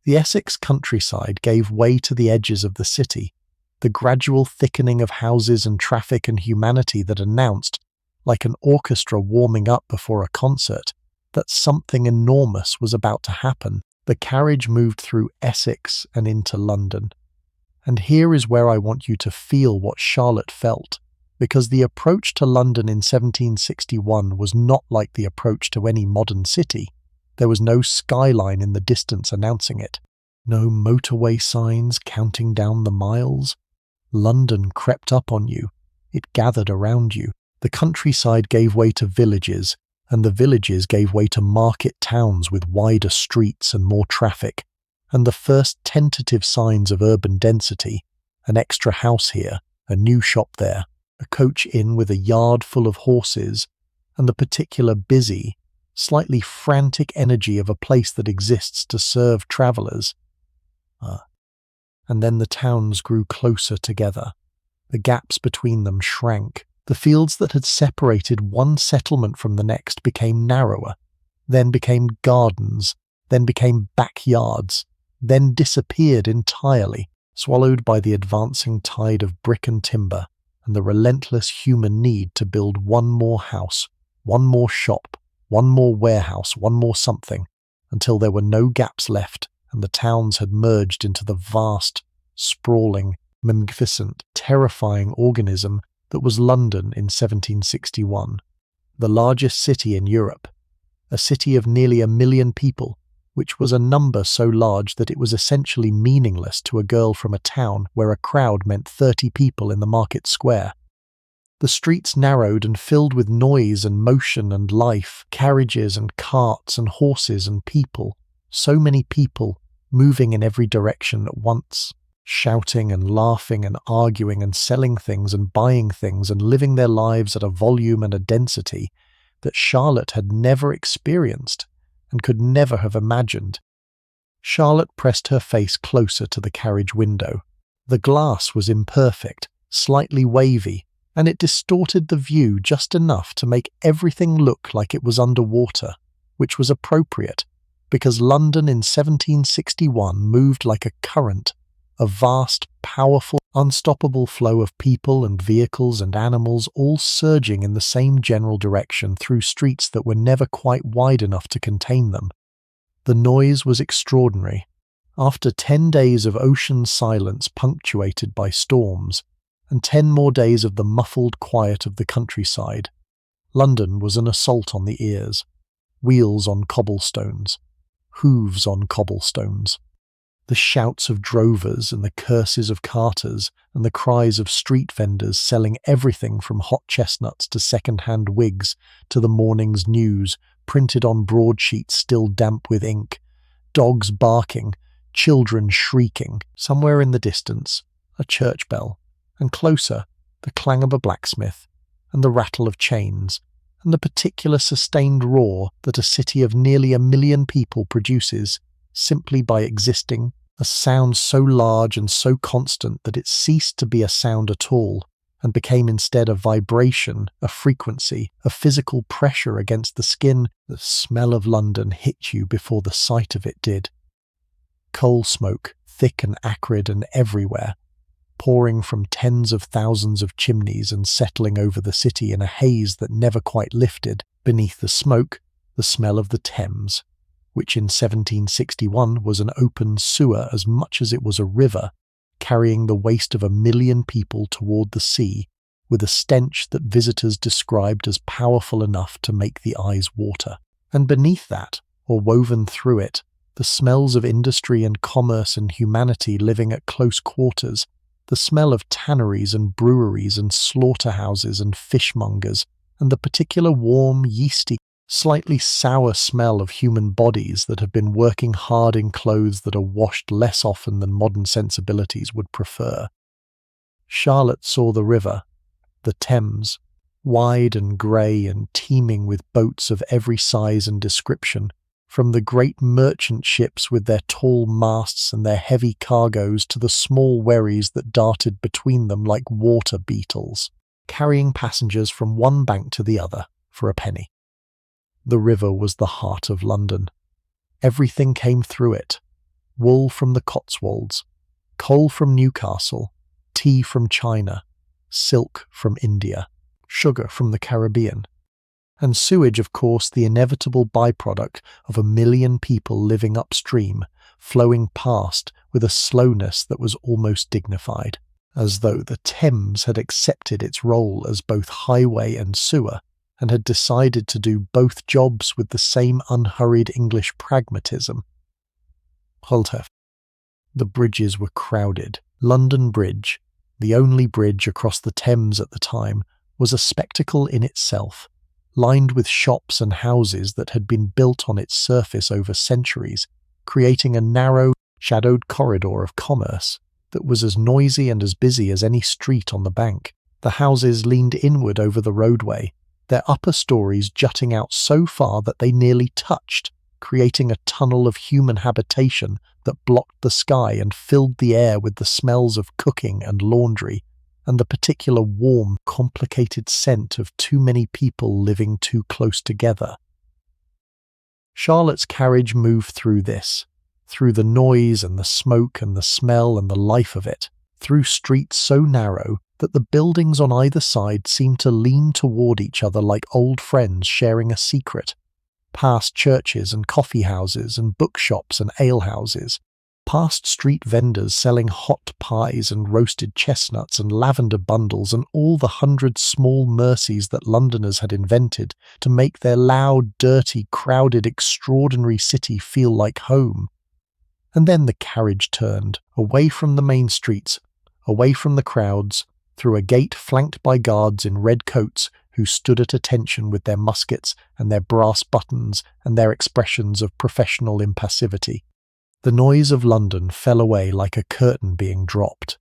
The Essex countryside gave way to the edges of the city, the gradual thickening of houses and traffic and humanity that announced, like an orchestra warming up before a concert, that something enormous was about to happen. The carriage moved through Essex and into London. And here is where I want you to feel what Charlotte felt, because the approach to London in 1761 was not like the approach to any modern city. There was no skyline in the distance announcing it, no motorway signs counting down the miles. London crept up on you. It gathered around you. The countryside gave way to villages, and the villages gave way to market towns with wider streets and more traffic, and the first tentative signs of urban density: an extra house here, a new shop there, a coach inn with a yard full of horses, and the particular busy, slightly frantic energy of a place that exists to serve travellers. And then the towns grew closer together. The gaps between them shrank. The fields that had separated one settlement from the next became narrower, then became gardens, then became backyards, then disappeared entirely, swallowed by the advancing tide of brick and timber, and the relentless human need to build one more house, one more shop, one more warehouse, one more something, until there were no gaps left, and the towns had merged into the vast, sprawling, magnificent, terrifying organism that was London in 1761, the largest city in Europe, a city of nearly 1 million people, which was a number so large that it was essentially meaningless to a girl from a town where a crowd meant 30 people in the market square. The streets narrowed and filled with noise and motion and life, carriages and carts and horses and people, so many people moving in every direction at once, shouting and laughing and arguing and selling things and buying things and living their lives at a volume and a density that Charlotte had never experienced and could never have imagined. Charlotte pressed her face closer to the carriage window. The glass was imperfect, slightly wavy, and it distorted the view just enough to make everything look like it was underwater, which was appropriate, because London in 1761 moved like a current, A vast, powerful, unstoppable flow of people and vehicles and animals all surging in the same general direction through streets that were never quite wide enough to contain them. The noise was extraordinary. After 10 days of ocean silence punctuated by storms, and 10 more days of the muffled quiet of the countryside, London was an assault on the ears. Wheels on cobblestones. Hooves on cobblestones. The shouts of drovers and the curses of carters and the cries of street vendors selling everything from hot chestnuts to second-hand wigs to the morning's news printed on broadsheets still damp with ink, dogs barking, children shrieking, somewhere in the distance, a church bell, and closer, the clang of a blacksmith, and the rattle of chains, and the particular sustained roar that a city of nearly 1 million people produces simply by existing, a sound so large and so constant that it ceased to be a sound at all, and became instead a vibration, a frequency, a physical pressure against the skin. The smell of London hit you before the sight of it did. Coal smoke, thick and acrid and everywhere, pouring from tens of thousands of chimneys and settling over the city in a haze that never quite lifted. Beneath the smoke, the smell of the Thames, which in 1761 was an open sewer as much as it was a river, carrying the waste of 1 million people toward the sea, with a stench that visitors described as powerful enough to make the eyes water. And beneath that, or woven through it, the smells of industry and commerce and humanity living at close quarters, the smell of tanneries and breweries and slaughterhouses and fishmongers, and the particular warm, yeasty, slightly sour smell of human bodies that have been working hard in clothes that are washed less often than modern sensibilities would prefer. Charlotte saw the river, the Thames, wide and grey and teeming with boats of every size and description, from the great merchant ships with their tall masts and their heavy cargoes to the small wherries that darted between them like water beetles, carrying passengers from one bank to the other for a penny. The river was the heart of London. Everything came through it. Wool from the Cotswolds, coal from Newcastle, tea from China, silk from India, sugar from the Caribbean, and sewage, of course, the inevitable byproduct of 1 million people living upstream, flowing past with a slowness that was almost dignified, as though the Thames had accepted its role as both highway and sewer, and had decided to do both jobs with the same unhurried English pragmatism. Holtef. The bridges were crowded. London Bridge, the only bridge across the Thames at the time, was a spectacle in itself, lined with shops and houses that had been built on its surface over centuries, creating a narrow, shadowed corridor of commerce that was as noisy and as busy as any street on the bank. The houses leaned inward over the roadway, their upper stories jutting out so far that they nearly touched, creating a tunnel of human habitation that blocked the sky and filled the air with the smells of cooking and laundry, and the particular warm, complicated scent of too many people living too close together. Charlotte's carriage moved through this, through the noise and the smoke and the smell and the life of it, through streets so narrow that the buildings on either side seemed to lean toward each other like old friends sharing a secret, past churches and coffee houses and bookshops and alehouses, past street vendors selling hot pies and roasted chestnuts and lavender bundles and all the 100 small mercies that Londoners had invented to make their loud, dirty, crowded, extraordinary city feel like home. And then the carriage turned, away from the main streets, away from the crowds, through a gate flanked by guards in red coats who stood at attention with their muskets and their brass buttons and their expressions of professional impassivity. The noise of London fell away like a curtain being dropped.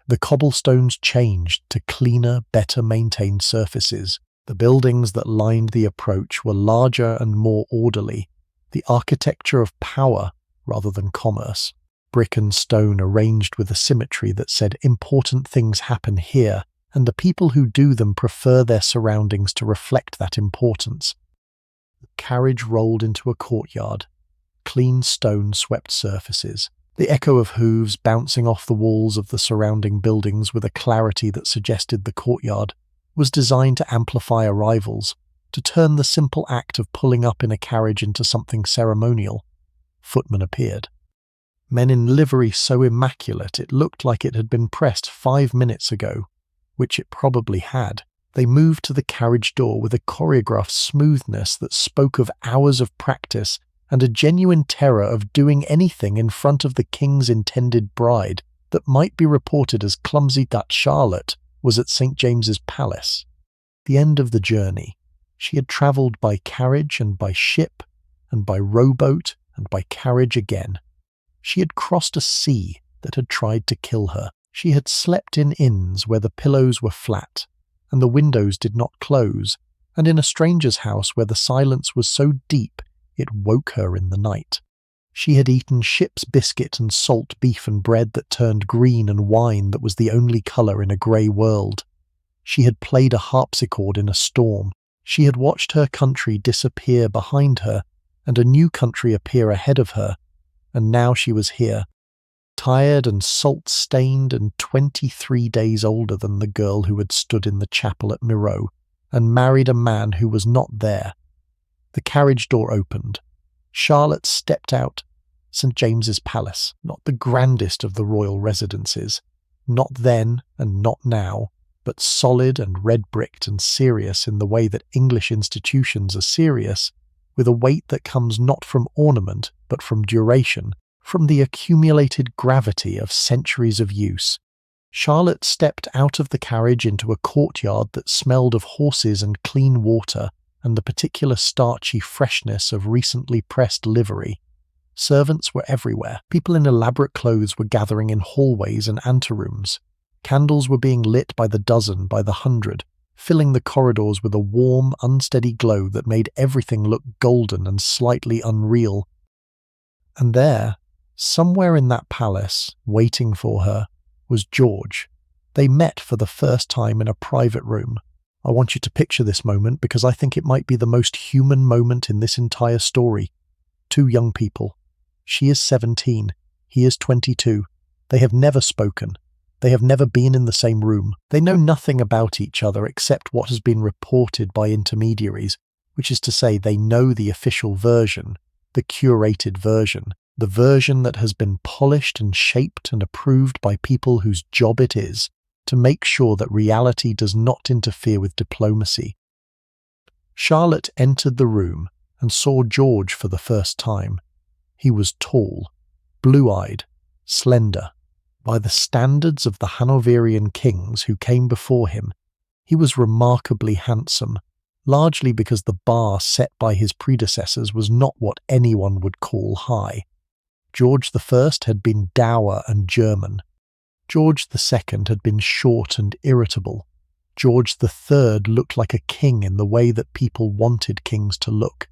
The cobblestones changed to cleaner, better maintained surfaces. The buildings that lined the approach were larger and more orderly, the architecture of power rather than commerce. Brick and stone arranged with a symmetry that said important things happen here, and the people who do them prefer their surroundings to reflect that importance. The carriage rolled into a courtyard. Clean stone swept surfaces. The echo of hooves bouncing off the walls of the surrounding buildings with a clarity that suggested the courtyard was designed to amplify arrivals, to turn the simple act of pulling up in a carriage into something ceremonial. Footmen appeared. Men in livery so immaculate it looked like it had been pressed 5 minutes ago, which it probably had. They moved to the carriage door with a choreographed smoothness that spoke of hours of practice and a genuine terror of doing anything in front of the king's intended bride that might be reported as clumsy that Charlotte was at St. James's Palace. The end of the journey. She had travelled by carriage and by ship and by rowboat and by carriage again. She had crossed a sea that had tried to kill her. She had slept in inns where the pillows were flat and the windows did not close, and in a stranger's house where the silence was so deep it woke her in the night. She had eaten ship's biscuit and salt beef and bread that turned green and wine that was the only colour in a grey world. She had played a harpsichord in a storm. She had watched her country disappear behind her and a new country appear ahead of her, and now she was here, tired and salt-stained and 23 days older than the girl who had stood in the chapel at Mirow and married a man who was not there. The carriage door opened. Charlotte stepped out. St. James's Palace, not the grandest of the royal residences, not then and not now, but solid and red-bricked and serious in the way that English institutions are serious, with a weight that comes not from ornament but from duration, from the accumulated gravity of centuries of use. Charlotte stepped out of the carriage into a courtyard that smelled of horses and clean water and the particular starchy freshness of recently pressed livery. Servants were everywhere. People in elaborate clothes were gathering in hallways and anterooms. Candles were being lit by the dozen, by the hundred, filling the corridors with a warm, unsteady glow that made everything look golden and slightly unreal. And there, somewhere in that palace, waiting for her, was George. They met for the first time in a private room. I want you to picture this moment because I think it might be the most human moment in this entire story. Two young people. She is 17. He is 22. They have never spoken. They have never been in the same room. They know nothing about each other except what has been reported by intermediaries, which is to say they know the official version, the curated version, the version that has been polished and shaped and approved by people whose job it is to make sure that reality does not interfere with diplomacy. Charlotte entered the room and saw George for the first time. He was tall, blue-eyed, slender. By the standards of the Hanoverian kings who came before him, he was remarkably handsome, largely because the bar set by his predecessors was not what anyone would call high. George I had been dour and German. George II had been short and irritable. George III looked like a king in the way that people wanted kings to look.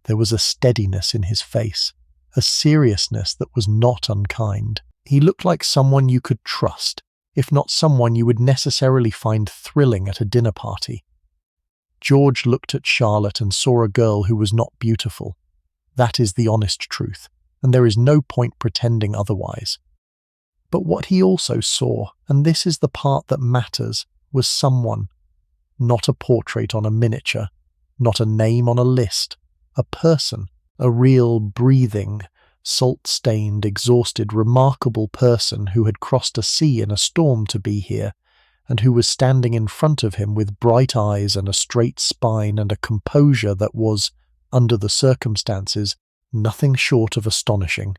There was a steadiness in his face, a seriousness that was not unkind. He looked like someone you could trust, if not someone you would necessarily find thrilling at a dinner party. George looked at Charlotte and saw a girl who was not beautiful. That is the honest truth, and there is no point pretending otherwise. But what he also saw, and this is the part that matters, was someone. Not a portrait on a miniature, not a name on a list, a person, a real, breathing, salt-stained, exhausted, remarkable person who had crossed a sea in a storm to be here, and who was standing in front of him with bright eyes and a straight spine and a composure that was, under the circumstances, nothing short of astonishing.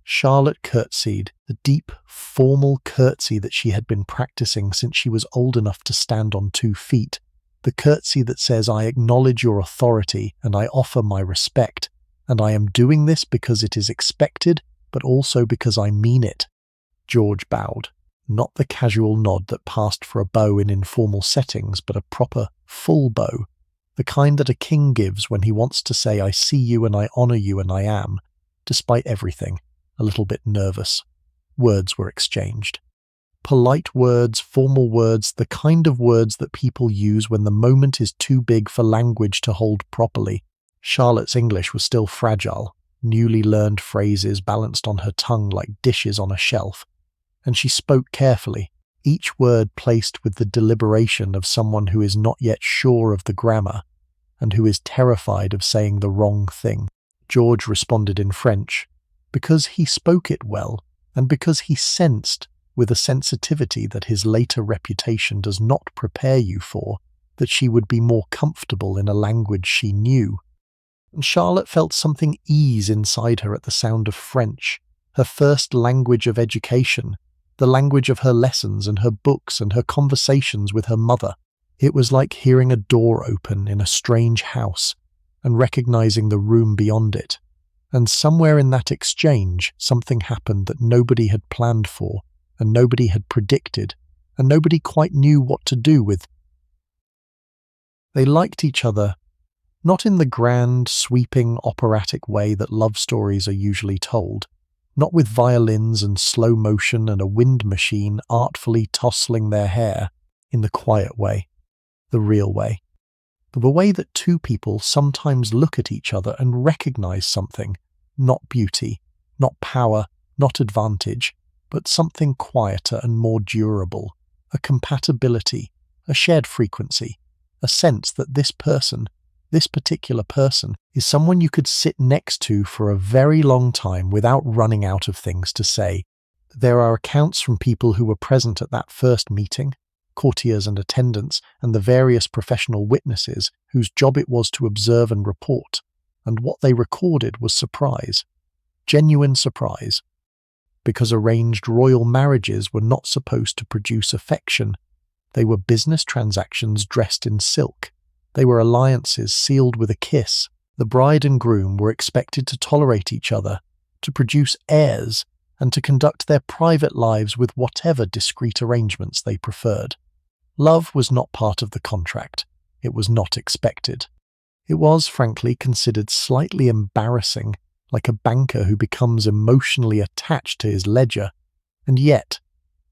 Charlotte curtsied, the deep, formal curtsy that she had been practicing since she was old enough to stand on 2 feet, the curtsy that says, "I acknowledge your authority and I offer my respect, and I am doing this because it is expected, but also because I mean it." George bowed, not the casual nod that passed for a bow in informal settings, but a proper, full bow, the kind that a king gives when he wants to say, "I see you and I honour you and I am," despite everything, a little bit nervous. Words were exchanged. Polite words, formal words, the kind of words that people use when the moment is too big for language to hold properly. Charlotte's English was still fragile. newly learned phrases balanced on her tongue like dishes on a shelf, and she spoke carefully, each word placed with the deliberation of someone who is not yet sure of the grammar and who is terrified of saying the wrong thing. George responded in French, because he spoke it well, and because he sensed, with a sensitivity that his later reputation does not prepare you for, that she would be more comfortable in a language she knew. And Charlotte felt something ease inside her at the sound of French, her first language of education, the language of her lessons and her books and her conversations with her mother. It was like hearing a door open in a strange house and recognizing the room beyond it. And somewhere in that exchange, something happened that nobody had planned for, and nobody had predicted, and nobody quite knew what to do with. They liked each other, not in the grand, sweeping, operatic way that love stories are usually told, not with violins and slow motion and a wind machine artfully tousling their hair, in the quiet way, the real way, but the way that two people sometimes look at each other and recognize something, not beauty, not power, not advantage, but something quieter and more durable, a compatibility, a shared frequency, a sense that this person, this particular person, is someone you could sit next to for a very long time without running out of things to say. There are accounts from people who were present at that first meeting, courtiers and attendants, and the various professional witnesses whose job it was to observe and report, and what they recorded was surprise, genuine surprise, because arranged royal marriages were not supposed to produce affection. They were business transactions dressed in silk. They were alliances sealed with a kiss. The bride and groom were expected to tolerate each other, to produce heirs, and to conduct their private lives with whatever discreet arrangements they preferred. Love was not part of the contract. It was not expected. It was, frankly, considered slightly embarrassing, like a banker who becomes emotionally attached to his ledger. And yet,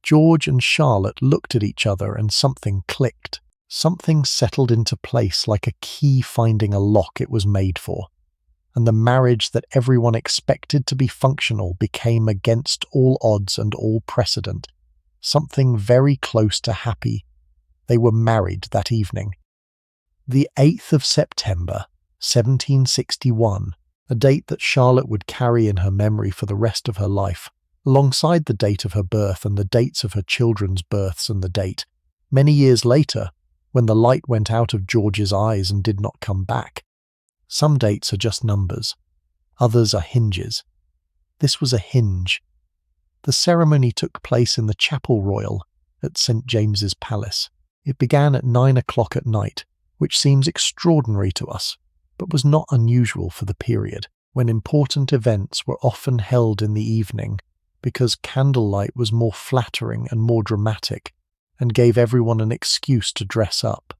George and Charlotte looked at each other and something clicked. Something settled into place like a key finding a lock it was made for. And the marriage that everyone expected to be functional became, against all odds and all precedent, something very close to happy. They were married that evening. The 8th of September, 1761, a date that Charlotte would carry in her memory for the rest of her life, alongside the date of her birth and the dates of her children's births and the date, many years later, when the light went out of George's eyes and did not come back. Some dates are just numbers. Others are hinges. This was a hinge. The ceremony took place in the Chapel Royal at St. James's Palace. It began at 9 o'clock at night, which seems extraordinary to us, but was not unusual for the period, when important events were often held in the evening, because candlelight was more flattering and more dramatic, and gave everyone an excuse to dress up.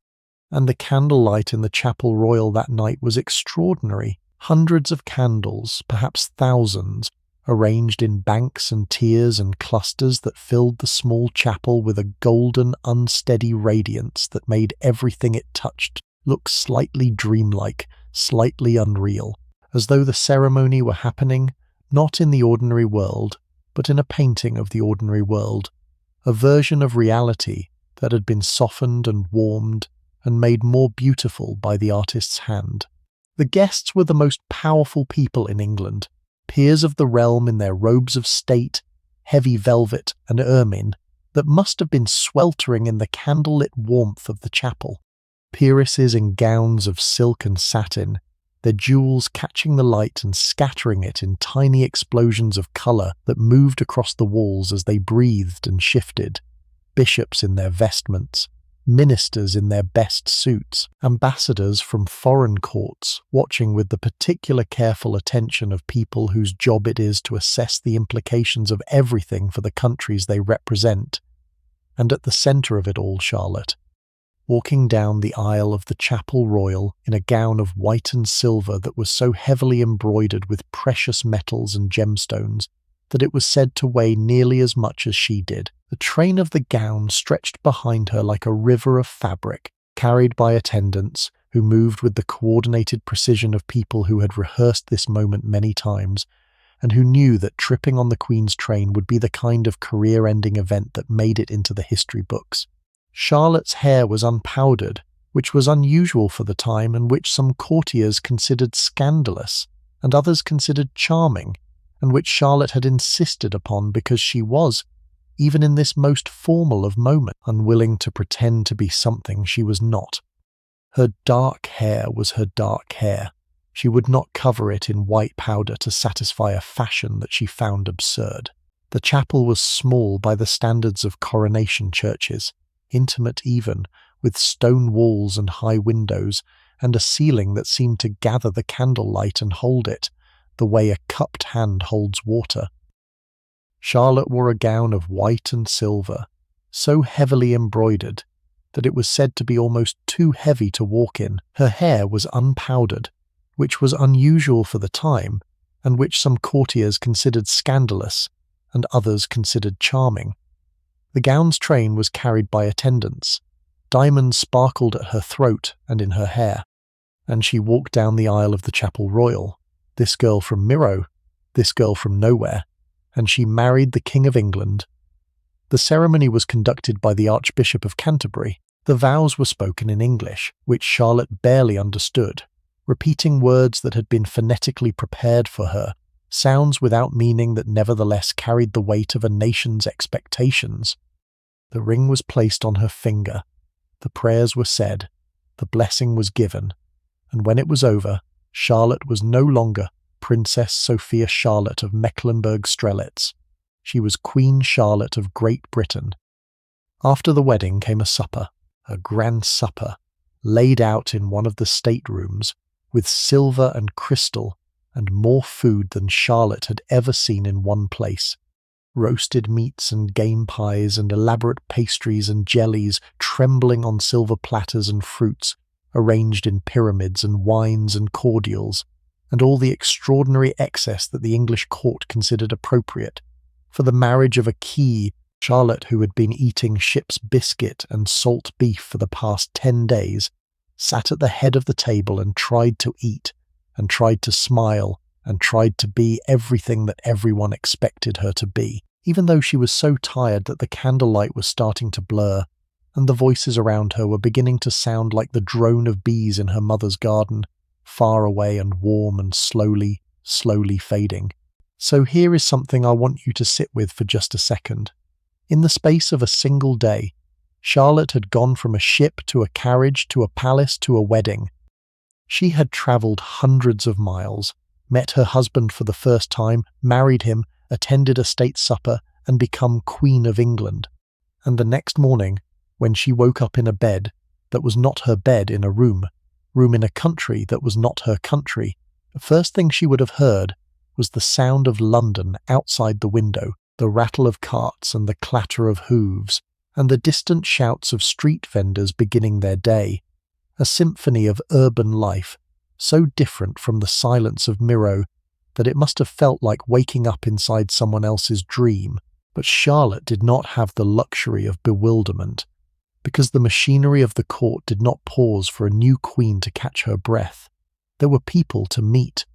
And the candlelight in the Chapel Royal that night was extraordinary. Hundreds of candles, perhaps thousands, arranged in banks and tiers and clusters that filled the small chapel with a golden, unsteady radiance that made everything it touched look slightly dreamlike, slightly unreal, as though the ceremony were happening not in the ordinary world, but in a painting of the ordinary world, a version of reality that had been softened and warmed and made more beautiful by the artist's hand. The guests were the most powerful people in England, peers of the realm in their robes of state, heavy velvet and ermine, that must have been sweltering in the candlelit warmth of the chapel. Peeresses in gowns of silk and satin, their jewels catching the light and scattering it in tiny explosions of colour that moved across the walls as they breathed and shifted. Bishops in their vestments, ministers in their best suits, ambassadors from foreign courts watching with the particular careful attention of people whose job it is to assess the implications of everything for the countries they represent. And at the centre of it all, Charlotte, walking down the aisle of the Chapel Royal in a gown of white and silver that was so heavily embroidered with precious metals and gemstones that it was said to weigh nearly as much as she did. The train of the gown stretched behind her like a river of fabric, carried by attendants who moved with the coordinated precision of people who had rehearsed this moment many times, and who knew that tripping on the Queen's train would be the kind of career-ending event that made it into the history books. Charlotte's hair was unpowdered, which was unusual for the time and which some courtiers considered scandalous, and others considered charming, and which Charlotte had insisted upon because she was, even in this most formal of moments, unwilling to pretend to be something she was not. Her dark hair was her dark hair. She would not cover it in white powder to satisfy a fashion that she found absurd. The chapel was small by the standards of coronation churches, intimate even, with stone walls and high windows, and a ceiling that seemed to gather the candlelight and hold it, the way a cupped hand holds water. Charlotte wore a gown of white and silver, so heavily embroidered that it was said to be almost too heavy to walk in. Her hair was unpowdered, which was unusual for the time, and which some courtiers considered scandalous, and others considered charming. The gown's train was carried by attendants. Diamonds sparkled at her throat and in her hair, and she walked down the aisle of the Chapel Royal, this girl from Mirow, this girl from nowhere, and she married the King of England. The ceremony was conducted by the Archbishop of Canterbury. The vows were spoken in English, which Charlotte barely understood, repeating words that had been phonetically prepared for her, sounds without meaning that nevertheless carried the weight of a nation's expectations. The ring was placed on her finger, the prayers were said, the blessing was given, and when it was over, Charlotte was no longer Princess Sophia Charlotte of Mecklenburg-Strelitz. She was Queen Charlotte of Great Britain. After the wedding came a supper, a grand supper, laid out in one of the staterooms, with silver and crystal, and more food than Charlotte had ever seen in one place. Roasted meats and game pies and elaborate pastries and jellies trembling on silver platters and fruits, arranged in pyramids and wines and cordials, and all the extraordinary excess that the English court considered appropriate. For the marriage of a key, Charlotte, who had been eating ship's biscuit and salt beef for the past 10 days, sat at the head of the table and tried to eat, and tried to smile, and tried to be everything that everyone expected her to be, even though she was so tired that the candlelight was starting to blur, and the voices around her were beginning to sound like the drone of bees in her mother's garden, far away and warm and slowly, slowly fading. So here is something I want you to sit with for just a second. In the space of a single day, Charlotte had gone from a ship to a carriage to a palace to a wedding. She had travelled hundreds of miles, met her husband for the first time, married him, attended a state supper, and become Queen of England. And the next morning, when she woke up in a bed that was not her bed in a room in a country that was not her country, the first thing she would have heard was the sound of London outside the window, the rattle of carts and the clatter of hooves, and the distant shouts of street vendors beginning their day, a symphony of urban life, so different from the silence of Mirow that it must have felt like waking up inside someone else's dream. But Charlotte did not have the luxury of bewilderment, because the machinery of the court did not pause for a new queen to catch her breath. There were people to meet,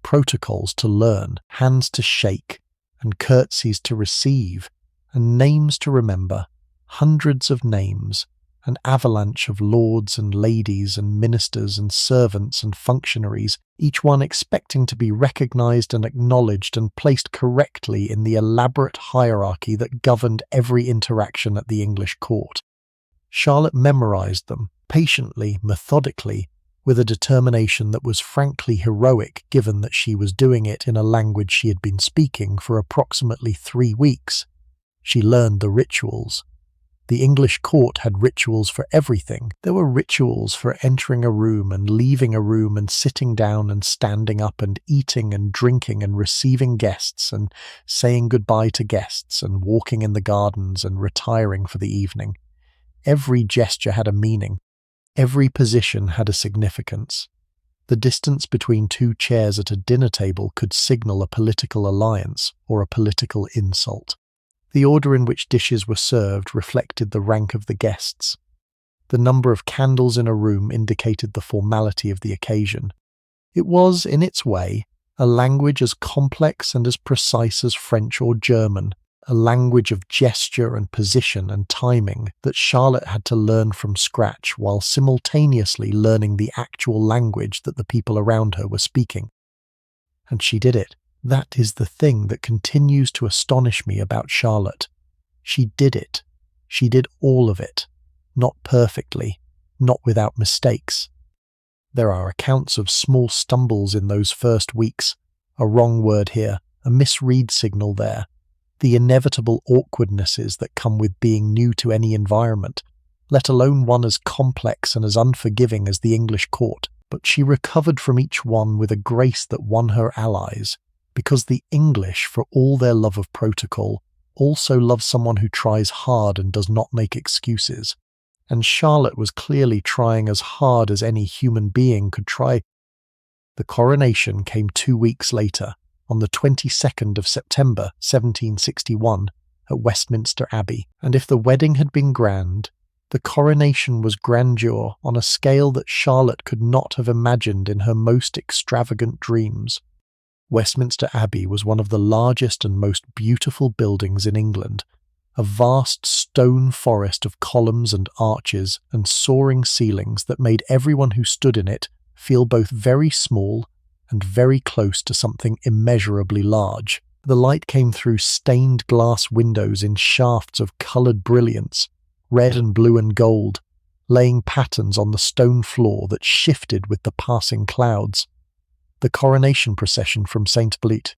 protocols to learn, hands to shake, and curtsies to receive, and names to remember, hundreds of names, an avalanche of lords and ladies and ministers and servants and functionaries, each one expecting to be recognized and acknowledged and placed correctly in the elaborate hierarchy that governed every interaction at the English court. Charlotte memorized them, patiently, methodically, with a determination that was frankly heroic given that she was doing it in a language she had been speaking for approximately 3 weeks. She learned the rituals. The English court had rituals for everything. There were rituals for entering a room and leaving a room and sitting down and standing up and eating and drinking and receiving guests and saying goodbye to guests and walking in the gardens and retiring for the evening. Every gesture had a meaning. Every position had a significance. The distance between 2 chairs at a dinner table could signal a political alliance or a political insult. The order in which dishes were served reflected the rank of the guests. The number of candles in a room indicated the formality of the occasion. It was, in its way, a language as complex and as precise as French or German, a language of gesture and position and timing that Charlotte had to learn from scratch while simultaneously learning the actual language that the people around her were speaking. And she did it. That is the thing that continues to astonish me about Charlotte. She did it. She did all of it. Not perfectly, not without mistakes. There are accounts of small stumbles in those first weeks, a wrong word here, a misread signal there, the inevitable awkwardnesses that come with being new to any environment, let alone one as complex and as unforgiving as the English court. But she recovered from each one with a grace that won her allies, because the English, for all their love of protocol, also love someone who tries hard and does not make excuses. And Charlotte was clearly trying as hard as any human being could try. The coronation came 2 weeks later, on the 22nd of September 1761, at Westminster Abbey, and if the wedding had been grand, the coronation was grandeur on a scale that Charlotte could not have imagined in her most extravagant dreams. Westminster Abbey was one of the largest and most beautiful buildings in England, a vast stone forest of columns and arches and soaring ceilings that made everyone who stood in it feel both very small and very close to something immeasurably large. The light came through stained glass windows in shafts of coloured brilliance, red and blue and gold, laying patterns on the stone floor that shifted with the passing clouds. The coronation procession from St. Bleit,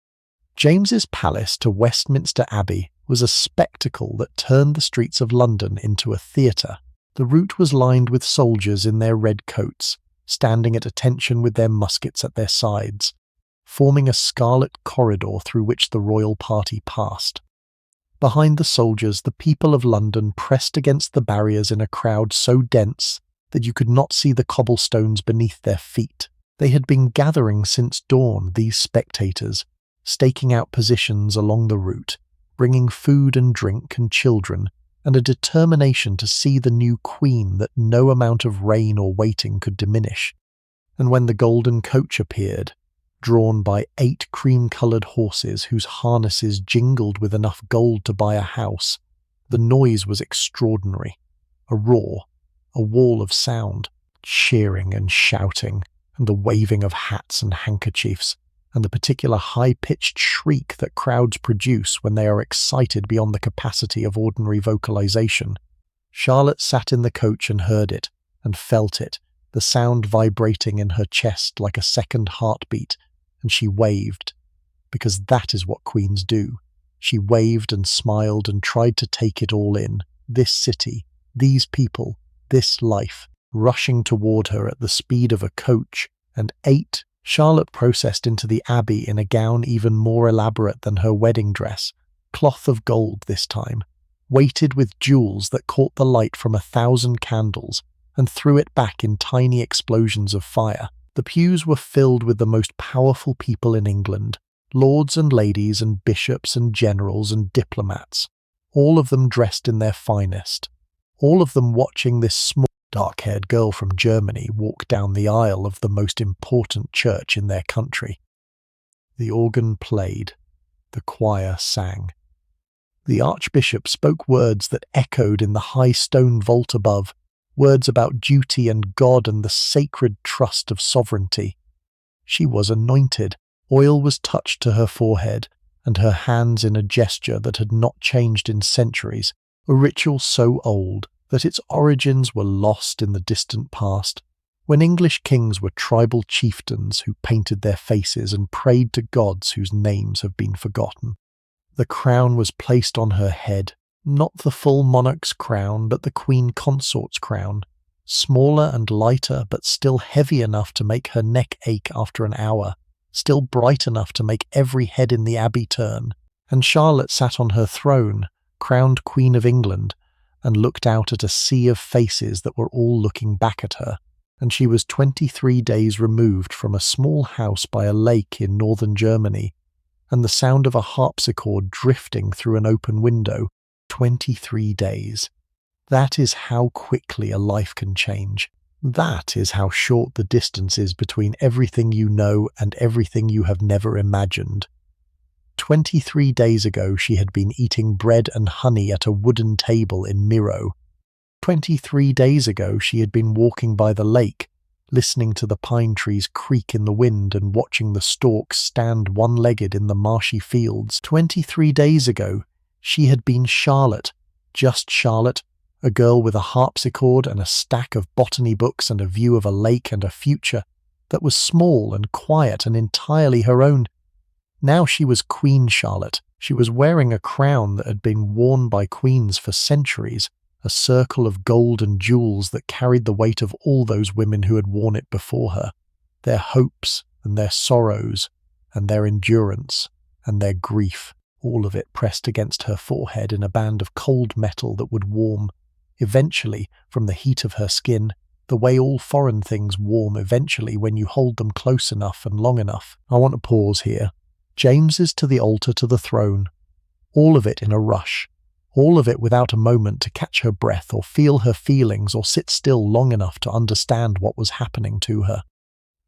James's palace to Westminster Abbey, was a spectacle that turned the streets of London into a theatre. The route was lined with soldiers in their red coats, standing at attention with their muskets at their sides, forming a scarlet corridor through which the royal party passed. Behind the soldiers, the people of London pressed against the barriers in a crowd so dense that you could not see the cobblestones beneath their feet. They had been gathering since dawn, these spectators, staking out positions along the route, bringing food and drink and children, and a determination to see the new queen that no amount of rain or waiting could diminish. And when the golden coach appeared, drawn by 8 cream-coloured horses whose harnesses jingled with enough gold to buy a house, the noise was extraordinary. A roar, a wall of sound, cheering and shouting, and the waving of hats and handkerchiefs, and the particular high-pitched shriek that crowds produce when they are excited beyond the capacity of ordinary vocalization. Charlotte sat in the coach and heard it, and felt it, the sound vibrating in her chest like a second heartbeat, and she waved, because that is what queens do. She waved and smiled and tried to take it all in, this city, these people, this life, rushing toward her at the speed of a coach, and 8. Charlotte processed into the abbey in a gown even more elaborate than her wedding dress, cloth of gold this time, weighted with jewels that caught the light from 1,000 candles and threw it back in tiny explosions of fire. The pews were filled with the most powerful people in England, lords and ladies and bishops and generals and diplomats, all of them dressed in their finest, all of them watching this small, dark-haired girl from Germany walk down the aisle of the most important church in their country. The organ played. The choir sang. The archbishop spoke words that echoed in the high stone vault above, words about duty and God and the sacred trust of sovereignty. She was anointed. Oil was touched to her forehead, and her hands in a gesture that had not changed in centuries, a ritual so old that its origins were lost in the distant past, when English kings were tribal chieftains who painted their faces and prayed to gods whose names have been forgotten. The crown was placed on her head, not the full monarch's crown, but the queen consort's crown, smaller and lighter but still heavy enough to make her neck ache after an hour, still bright enough to make every head in the abbey turn, and Charlotte sat on her throne, crowned Queen of England, and looked out at a sea of faces that were all looking back at her, and she was 23 days removed from a small house by a lake in northern Germany, and the sound of a harpsichord drifting through an open window. 23 days. That is how quickly a life can change. That is how short the distance is between everything you know and everything you have never imagined. 23 days ago she had been eating bread and honey at a wooden table in Mirow. 23 days ago she had been walking by the lake, listening to the pine trees creak in the wind and watching the storks stand one-legged in the marshy fields. 23 days ago she had been Charlotte, just Charlotte, a girl with a harpsichord and a stack of botany books and a view of a lake and a future that was small and quiet and entirely her own. Now she was Queen Charlotte. She was wearing a crown that had been worn by queens for centuries, a circle of gold and jewels that carried the weight of all those women who had worn it before her, their hopes and their sorrows and their endurance and their grief, all of it pressed against her forehead in a band of cold metal that would warm, eventually, from the heat of her skin, the way all foreign things warm eventually when you hold them close enough and long enough. I want to pause here. James's to the altar to the throne. All of it in a rush. All of it without a moment to catch her breath or feel her feelings or sit still long enough to understand what was happening to her.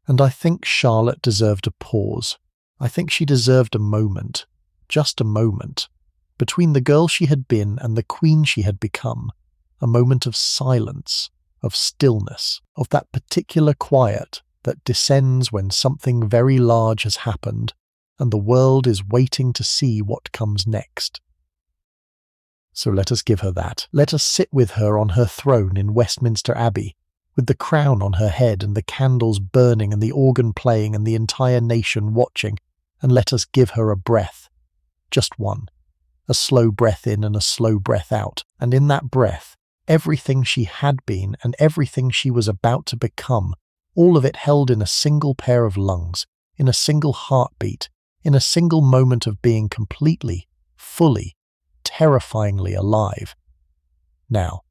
And I think Charlotte deserved a pause. I think she deserved a moment, just a moment, between the girl she had been and the queen she had become, a moment of silence, of stillness, of that particular quiet that descends when something very large has happened and the world is waiting to see what comes next. So let us give her that. Let us sit with her on her throne in Westminster Abbey, with the crown on her head and the candles burning and the organ playing and the entire nation watching, and let us give her a breath. Just one. A slow breath in and a slow breath out, and in that breath, everything she had been and everything she was about to become, all of it held in a single pair of lungs, in a single heartbeat, in a single moment of being completely, fully, terrifyingly alive. Now,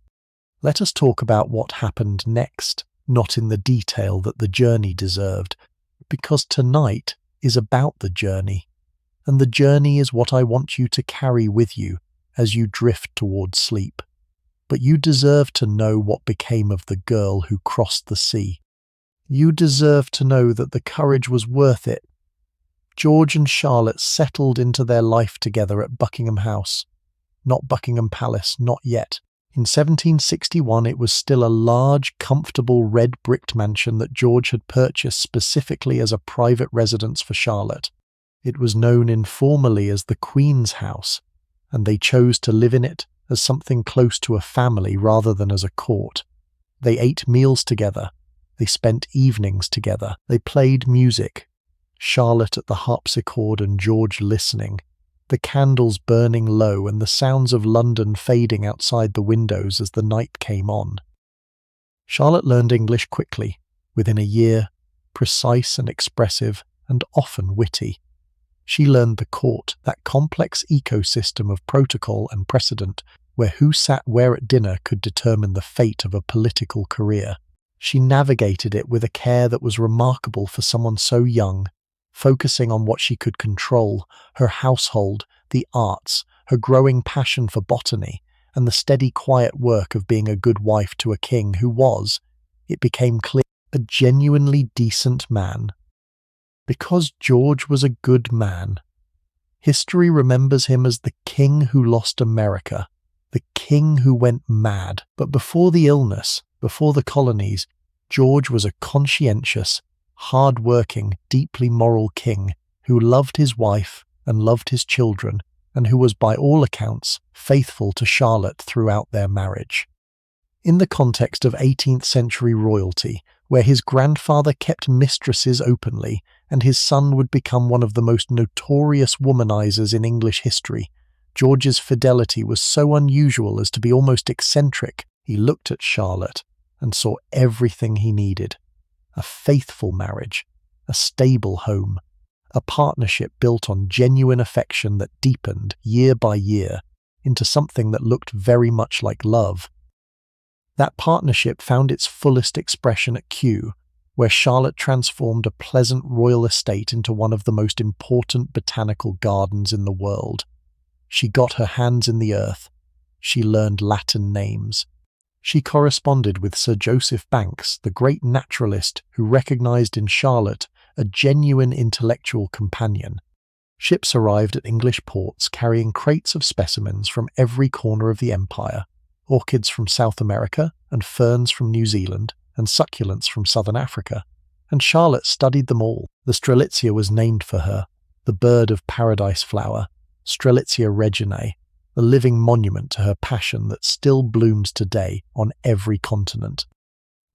let us talk about what happened next, not in the detail that the journey deserved, because tonight is about the journey, and the journey is what I want you to carry with you as you drift towards sleep. But you deserve to know what became of the girl who crossed the sea. You deserve to know that the courage was worth it. George and Charlotte settled into their life together at Buckingham House. Not Buckingham Palace, not yet. In 1761 it was still a large, comfortable red-bricked mansion that George had purchased specifically as a private residence for Charlotte. It was known informally as the Queen's House, and they chose to live in it as something close to a family rather than as a court. They ate meals together. They spent evenings together. They played music. Charlotte at the harpsichord and George listening, the candles burning low and the sounds of London fading outside the windows as the night came on. Charlotte learned English quickly, within a year, precise and expressive, and often witty. She learned the court, that complex ecosystem of protocol and precedent, where who sat where at dinner could determine the fate of a political career. She navigated it with a care that was remarkable for someone so young, focusing on what she could control, her household, the arts, her growing passion for botany, and the steady quiet work of being a good wife to a king who was, it became clear, a genuinely decent man. Because George was a good man. History remembers him as the king who lost America, the king who went mad. But before the illness, before the colonies, George was a conscientious, hard-working, deeply moral king who loved his wife and loved his children, and who was by all accounts faithful to Charlotte throughout their marriage. In the context of 18th century royalty, where his grandfather kept mistresses openly, and his son would become one of the most notorious womanizers in English history, George's fidelity was so unusual as to be almost eccentric. He looked at Charlotte and saw everything he needed. A faithful marriage, a stable home, a partnership built on genuine affection that deepened year by year into something that looked very much like love. That partnership found its fullest expression at Kew, where Charlotte transformed a pleasant royal estate into one of the most important botanical gardens in the world. She got her hands in the earth. She learned Latin names. She corresponded with Sir Joseph Banks, the great naturalist who recognized in Charlotte a genuine intellectual companion. Ships arrived at English ports carrying crates of specimens from every corner of the empire, orchids from South America and ferns from New Zealand and succulents from southern Africa, and Charlotte studied them all. The Strelitzia was named for her, the bird of paradise flower, Strelitzia reginae, a living monument to her passion that still blooms today on every continent.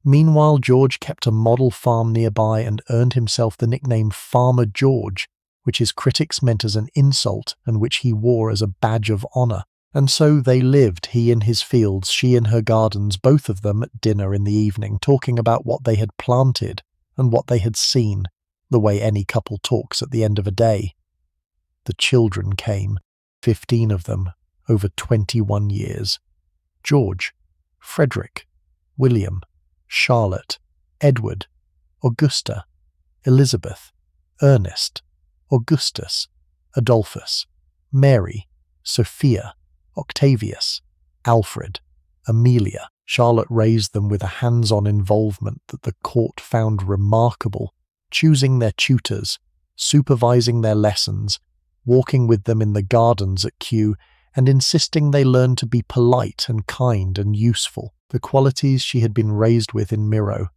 Meanwhile, George kept a model farm nearby and earned himself the nickname Farmer George, which his critics meant as an insult and which he wore as a badge of honour. And so they lived, he in his fields, she in her gardens, both of them at dinner in the evening, talking about what they had planted and what they had seen, the way any couple talks at the end of a day. The children came, 15 of them, over 21 years. George, Frederick, William, Charlotte, Edward, Augusta, Elizabeth, Ernest, Augustus, Adolphus, Mary, Sophia, Octavius, Alfred, Amelia. Charlotte raised them with a hands-on involvement that the court found remarkable, choosing their tutors, supervising their lessons, walking with them in the gardens at Kew, and insisting they learn to be polite and kind and useful, the qualities she had been raised with in Mirow.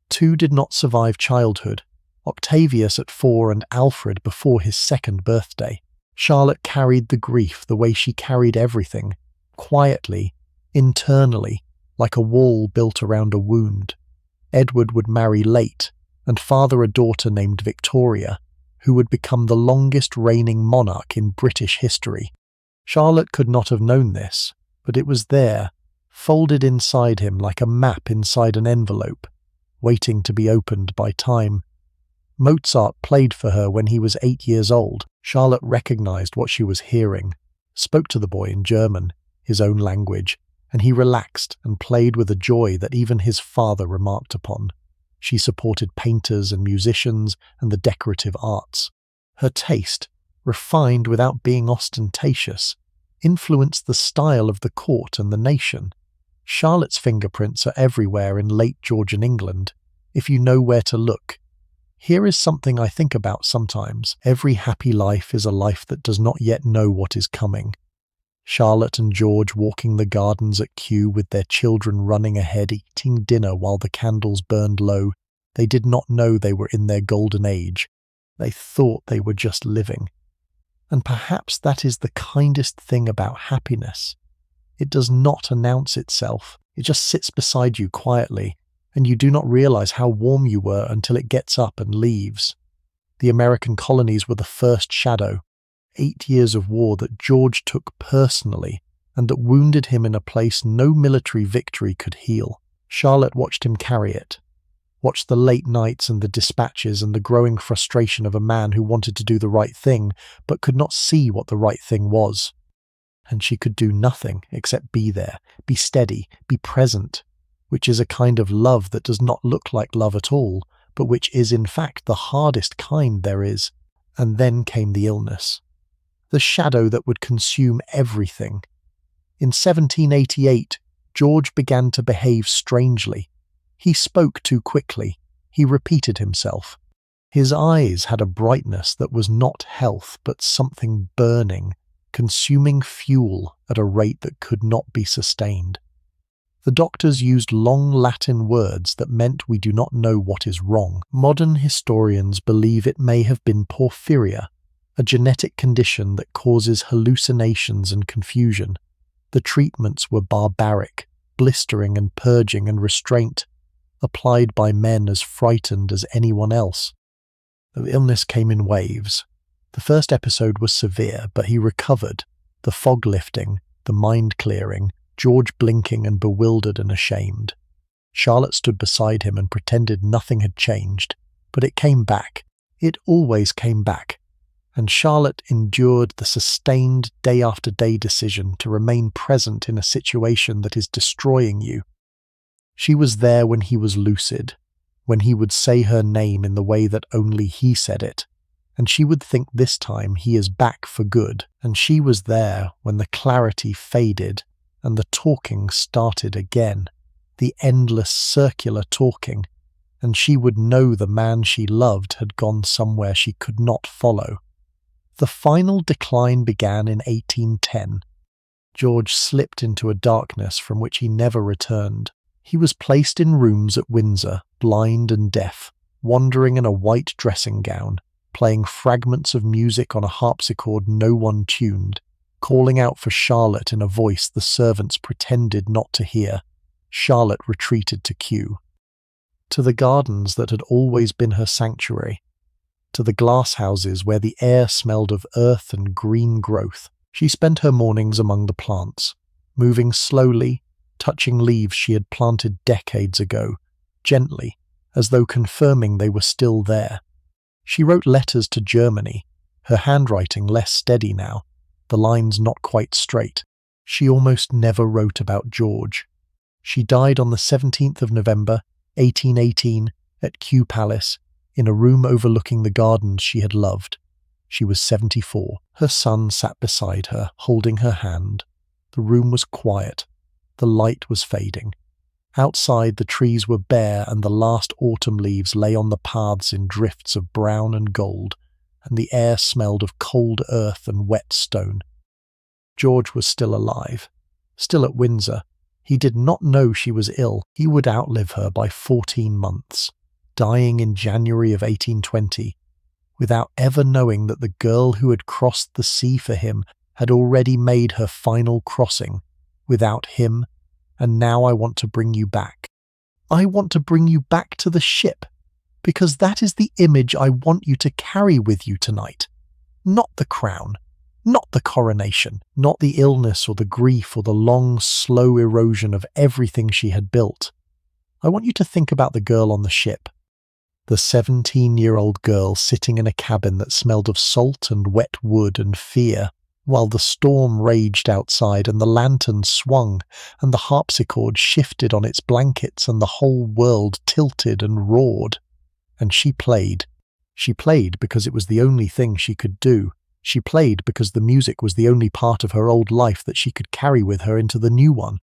2 did not survive childhood, Octavius at 4 and Alfred before his 2nd birthday. Charlotte carried the grief the way she carried everything, quietly, internally, like a wall built around a wound. Edward would marry late and father a daughter named Victoria, who would become the longest reigning monarch in British history. Charlotte could not have known this, but it was there, folded inside him like a map inside an envelope, waiting to be opened by time. Mozart played for her when he was 8 years old. Charlotte recognized what she was hearing, spoke to the boy in German, his own language, and he relaxed and played with a joy that even his father remarked upon. She supported painters and musicians and the decorative arts. Her taste, refined without being ostentatious, influenced the style of the court and the nation. Charlotte's fingerprints are everywhere in late Georgian England, if you know where to look. Here is something I think about sometimes. Every happy life is a life that does not yet know what is coming. Charlotte and George walking the gardens at Kew with their children running ahead, eating dinner while the candles burned low. They did not know they were in their golden age. They thought they were just living. And perhaps that is the kindest thing about happiness. It does not announce itself. It just sits beside you quietly, and you do not realize how warm you were until it gets up and leaves. The American colonies were the first shadow. 8 years of war that George took personally and that wounded him in a place no military victory could heal. Charlotte watched him carry it, watched the late nights and the dispatches and the growing frustration of a man who wanted to do the right thing but could not see what the right thing was. And she could do nothing except be there, be steady, be present, which is a kind of love that does not look like love at all, but which is in fact the hardest kind there is. And then came the illness. The shadow that would consume everything. In 1788, George began to behave strangely. He spoke too quickly. He repeated himself. His eyes had a brightness that was not health, but something burning, consuming fuel at a rate that could not be sustained. The doctors used long Latin words that meant we do not know what is wrong. Modern historians believe it may have been porphyria, a genetic condition that causes hallucinations and confusion. The treatments were barbaric, blistering and purging and restraint, applied by men as frightened as anyone else. The illness came in waves. The first episode was severe, but he recovered. The fog lifting, the mind clearing, George blinking and bewildered and ashamed. Charlotte stood beside him and pretended nothing had changed, but it came back. It always came back. And Charlotte endured the sustained day-after-day decision to remain present in a situation that is destroying you. She was there when he was lucid, when he would say her name in the way that only he said it, and she would think this time he is back for good, and she was there when the clarity faded and the talking started again. The endless circular talking, and she would know the man she loved had gone somewhere she could not follow. The final decline began in 1810. George slipped into a darkness from which he never returned. He was placed in rooms at Windsor, blind and deaf, wandering in a white dressing gown, playing fragments of music on a harpsichord no one tuned, calling out for Charlotte in a voice the servants pretended not to hear. Charlotte retreated to Kew. To the gardens that had always been her sanctuary, to the glass houses where the air smelled of earth and green growth. She spent her mornings among the plants, moving slowly, touching leaves she had planted decades ago, gently, as though confirming they were still there. She wrote letters to Germany, her handwriting less steady now, the lines not quite straight. She almost never wrote about George. She died on the 17th of November, 1818, at Kew Palace, in a room overlooking the gardens she had loved. She was 74. Her son sat beside her, holding her hand. The room was quiet. The light was fading. Outside, the trees were bare and the last autumn leaves lay on the paths in drifts of brown and gold, and the air smelled of cold earth and wet stone. George was still alive, still at Windsor. He did not know she was ill. He would outlive her by 14 months, dying in January of 1820, without ever knowing that the girl who had crossed the sea for him had already made her final crossing, without him. And now I want to bring you back. I want to bring you back to the ship, because that is the image I want you to carry with you tonight. Not the crown, not the coronation, not the illness or the grief or the long, slow erosion of everything she had built. I want you to think about the girl on the ship, the 17-year-old girl sitting in a cabin that smelled of salt and wet wood and fear, while the storm raged outside and the lantern swung and the harpsichord shifted on its blankets and the whole world tilted and roared. And she played. She played because it was the only thing she could do. She played because the music was the only part of her old life that she could carry with her into the new one.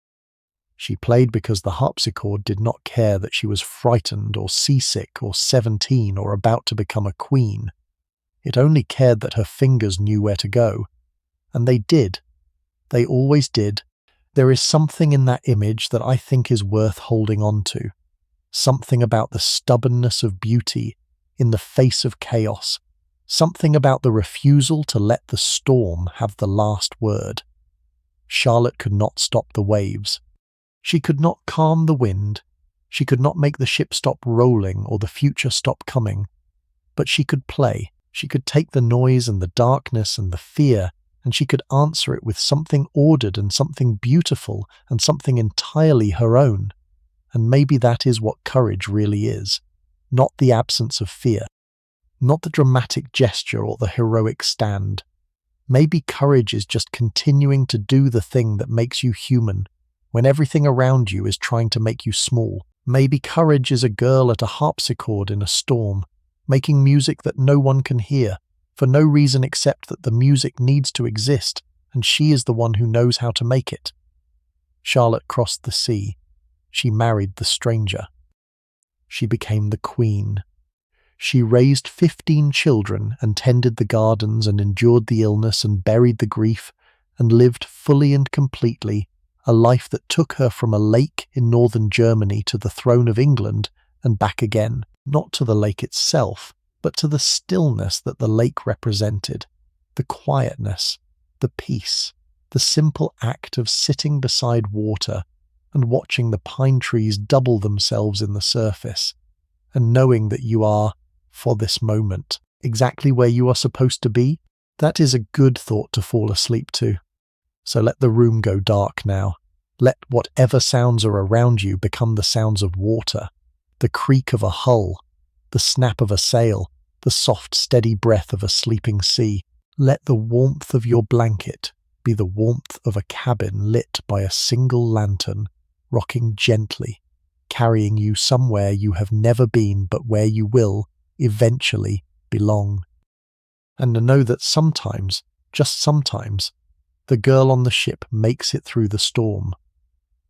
She played because the harpsichord did not care that she was frightened or seasick or 17 or about to become a queen. It only cared that her fingers knew where to go. And they did. They always did. There is something in that image that I think is worth holding on to. Something about the stubbornness of beauty in the face of chaos. Something about the refusal to let the storm have the last word. Charlotte could not stop the waves. She could not calm the wind. She could not make the ship stop rolling or the future stop coming. But she could play. She could take the noise and the darkness and the fear, and she could answer it with something ordered and something beautiful and something entirely her own. And maybe that is what courage really is. Not the absence of fear. Not the dramatic gesture or the heroic stand. Maybe courage is just continuing to do the thing that makes you human, when everything around you is trying to make you small. Maybe courage is a girl at a harpsichord in a storm, making music that no one can hear, for no reason except that the music needs to exist, and she is the one who knows how to make it. Charlotte crossed the sea. She married the stranger. She became the queen. She raised 15 children and tended the gardens and endured the illness and buried the grief and lived fully and completely a life that took her from a lake in northern Germany to the throne of England and back again, not to the lake itself, but to the stillness that the lake represented, the quietness, the peace, the simple act of sitting beside water and watching the pine trees double themselves in the surface, and knowing that you are, for this moment, exactly where you are supposed to be. That is a good thought to fall asleep to. So let the room go dark now. Let whatever sounds are around you become the sounds of water, the creak of a hull, the snap of a sail, the soft, steady breath of a sleeping sea. Let the warmth of your blanket be the warmth of a cabin lit by a single lantern, rocking gently, carrying you somewhere you have never been but where you will, eventually, belong. And to know that sometimes, just sometimes, The girl on the ship makes it through the storm,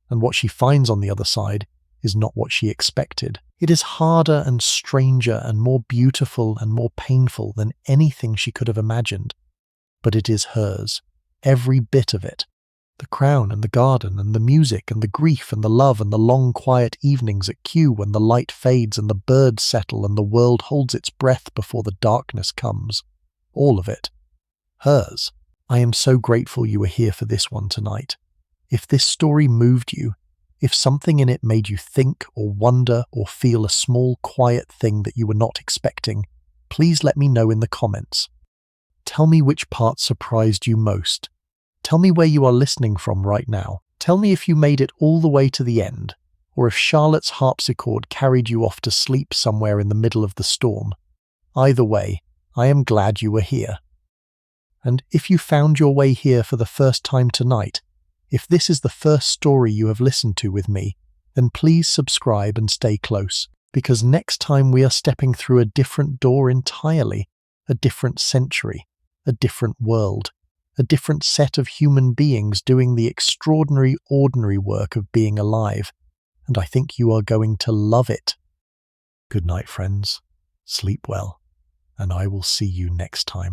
and what she finds on the other side is not what she expected. It is harder and stranger and more beautiful and more painful than anything she could have imagined, but it is hers, every bit of it. The crown and the garden and the music and the grief and the love and the long quiet evenings at Kew when the light fades and the birds settle and the world holds its breath before the darkness comes. All of it. Hers. I am so grateful you were here for this one tonight. If this story moved you, if something in it made you think or wonder or feel a small quiet thing that you were not expecting, please let me know in the comments. Tell me which part surprised you most. Tell me where you are listening from right now. Tell me if you made it all the way to the end, or if Charlotte's harpsichord carried you off to sleep somewhere in the middle of the storm. Either way, I am glad you were here. And if you found your way here for the first time tonight, if this is the first story you have listened to with me, then please subscribe and stay close, because next time we are stepping through a different door entirely, a different century, a different world, a different set of human beings doing the extraordinary, ordinary work of being alive, and I think you are going to love it. Good night, friends. Sleep well, and I will see you next time.